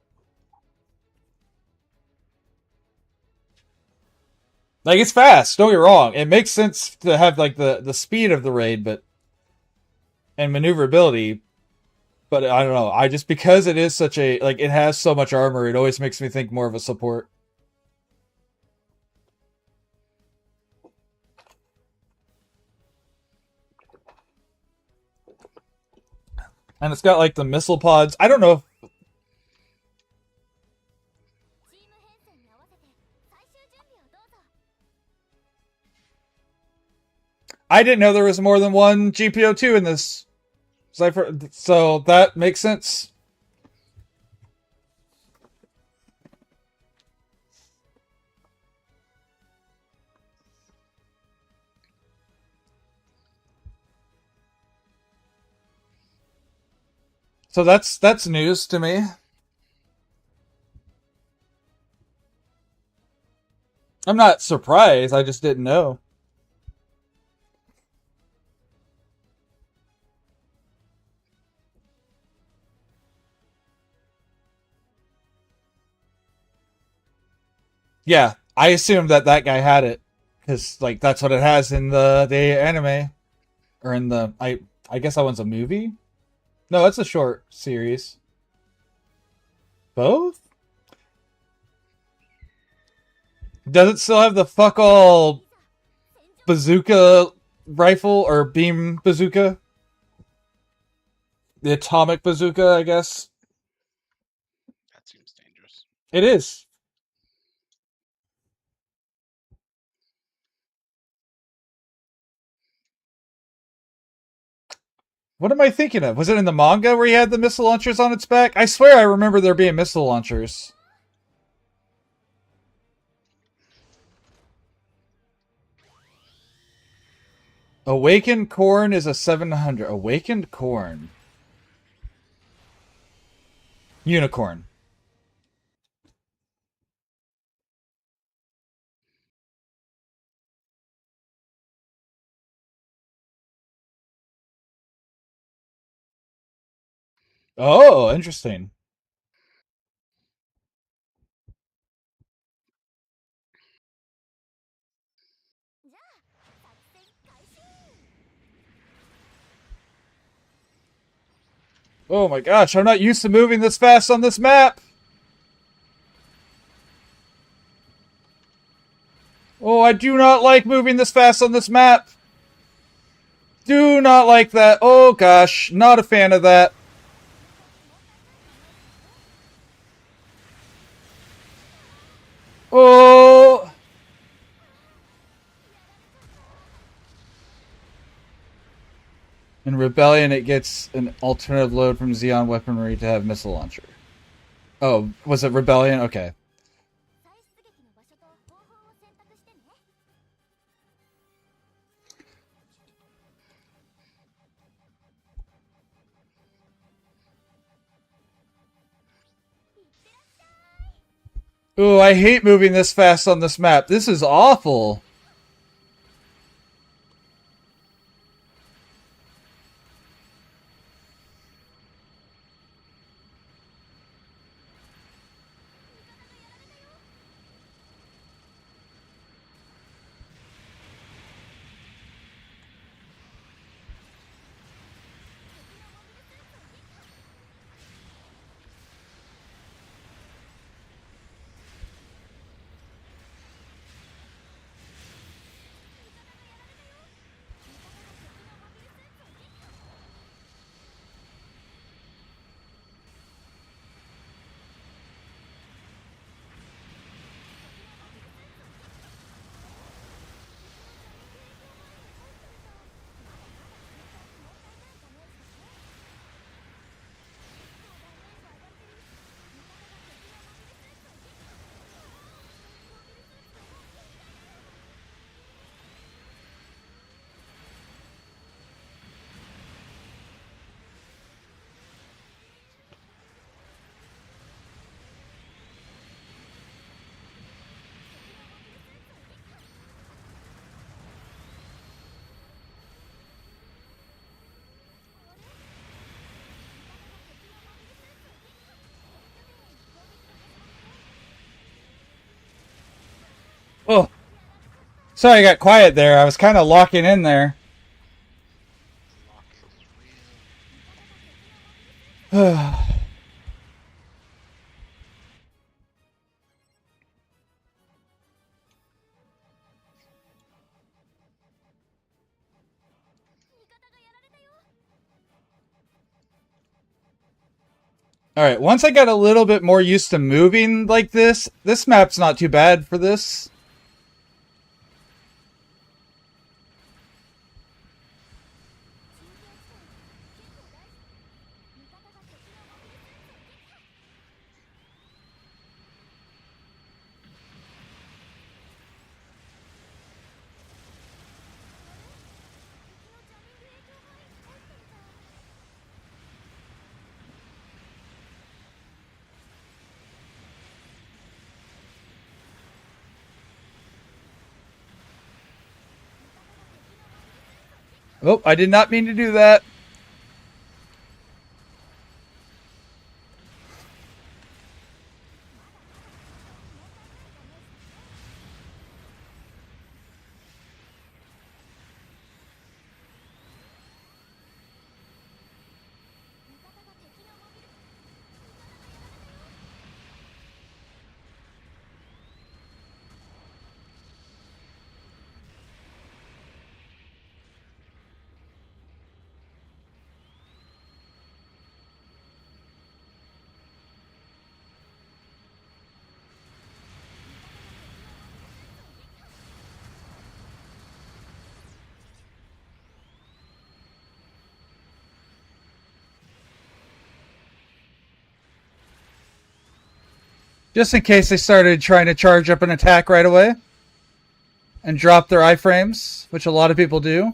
Like, it's fast, don't get me wrong. It makes sense to have like the speed of the raid, and maneuverability, but I don't know. I just, because it is such a, like, it has so much armor, it always makes me think more of a support. And it's got like the missile pods. I don't know if I didn't know there was more than one GPO2 in this cipher, so that makes sense. So that's news to me. I'm not surprised. I just didn't know. Yeah, I assumed that guy had it because like that's what it has in the anime or in the I guess that one's a movie. No, it's a short series. Both? Does it still have the fuck all bazooka rifle or beam bazooka. The atomic bazooka, I guess. That seems dangerous. It is. What am I thinking of? Was it in the manga where he had the missile launchers on its back? I swear I remember there being missile launchers. Awakened Corn is a 700. Awakened Corn. Unicorn. Oh, interesting. Oh my gosh, I'm not used to moving this fast on this map. Oh, I do not like moving this fast on this map. Do not like that. Oh gosh, not a fan of that. Oh. In Rebellion, it gets an alternative load from Xeon weaponry to have missile launcher. Oh, was it Rebellion? Okay. Oh, I hate moving this fast on this map. This is awful. Oh. Sorry I got quiet there. I was kind of locking in there. Lock in is real. Alright, once I got a little bit more used to moving like this map's not too bad for this. Oh, I did not mean to do that. Just in case they started trying to charge up an attack right away and drop their iframes, which a lot of people do.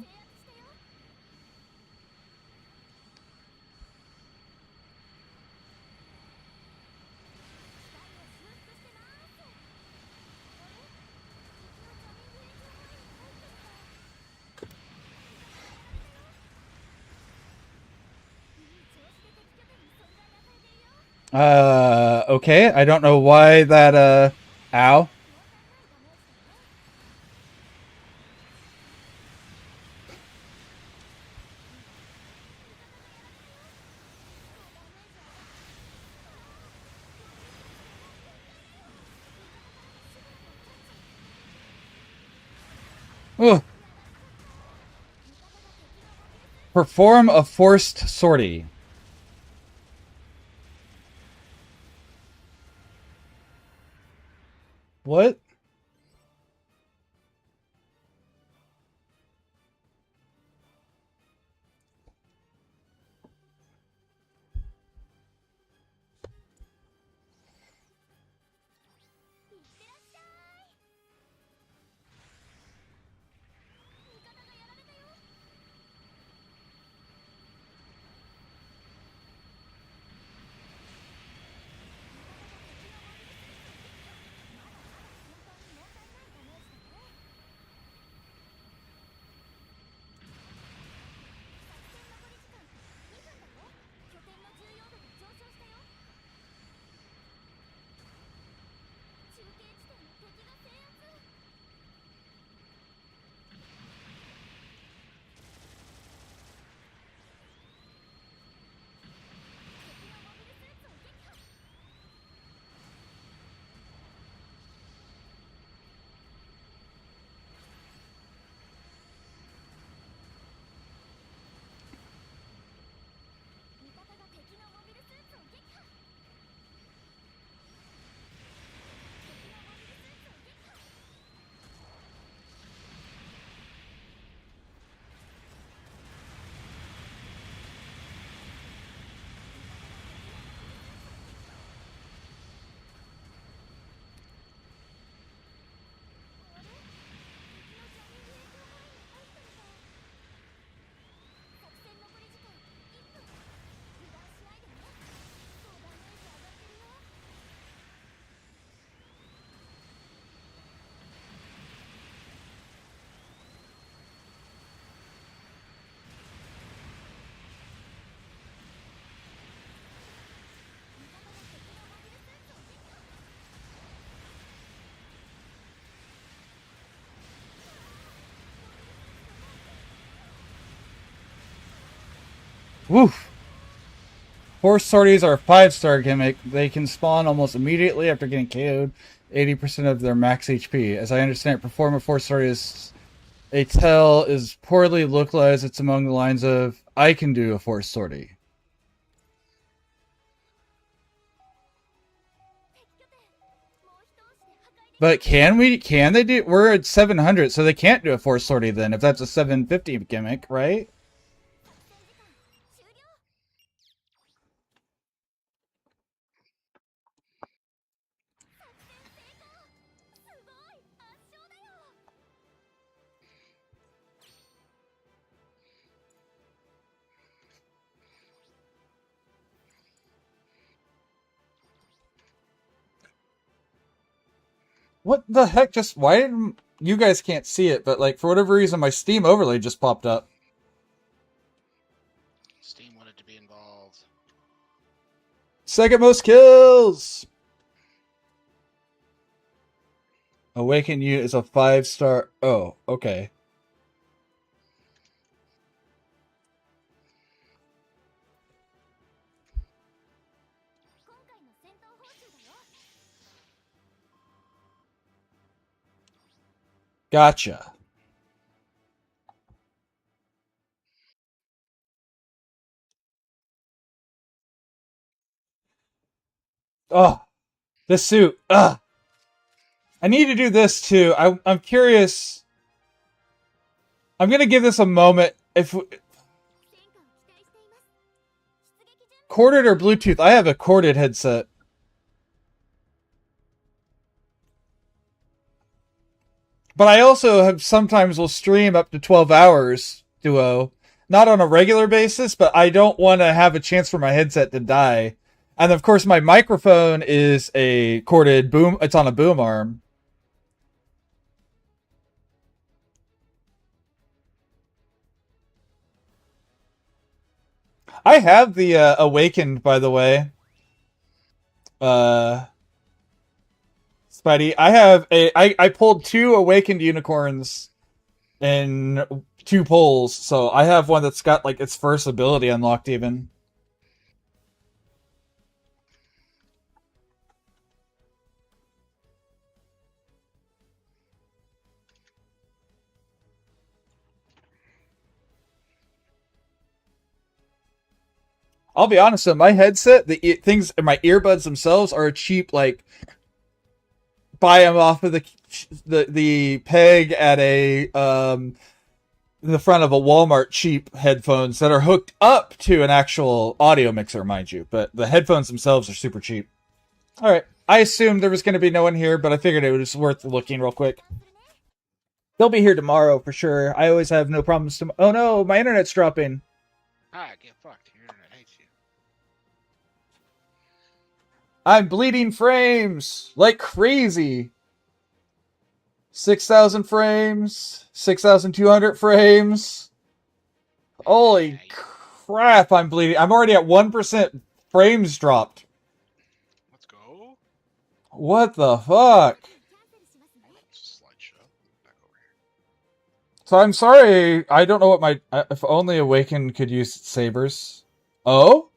Okay. I don't know why that, ow. Ugh. Perform a forced sortie. What? Woof. Force sorties are a 5-star gimmick. They can spawn almost immediately after getting KO'd 80% of their max HP. As I understand it, perform a force sortie is a tell is poorly localized. It's among the lines of, I can do a force sortie. But can they do, we're at 700, so they can't do a force sortie then, if that's a 750 gimmick, right? What the heck? Just why didn't you guys can't see it? But like for whatever reason, my Steam overlay just popped up. Steam wanted to be involved. Second most kills. Awaken You is a 5-star. Oh, okay. Gotcha. Oh, the suit. Ugh. I need to do this too. I'm curious. I'm gonna give this a moment. If corded or Bluetooth, I have a corded headset. But I also have sometimes will stream up to 12 hours duo. Not on a regular basis, but I don't want to have a chance for my headset to die. And of course my microphone is a corded boom, it's on a boom arm. I have the Awakened, by the way. Uh, Spidey, I pulled 2 Awakened unicorns in 2 pulls, so I have one that's got like its first ability unlocked even. I'll be honest though, my headset, things, my earbuds themselves are cheap. Like, buy them off of the peg at a in the front of a Walmart cheap headphones that are hooked up to an actual audio mixer, mind you. But the headphones themselves are super cheap. All right, I assumed there was going to be no one here, but I figured it was worth looking real quick. They'll be here tomorrow for sure. I always have no problems. Oh no, my internet's dropping. Ah, get fucked. Your internet hates you. I'm bleeding frames like crazy. 6,000 frames, 6,200 frames. Holy crap, I'm bleeding. I'm already at 1% frames dropped. Let's go. What the fuck? Slideshow. Back over here. So I'm sorry, I don't know what my... If only Awaken could use sabers. Oh?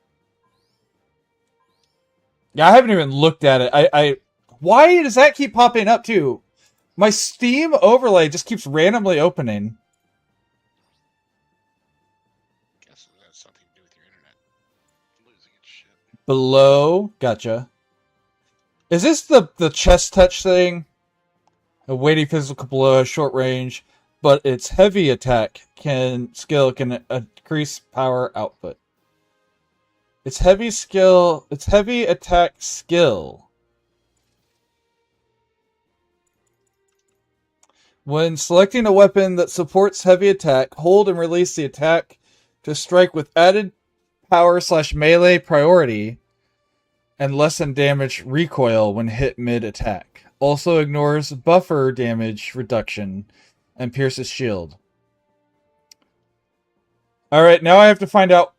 Yeah, I haven't even looked at it. Why does that keep popping up too? My Steam overlay just keeps randomly opening. Guess it has something to do with your internet losing its shit. Below. Gotcha. Is this the chest touch thing? A weighty physical blow has short range, but its heavy attack skill can increase power output. Its heavy attack skill. When selecting a weapon that supports heavy attack, hold and release the attack to strike with added power / melee priority and lessen damage recoil when hit mid-attack. Also ignores buffer damage reduction and pierces shield. Alright, now I have to find out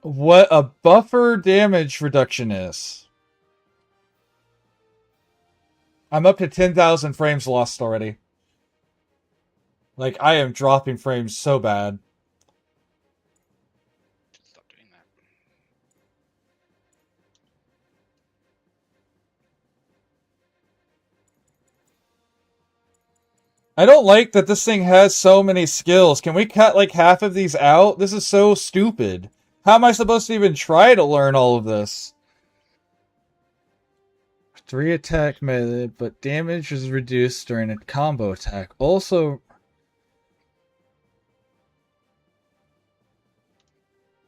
what a buffer damage reduction is. I'm up to 10,000 frames lost already. Like, I am dropping frames so bad. Stop doing that. I don't like that this thing has so many skills. Can we cut like half of these out? This is so stupid. How am I supposed to even try to learn all of this? 3 attack melee, but damage is reduced during a combo attack. Also...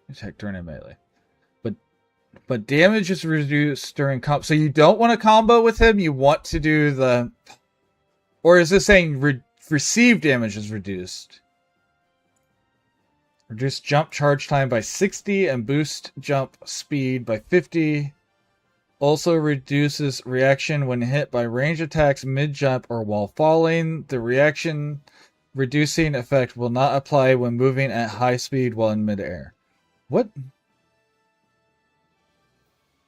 attack during a melee. But damage is reduced during combo. So you don't want to combo with him? You want to do the... Or is this saying receive damage is reduced? Reduce jump charge time by 60 and boost jump speed by 50. Also reduces reaction when hit by range attacks mid-jump or while falling. The reaction reducing effect will not apply when moving at high speed while in midair. What?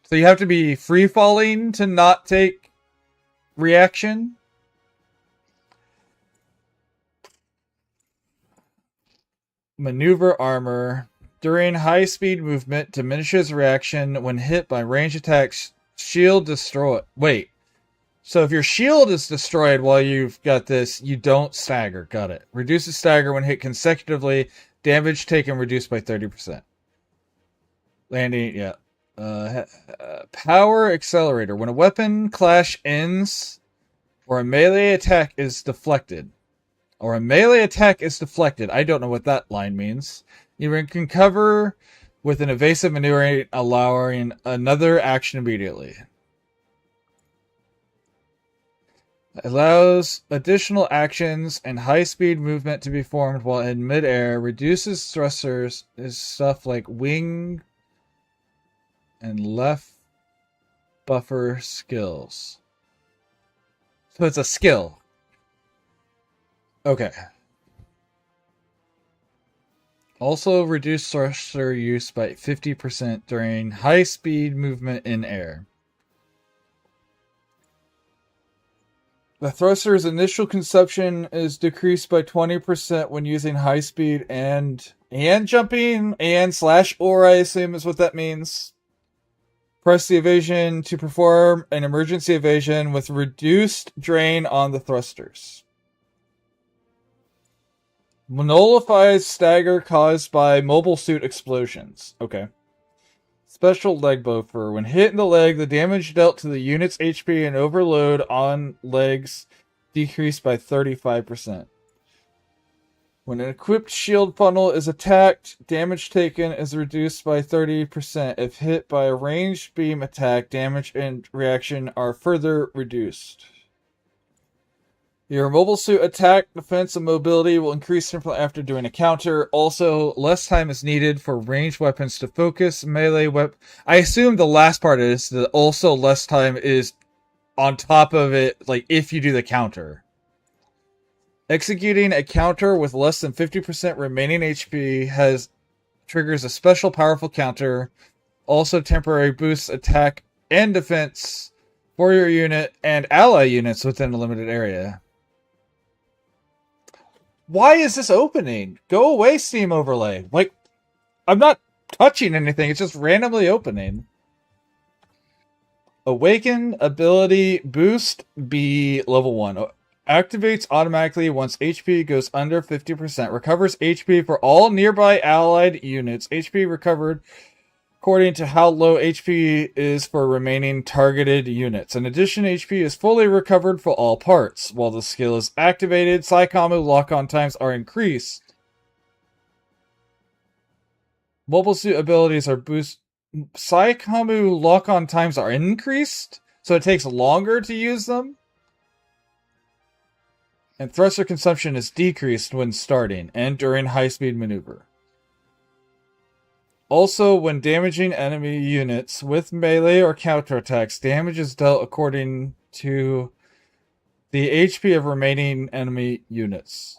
So you have to be free falling to not take reaction? Maneuver armor. During high speed movement, diminishes reaction when hit by range attacks. Shield destroy. Wait. So if your shield is destroyed while you've got this, you don't stagger. Got it. Reduces stagger when hit consecutively. Damage taken reduced by 30%. Landing, yeah. Power accelerator. When a weapon clash ends or a melee attack is deflected. I don't know what that line means. You can cover with an evasive maneuver, allowing another action immediately. Allows additional actions and high-speed movement to be formed while in midair. Reduces thrusters. Is stuff like wing and left buffer skills. So it's a skill. Okay. Also reduce thruster use by 50% during high-speed movement in air. The thruster's initial consumption is decreased by 20% when using high speed and jumping and slash or I assume is what that means. Press the evasion to perform an emergency evasion with reduced drain on the thrusters. Nullifies stagger caused by mobile suit explosions. Okay. Special leg buffer. When hit in the leg, the damage dealt to the unit's HP and overload on legs decreased by 35%. When an equipped shield funnel is attacked, damage taken is reduced by 30%. If hit by a ranged beam attack, damage and reaction are further reduced. Your mobile suit attack, defense, and mobility will increase after doing a counter. Also, less time is needed for ranged weapons to focus. Melee weapon. I assume the last part is that also less time is on top of it, like if you do the counter. Executing a counter with less than 50% remaining HP triggers a special powerful counter. Also, temporary boosts attack and defense for your unit and ally units within a limited area. Why is this opening? Go away, Steam Overlay. Like, I'm not touching anything. It's just randomly opening. Awaken ability boost B level 1. Activates automatically once HP goes under 50%. Recovers HP for all nearby allied units. HP recovered according to how low HP is for remaining targeted units. In addition, HP is fully recovered for all parts. While the skill is activated, Psychomu lock-on times are increased. Mobile suit abilities are boosted. Psychomu lock-on times are increased, so it takes longer to use them. And thruster consumption is decreased when starting and during high-speed maneuver. Also, when damaging enemy units with melee or counterattacks, damage is dealt according to the HP of remaining enemy units.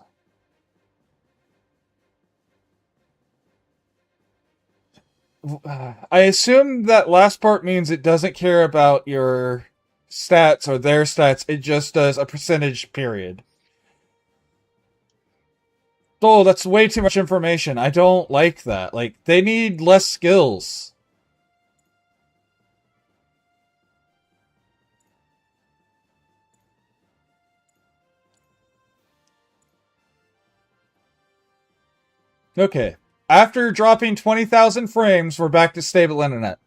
I assume that last part means it doesn't care about your stats or their stats, it just does a percentage period. Oh, that's way too much information. I don't like that. Like, they need less skills. Okay. After dropping 20,000 frames, we're back to stable internet.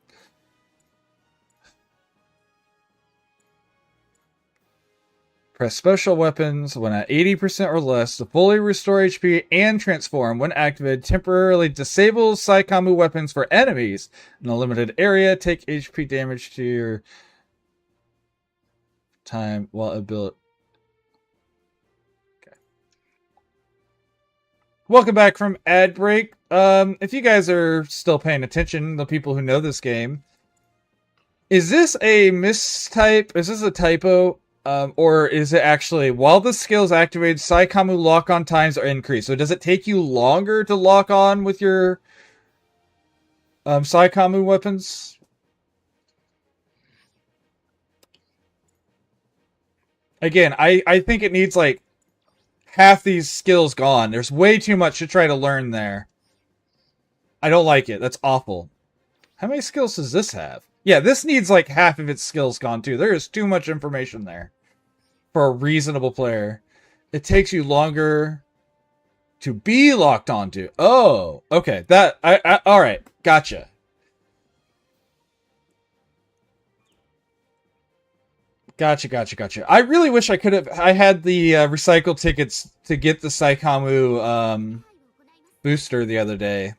Press special weapons when at 80% or less to fully restore HP and transform. When activated, temporarily disables Psychomu weapons for enemies in a limited area. Take HP damage to your time while ability. Okay. Welcome back from ad break. If you guys are still paying attention, the people who know this game, is this a mistype? Is this a typo? Or is it actually, while the skill is activated, Psychomu lock-on times are increased? So does it take you longer to lock on with your Psychomu weapons? Again, I think it needs like half these skills gone. There's way too much to try to learn there. I don't like it. That's awful. How many skills does this have? Yeah, this needs like half of its skills gone too. There is too much information there for a reasonable player. It takes you longer to be locked onto. Oh, okay. That all right. Gotcha. Gotcha. I really wish I could have. I had the recycle tickets to get the Psychomu booster the other day.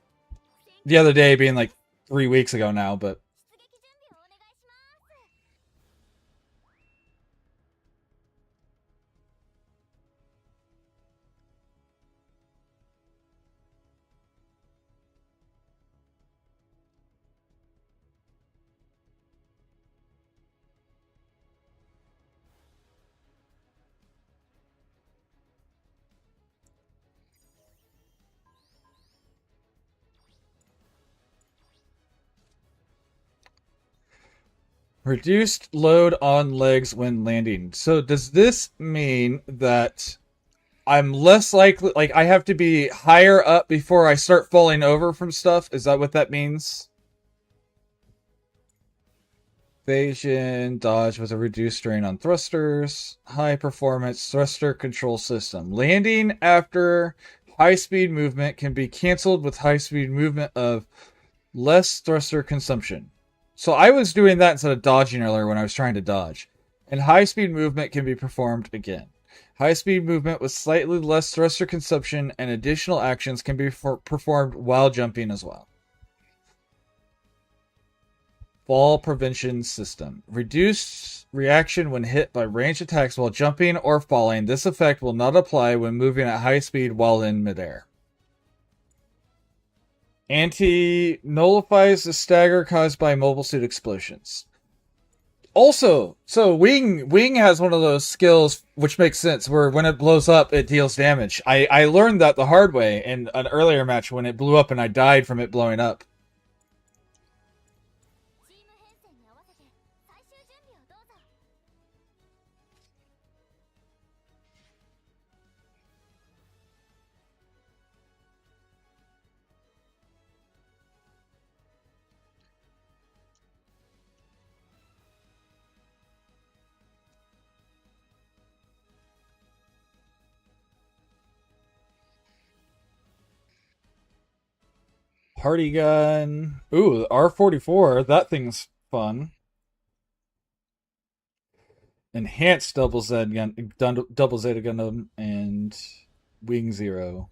The other day being like 3 weeks ago now, but. Reduced load on legs when landing. So does this mean that I'm less likely, like I have to be higher up before I start falling over from stuff? Is that what that means? Evasion, dodge with a reduced strain on thrusters, high performance thruster control system. Landing after high speed movement can be canceled with high speed movement of less thruster consumption. So I was doing that instead of dodging earlier when I was trying to dodge. And high speed movement can be performed again. High speed movement with slightly less thruster consumption and additional actions can be performed while jumping as well. Fall prevention system. Reduce reaction when hit by ranged attacks while jumping or falling. This effect will not apply when moving at high speed while in midair. Anti-nullifies the stagger caused by mobile suit explosions. Also, so Wing has one of those skills which makes sense where when it blows up it deals damage. I learned that the hard way in an earlier match when it blew up and I died from it blowing up. Party gun. Ooh, R44. That thing's fun. Enhanced double Z gun, double Zeta Gundam, and Wing Zero.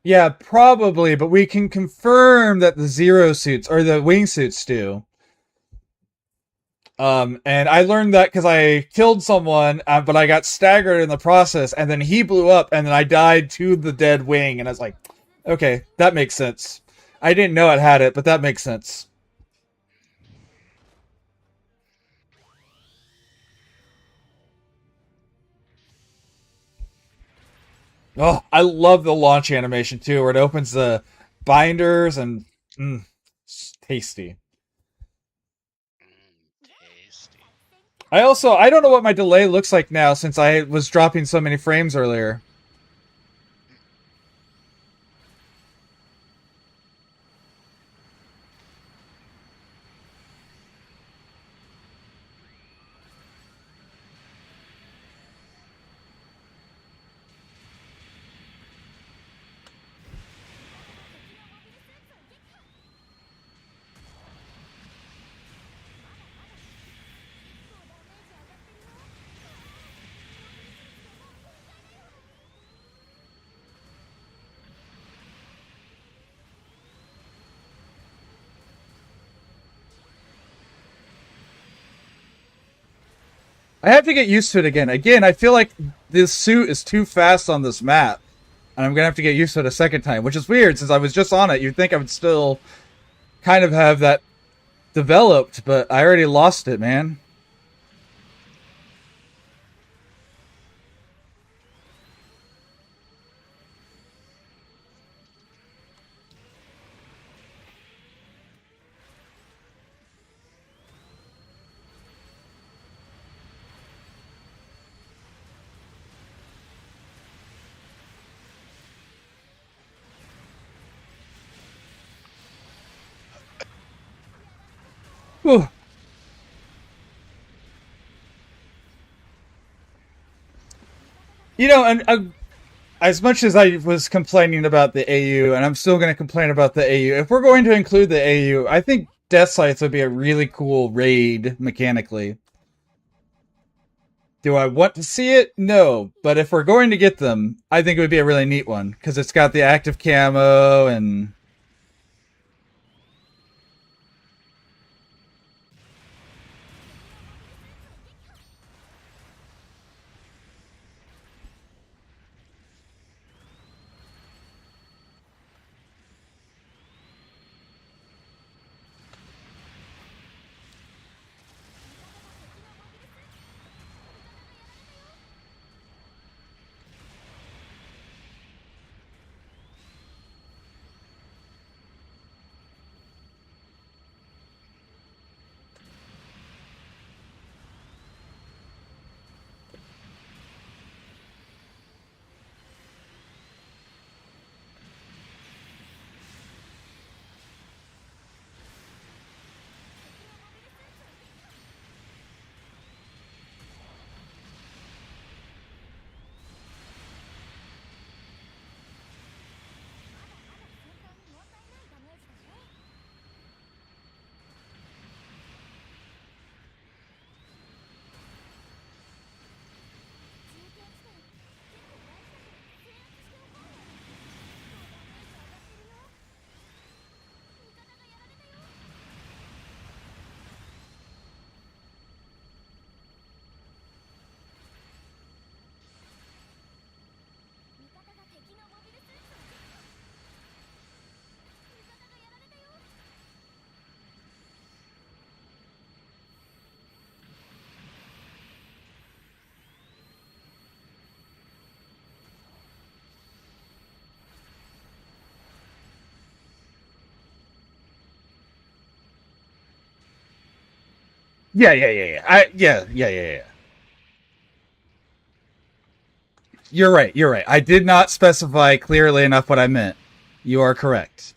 Yeah, probably, but we can confirm that the Zero suits or the wing suits do. And I learned that because I killed someone, but I got staggered in the process, and then he blew up, and then I died to the dead wing, and I was like, okay, that makes sense. I didn't know it had it, but that makes sense. Oh, I love the launch animation too, where it opens the binders and it's tasty. Tasty. I don't know what my delay looks like now since I was dropping so many frames earlier. I have to get used to it again. Again, I feel like this suit is too fast on this map. And I'm gonna have to get used to it a second time, which is weird since I was just on it. You'd think I would still kind of have that developed, but I already lost it, man. Whew. You know, and as much as I was complaining about the AU, and I'm still going to complain about the AU, if we're going to include the AU, I think Death Sights would be a really cool raid mechanically. Do I want to see it? No. But if we're going to get them, I think it would be a really neat one because it's got the active camo and. Yeah. You're right. You're right. I did not specify clearly enough what I meant. You are correct.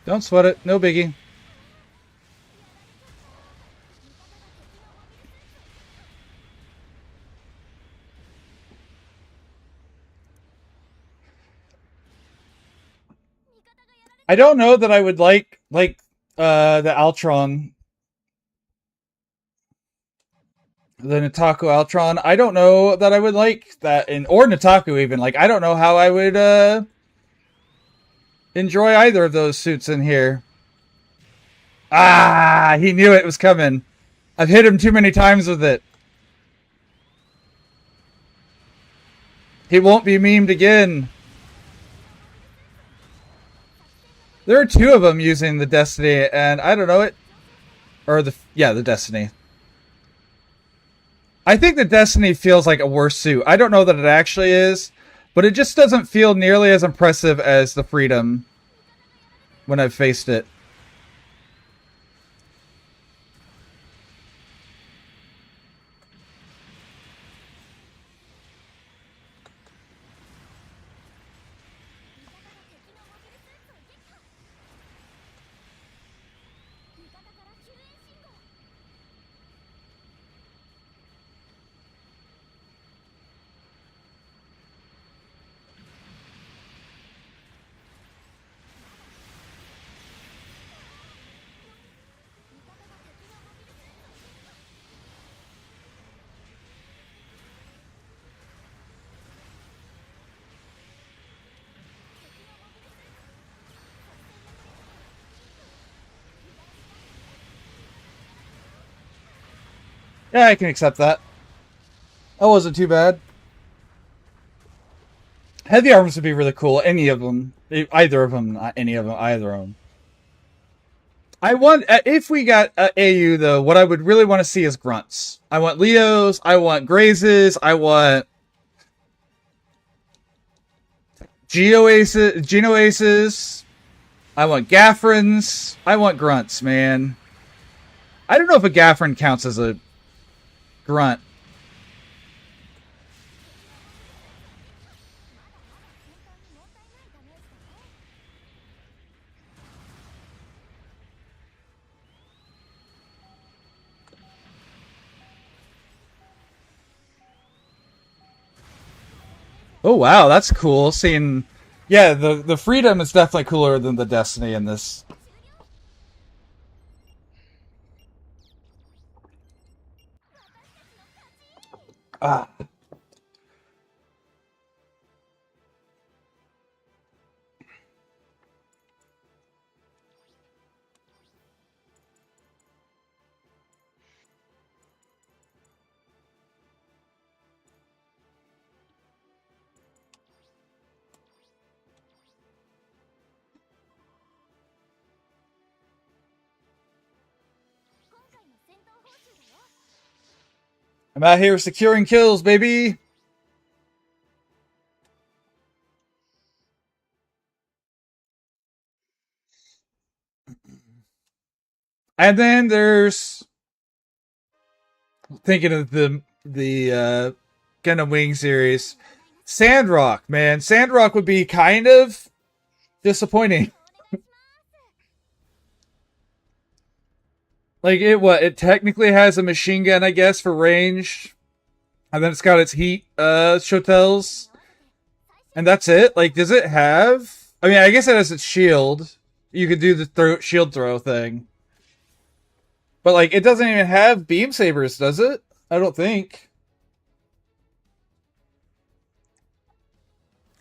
Don't sweat it. No biggie. I don't know that I would like the Altron, the Nataku Altron. I don't know that I would like that, or Nataku even. Like, I don't know how I would enjoy either of those suits in here. Ah, he knew it was coming. I've hit him too many times with it. He won't be memed again. There are two of them using the Destiny, and I don't know it. Or the Destiny. I think the Destiny feels like a worse suit. I don't know that it actually is, but it just doesn't feel nearly as impressive as the Freedom when I've faced it. Yeah, I can accept that. That wasn't too bad. Heavy arms would be really cool. Any of them, either of them, not any of them, either of them. I want if we got AU though, what I would really want to see is grunts. I want Leos. I want Grazes. I want Geo Aces. I want Gaffrins. I want grunts, man. I don't know if a Gaffrin counts as a grunt. Oh wow, that's cool. Seeing, yeah, the Freedom is definitely cooler than the Destiny in this. Ah. I'm out here securing kills, baby. And then there's thinking of the Gundam Wing series, Sandrock. Man, Sandrock would be kind of disappointing. Like it technically has a machine gun, I guess, for range, and then it's got its heat shotels, and that's it. Like, does it have? I mean, I guess it has its shield. You could do the shield throw thing, but like, it doesn't even have beam sabers, does it? I don't think.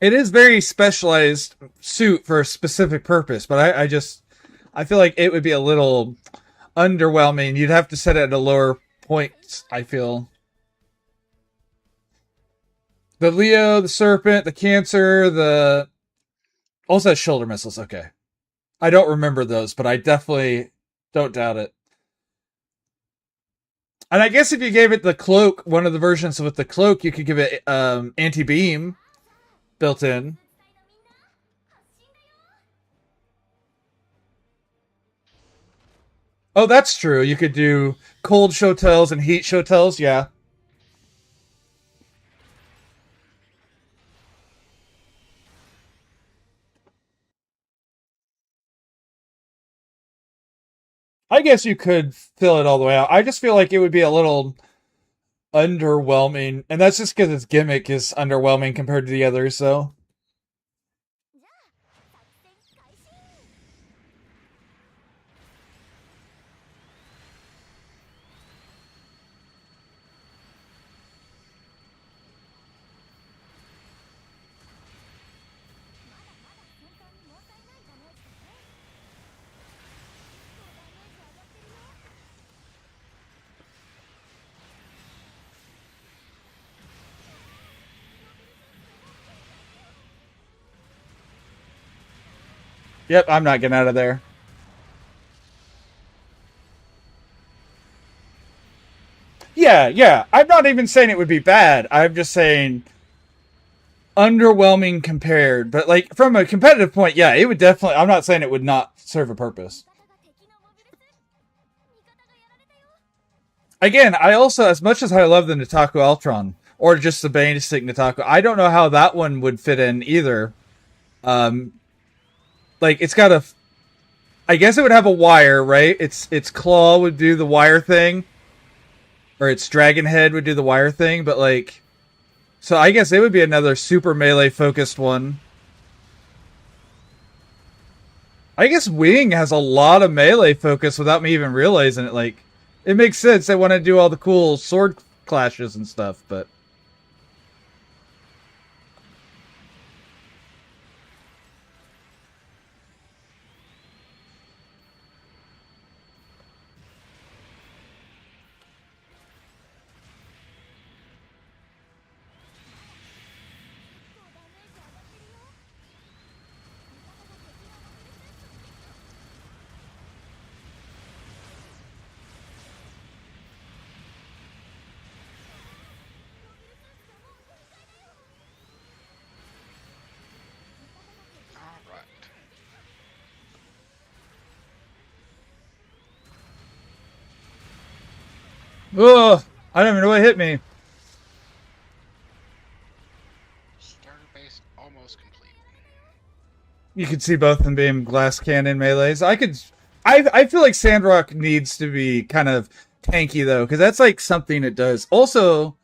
It is very specialized suit for a specific purpose, but I feel like it would be a little underwhelming. You'd have to set it at a lower point, I feel. The Leo, the Serpent, the Cancer, the also has shoulder missiles. Okay. I don't remember those, but I definitely don't doubt it. And I guess if you gave it the cloak, one of the versions with the cloak, you could give it anti-beam built in. Oh, that's true. You could do cold shotels and heat shotels. Yeah. I guess you could fill it all the way out. I just feel like it would be a little underwhelming, and that's just because its gimmick is underwhelming compared to the others. So, yep, I'm not getting out of there. Yeah, yeah. I'm not even saying it would be bad. I'm just saying underwhelming compared. But like from a competitive point, yeah, it would definitely. I'm not saying it would not serve a purpose. Again, I also, as much as I love the Nitaku Ultron or just the basic Nitaku, I don't know how that one would fit in either. Um, like it's got a. I guess it would have a wire, right? Its claw would do the wire thing, or its dragon head would do the wire thing. But like, so I guess it would be another super melee focused one. I guess Wing has a lot of melee focus without me even realizing it. Like, it makes sense. They want to do all the cool sword clashes and stuff, but Alright. ugh, I don't even know what hit me. Starter base almost complete. You could see both of them being glass cannon melees. I feel like Sandrock needs to be kind of tanky though, because that's like something it does. Also,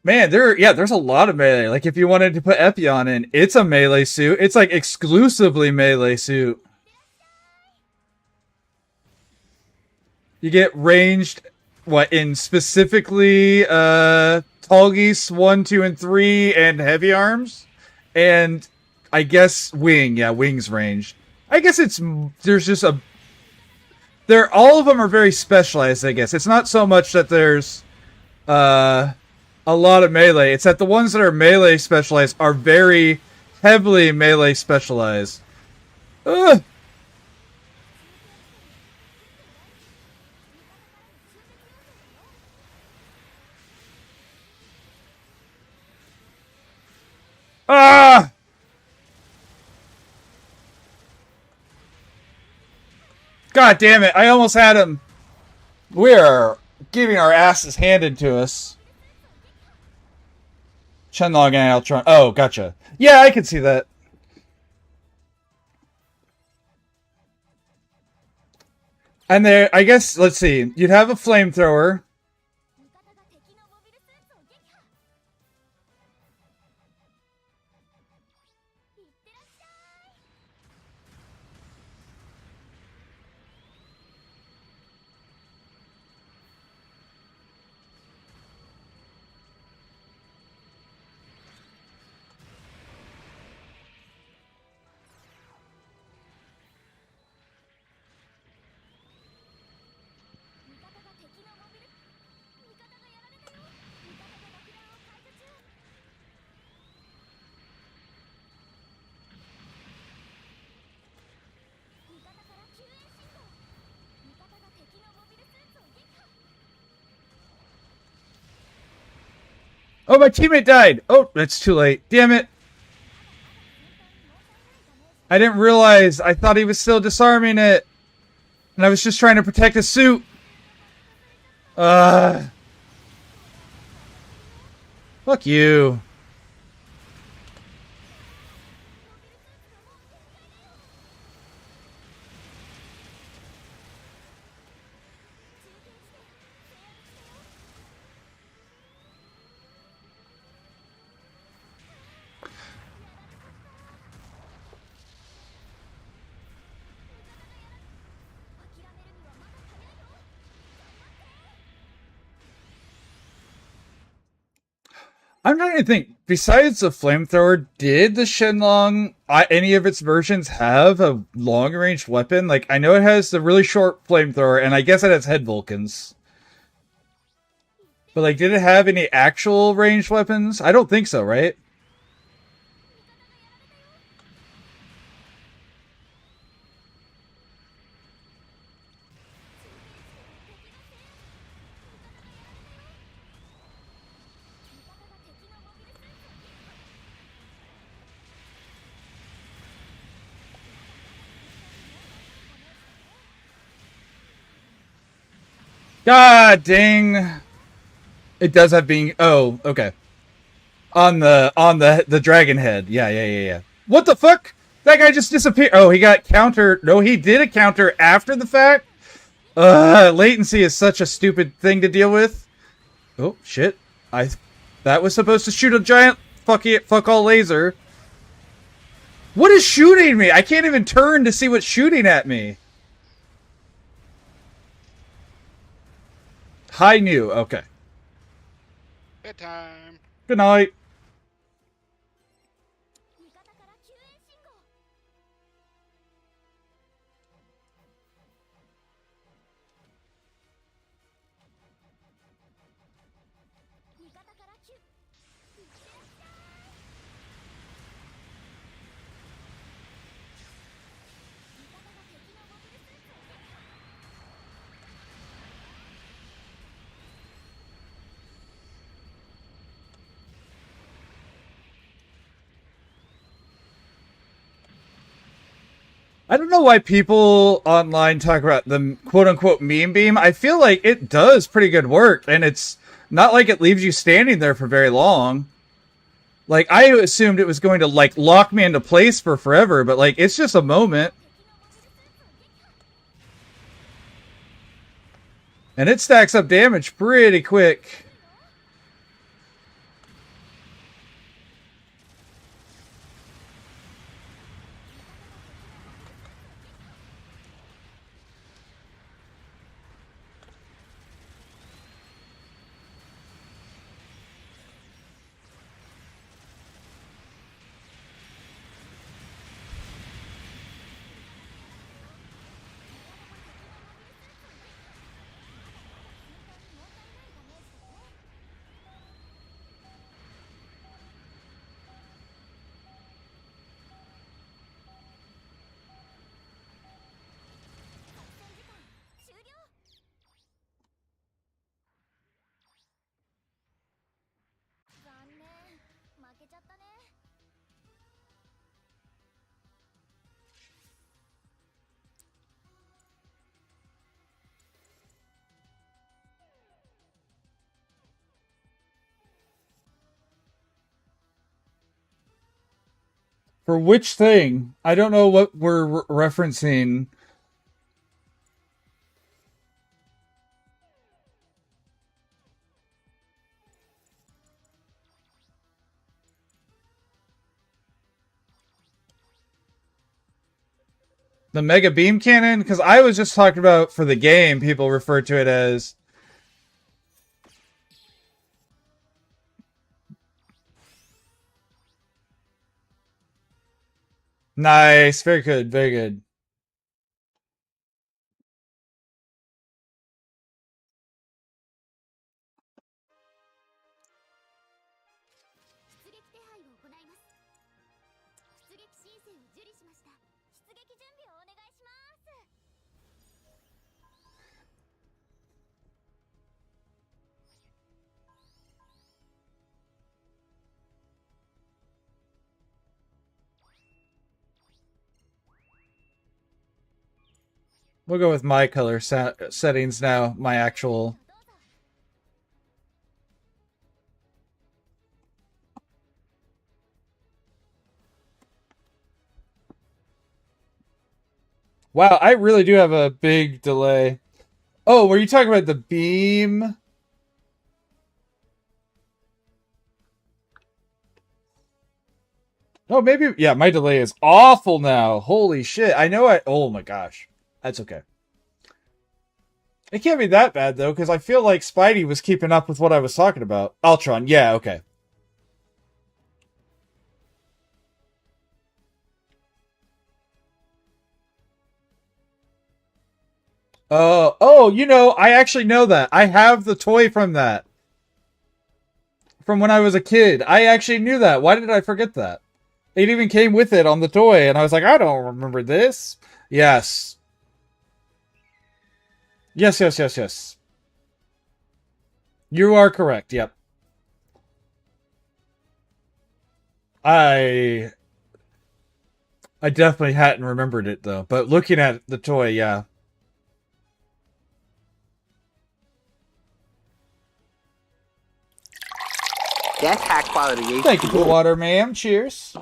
man, there's a lot of melee. Like if you wanted to put Epion in, it's a melee suit. It's like exclusively melee suit. You get ranged what in specifically Tallgeese 1, 2, and 3 and heavy arms. And I guess Wing, yeah, Wing's ranged. I guess there's just a they're all of them are very specialized, I guess. It's not so much that there's uh a lot of melee. It's that the ones that are melee specialized are very heavily melee specialized. Ugh. Ah! God damn it! I almost had him. We are getting our asses handed to us. Chenlong and Altron. Oh, gotcha. Yeah, I can see that. And there, I guess, let's see. You'd have a flamethrower. Oh, my teammate died. Oh, it's too late. Damn it. I didn't realize. I thought he was still disarming it. And I was just trying to protect his suit. Fuck you. I'm trying to think. Besides the flamethrower, did the Shenlong, any of its versions, have a long-range weapon? Like, I know it has the really short flamethrower, and I guess it has head Vulcans. But, like, did it have any actual ranged weapons? I don't think so, right? God dang. It does have being. Oh, okay. On the dragon head. Yeah. What the fuck? That guy just disappeared. Oh, he got countered. No, he did a counter after the fact. Latency is such a stupid thing to deal with. Oh shit! That was supposed to shoot a giant fuck all laser. What is shooting me? I can't even turn to see what's shooting at me. High new. Okay. Bedtime. Good night. I don't know why people online talk about the quote-unquote meme beam. I feel like it does pretty good work, and it's not like it leaves you standing there for very long. Like, I assumed it was going to, like, lock me into place for forever, but, like, it's just a moment. And it stacks up damage pretty quick. For which thing? I don't know what we're referencing. The Mega Beam Cannon? Because I was just talking about for the game, people refer to it as. Nice. Very good. Very good. We'll go with my color settings now. My actual. Wow, I really do have a big delay. Oh, were you talking about the beam? Oh, maybe. Yeah, my delay is awful now. Holy shit. I know I. Oh my gosh. That's okay. It can't be that bad, though, because I feel like Spidey was keeping up with what I was talking about. Ultron. Yeah, okay. You know, I actually know that. I have the toy from that. From when I was a kid. I actually knew that. Why did I forget that? It even came with it on the toy, and I was like, I don't remember this. Yes. Yes, yes, yes, yes. You are correct, yep. I I definitely hadn't remembered it though. But looking at the toy, yeah. That's high quality. Thank you for the water, ma'am. Cheers.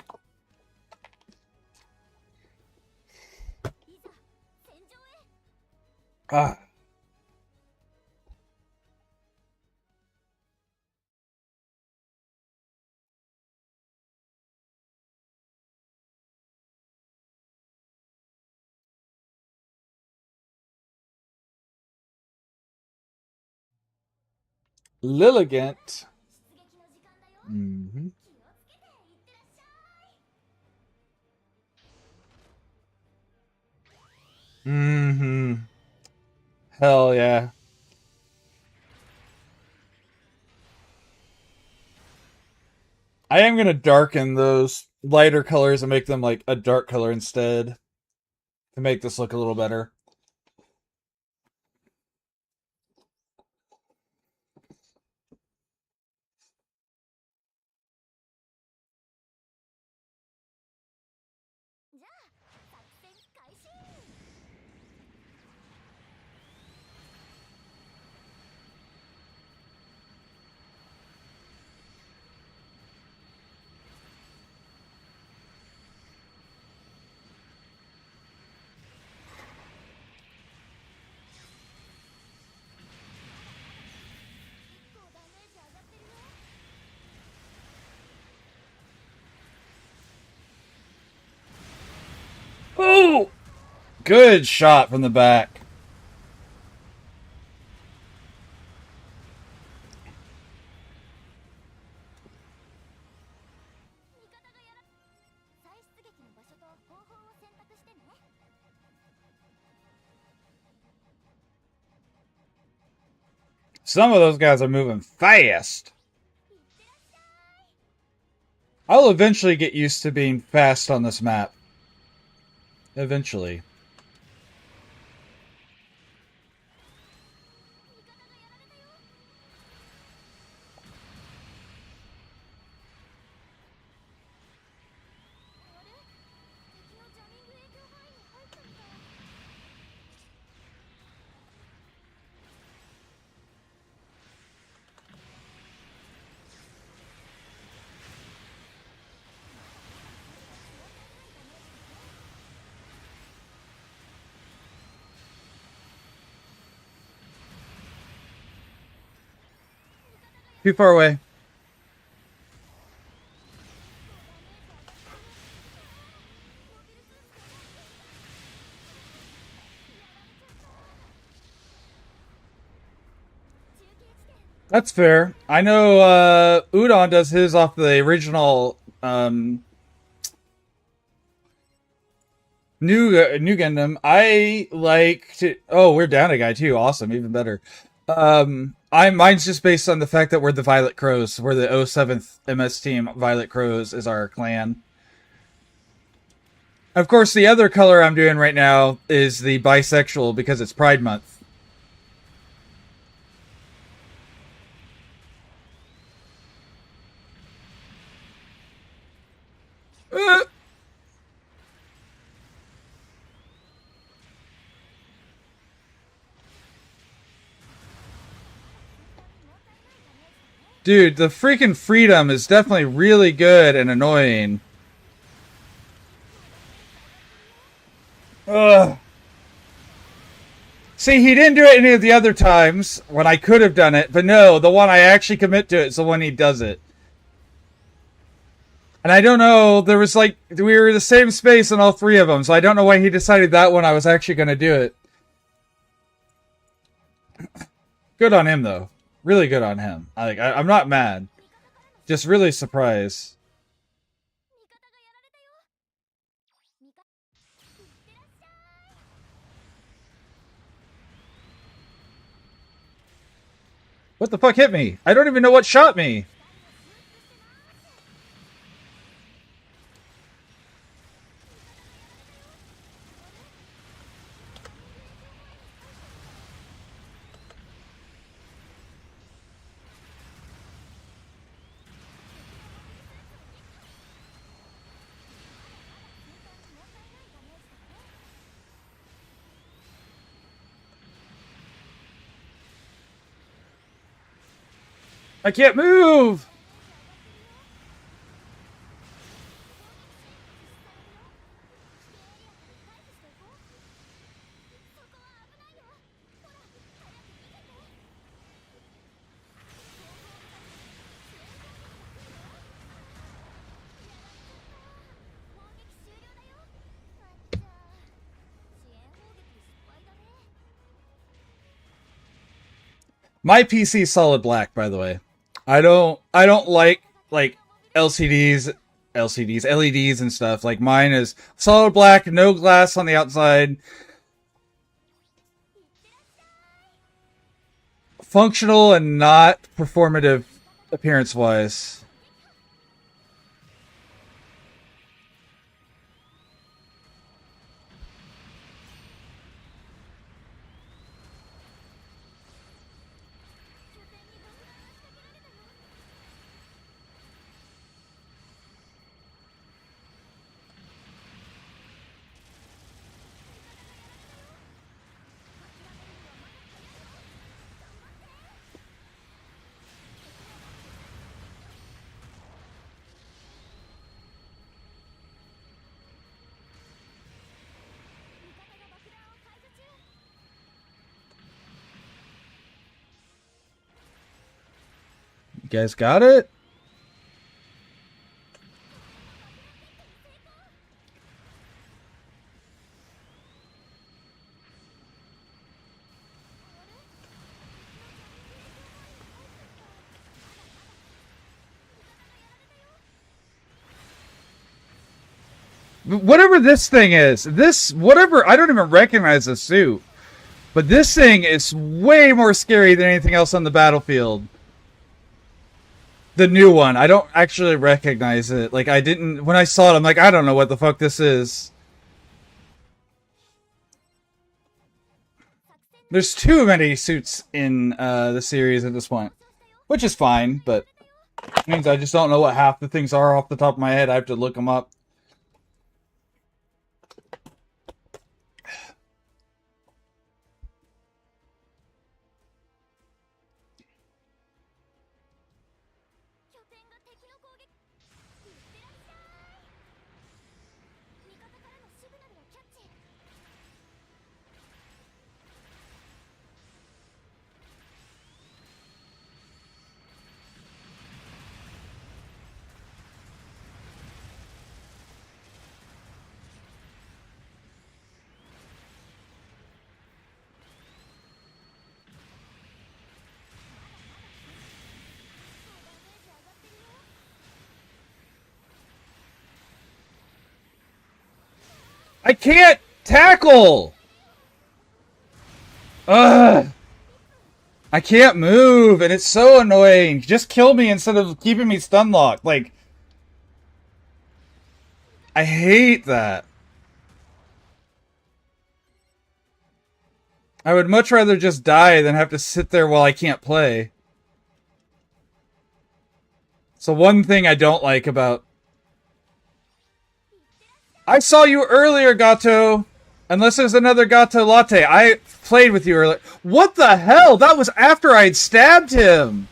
Ah. Lilligant. Mm-hmm. Mm-hmm. Hell yeah. I am gonna darken those lighter colors and make them like a dark color instead to make this look a little better. Oh! Good shot from the back. Some of those guys are moving fast. I'll eventually get used to being fast on this map. Eventually. Too far away. That's fair. I know Udon does his off the original new Gundam. I like to. Oh, we're down a guy too. Awesome, even better. Mine's just based on the fact that we're the Violet Crows. We're the 07th MS team. Violet Crows is our clan. Of course, the other color I'm doing right now is the bisexual because it's Pride Month. Dude, the freaking freedom is definitely really good and annoying. Ugh. See, he didn't do it any of the other times when I could have done it, but no, the one I actually commit to it is the one he does it. And I don't know, there was like, we were in the same space in all three of them, so I don't know why he decided that one I was actually going to do it. Good on him, though. Really good on him. I'm not mad. Just really surprised. What the fuck hit me? I don't even know what shot me. I can't move! My PC is solid black, by the way. I don't like LCDs, LEDs and stuff. Like mine is solid black, no glass on the outside. Functional and not performative appearance wise. You guys got it? Whatever this thing is, whatever, I don't even recognize the suit. But this thing is way more scary than anything else on the battlefield. The new one, I don't actually recognize it. Like, I didn't, when I saw it, I'm like, I don't know what the fuck this is. There's too many suits in the series at this point. Which is fine, but it means I just don't know what half the things are off the top of my head. I have to look them up. I can't tackle! Ugh! I can't move, and it's so annoying. Just kill me instead of keeping me stun locked. Like, I hate that. I would much rather just die than have to sit there while I can't play. So one thing I don't like about... I saw you earlier, Gato! Unless there's another Gato Latte. I played with you earlier. What the hell? That was after I'd stabbed him!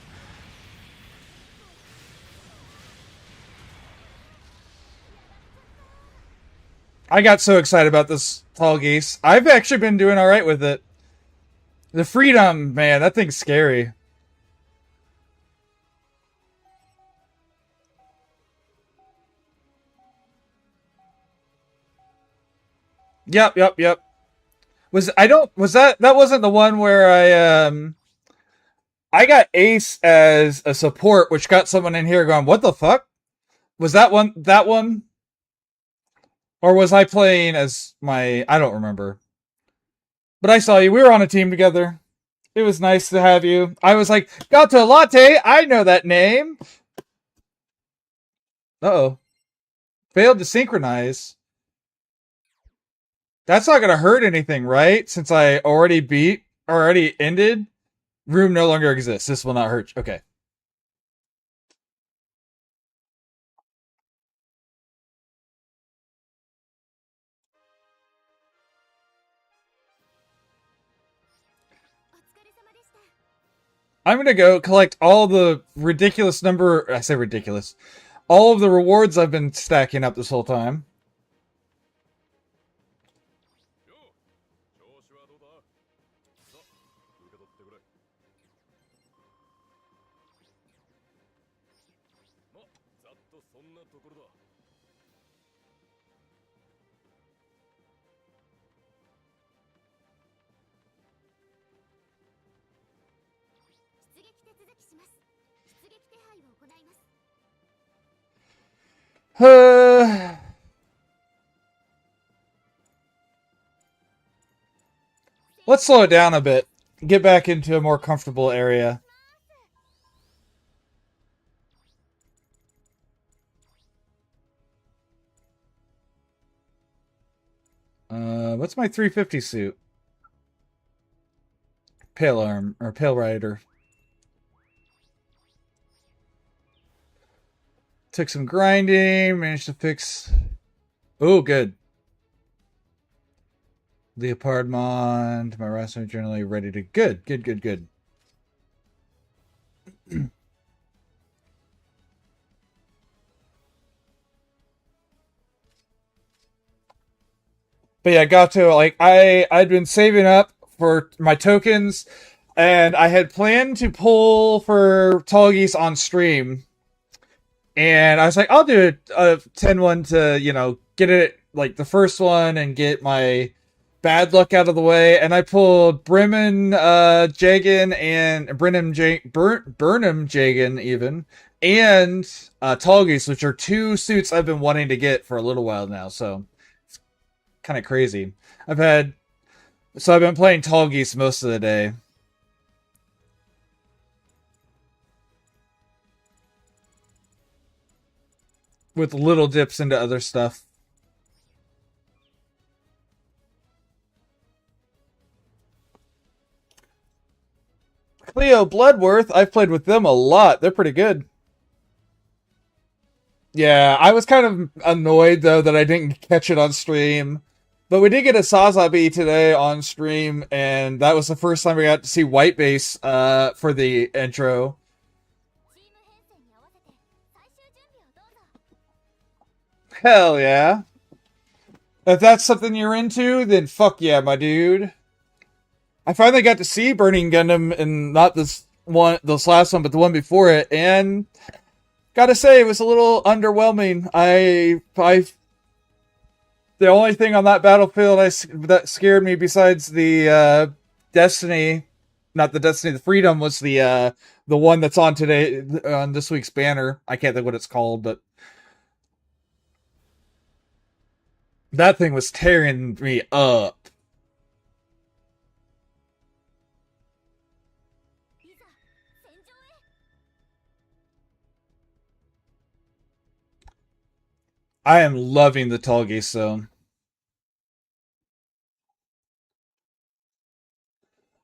I got so excited about this tall geese. I've actually been doing alright with it. The freedom, man, that thing's scary. Yep. That wasn't the one where I got Ace as a support, which got someone in here going, what the fuck? Was that one? Or was I playing as I don't remember. But I saw you. We were on a team together. It was nice to have you. I was like, Gato Latte, I know that name. Uh-oh. Failed to synchronize. That's not going to hurt anything, right? Since I already ended. Room no longer exists. This will not hurt. Okay. I'm going to go collect all the ridiculous number... I say ridiculous. All of the rewards I've been stacking up this whole time. Let's slow it down a bit. Get back into a more comfortable area. What's my 350 suit? Pale Arm, or Pale Rider. Took some grinding, managed to fix... Oh, good. Leopardmon, my wrestling generally ready to... Good. But yeah, Gato, like, I'd been saving up for my tokens, and I had planned to pull for Tall Geese on stream. And I was like, I'll do a 10-1 to, get it, like, the first one and get my bad luck out of the way. And I pulled Burnham Jagan and Burnham Jagan even, and Tall Geese, which are two suits I've been wanting to get for a little while now. So it's kind of crazy. I've been playing Tall Geese most of the day. With little dips into other stuff. Cleo Bloodworth, I've played with them a lot. They're pretty good. Yeah, I was kind of annoyed, though, that I didn't catch it on stream. But we did get a Sazabi today on stream, and that was the first time we got to see Whitebase for the intro. Hell yeah. If that's something you're into, then fuck yeah, my dude. I finally got to see Burning Gundam, and not this last one, but the one before it, and gotta say, it was a little underwhelming. The only thing on that battlefield that scared me besides the Destiny, not the Destiny, the Freedom, was the one that's on today, on this week's banner. I can't think what it's called, but That thing was tearing me up. I am loving the Tallgeese zone.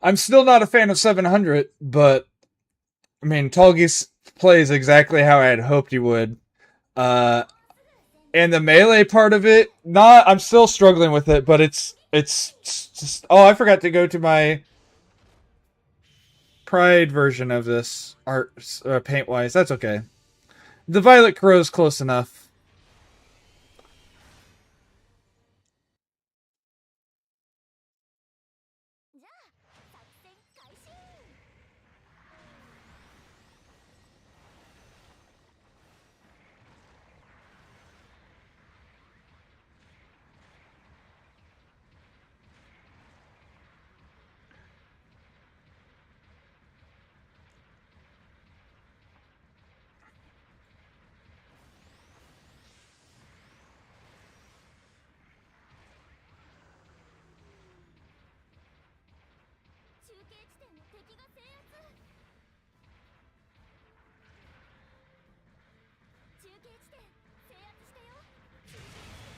I'm still not a fan of 700, but I mean, Tallgeese plays exactly how I had hoped he would. And the melee part of it, I'm still struggling with it, but it's just, oh, I forgot to go to my Pride version of this art paint wise. That's okay. The Violet Crow's close enough.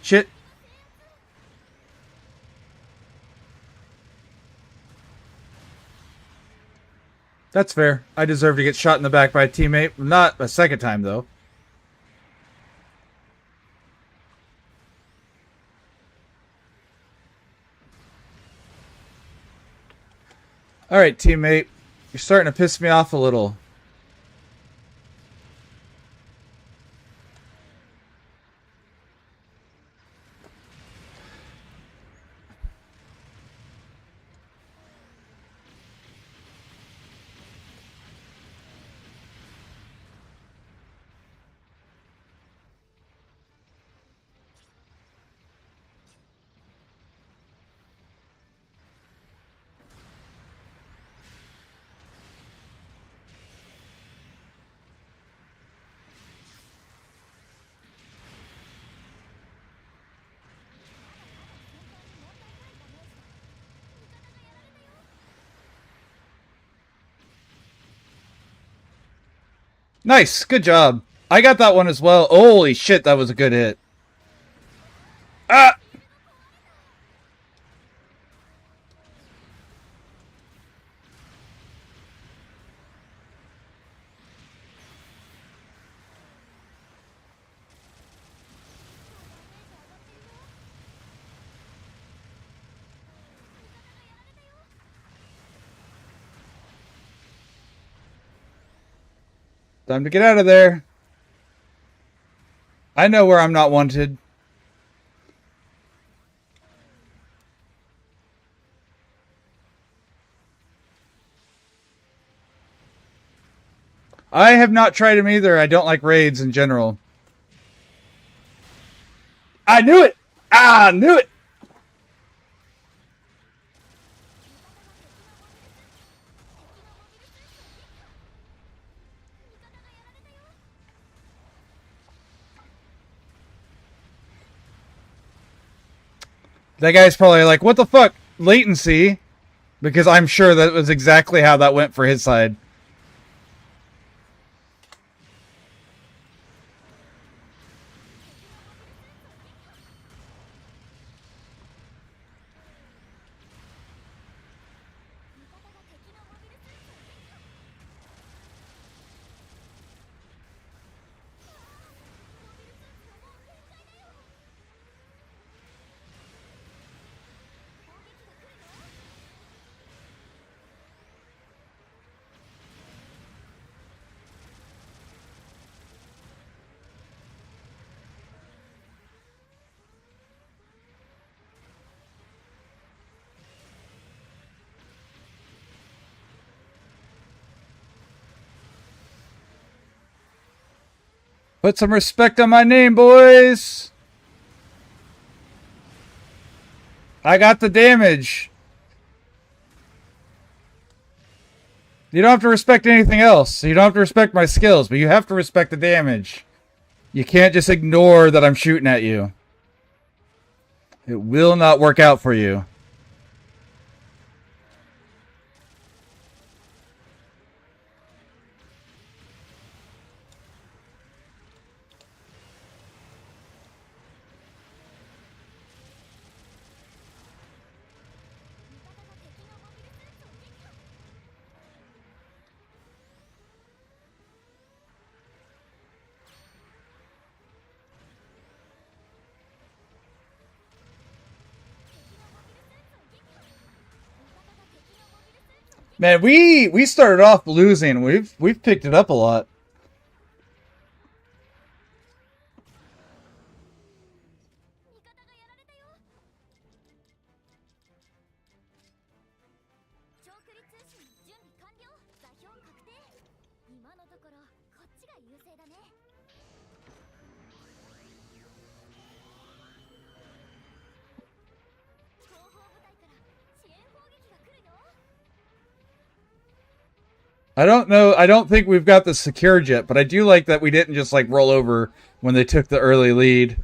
Shit. That's fair. I deserve to get shot in the back by a teammate. Not a second time, though. Alright, teammate. You're starting to piss me off a little. Nice. Good job. I got that one as well. Holy shit, that was a good hit. Ah! Time to get out of there. I know where I'm not wanted. I have not tried him either. I don't like raids in general. I knew it! I knew it! That guy's probably like, what the fuck? Latency? Because I'm sure that was exactly how that went for his side. Put some respect on my name, boys! I got the damage. You don't have to respect anything else. You don't have to respect my skills, but you have to respect the damage. You can't just ignore that I'm shooting at you. It will not work out for you. Man, we started off losing. We've picked it up a lot. I don't know. I don't think we've got this secured yet, but I do like that we didn't just like roll over when they took the early lead.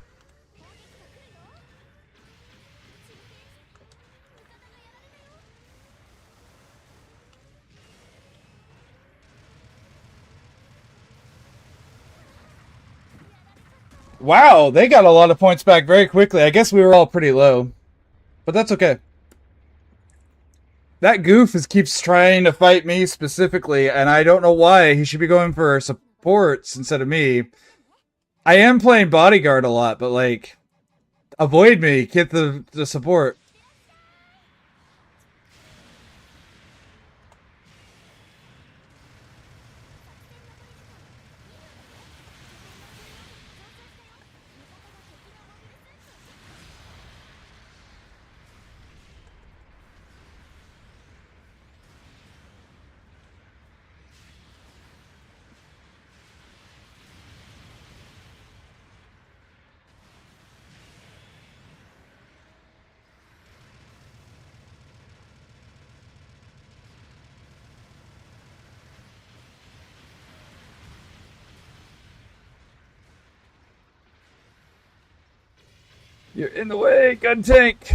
Wow, they got a lot of points back very quickly. I guess we were all pretty low, but that's okay. That goof keeps trying to fight me specifically, and I don't know why. He should be going for supports instead of me. I am playing bodyguard a lot, but like, avoid me. Get the support. You're in the way, gun tank.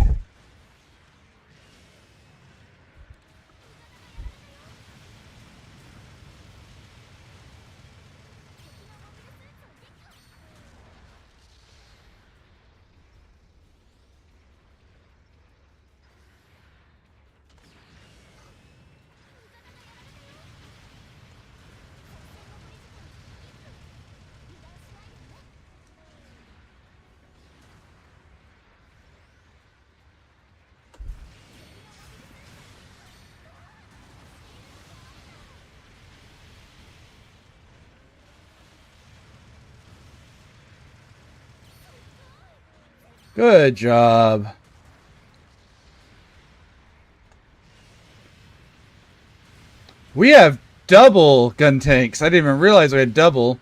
Good job. We have double gun tanks. I didn't even realize we had double.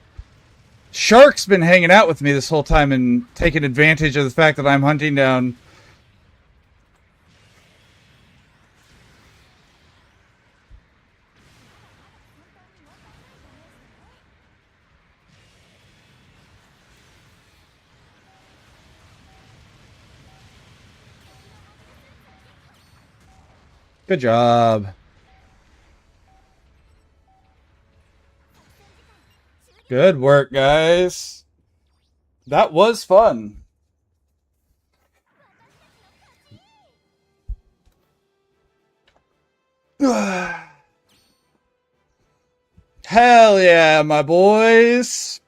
Shark's been hanging out with me this whole time and taking advantage of the fact that I'm hunting down. Good job. Good work, guys. That was fun. Hell yeah, my boys.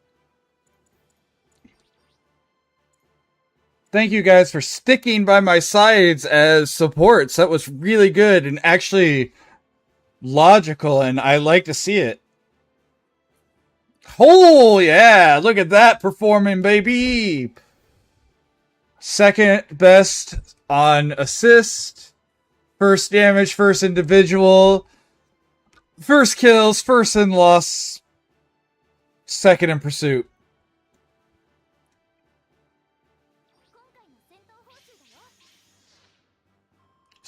Thank you guys for sticking by my sides as supports. That was really good and actually logical, and I like to see it. Oh, yeah. Look at that performing, baby. Second best on assist. First damage, first individual. First kills, first in loss. Second in pursuit.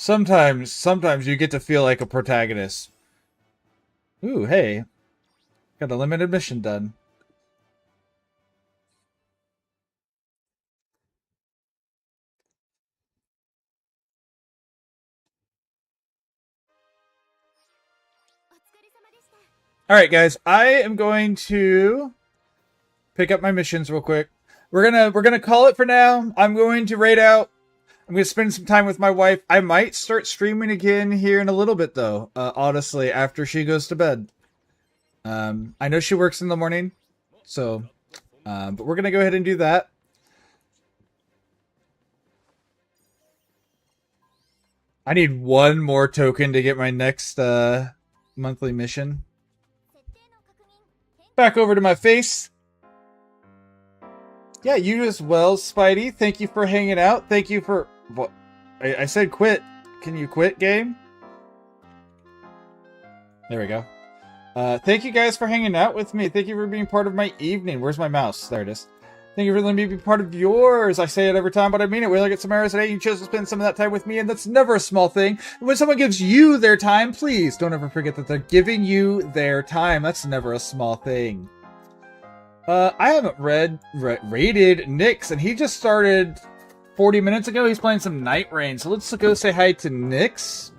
Sometimes you get to feel like a protagonist. Ooh, hey. Got a limited mission done. All right, guys. I am going to pick up my missions real quick. We're gonna call it for now. I'm going to raid out. I'm gonna spend some time with my wife. I might start streaming again here in a little bit, though. Honestly, after she goes to bed. I know she works in the morning, so but we're gonna go ahead and do that. I need one more token to get my next monthly mission. Back over to my face. Yeah, you as well, Spidey. Thank you for hanging out. Thank you for... What? I said quit. Can you quit, game? There we go. Thank you guys for hanging out with me. Thank you for being part of my evening. Where's my mouse? There it is. Thank you for letting me be part of yours. I say it every time, but I mean it. We look at some hours today. You chose to spend some of that time with me, and that's never a small thing. And when someone gives you their time, please don't ever forget that they're giving you their time. That's never a small thing. I haven't raided Nyx, and he just started 40 minutes ago. He's playing some Night Rain, so let's go say hi to Nyx.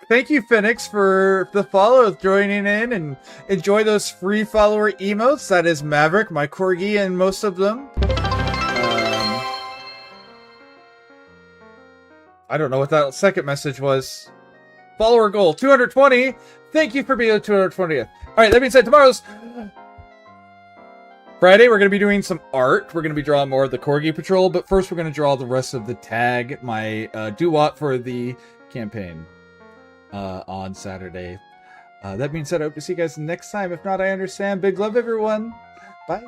Thank you, Phoenix, for the follow, joining in, and enjoy those free follower emotes. That is Maverick, my corgi, and most of them. I don't know what that second message was. Follower goal, 220. Thank you for being the 220th. Alright, that being said, tomorrow's Friday, we're going to be doing some art. We're going to be drawing more of the Corgi Patrol, but first we're going to draw the rest of the tag, my doo-wop for the campaign on Saturday. That being said, I hope to see you guys next time. If not, I understand. Big love, everyone. Bye.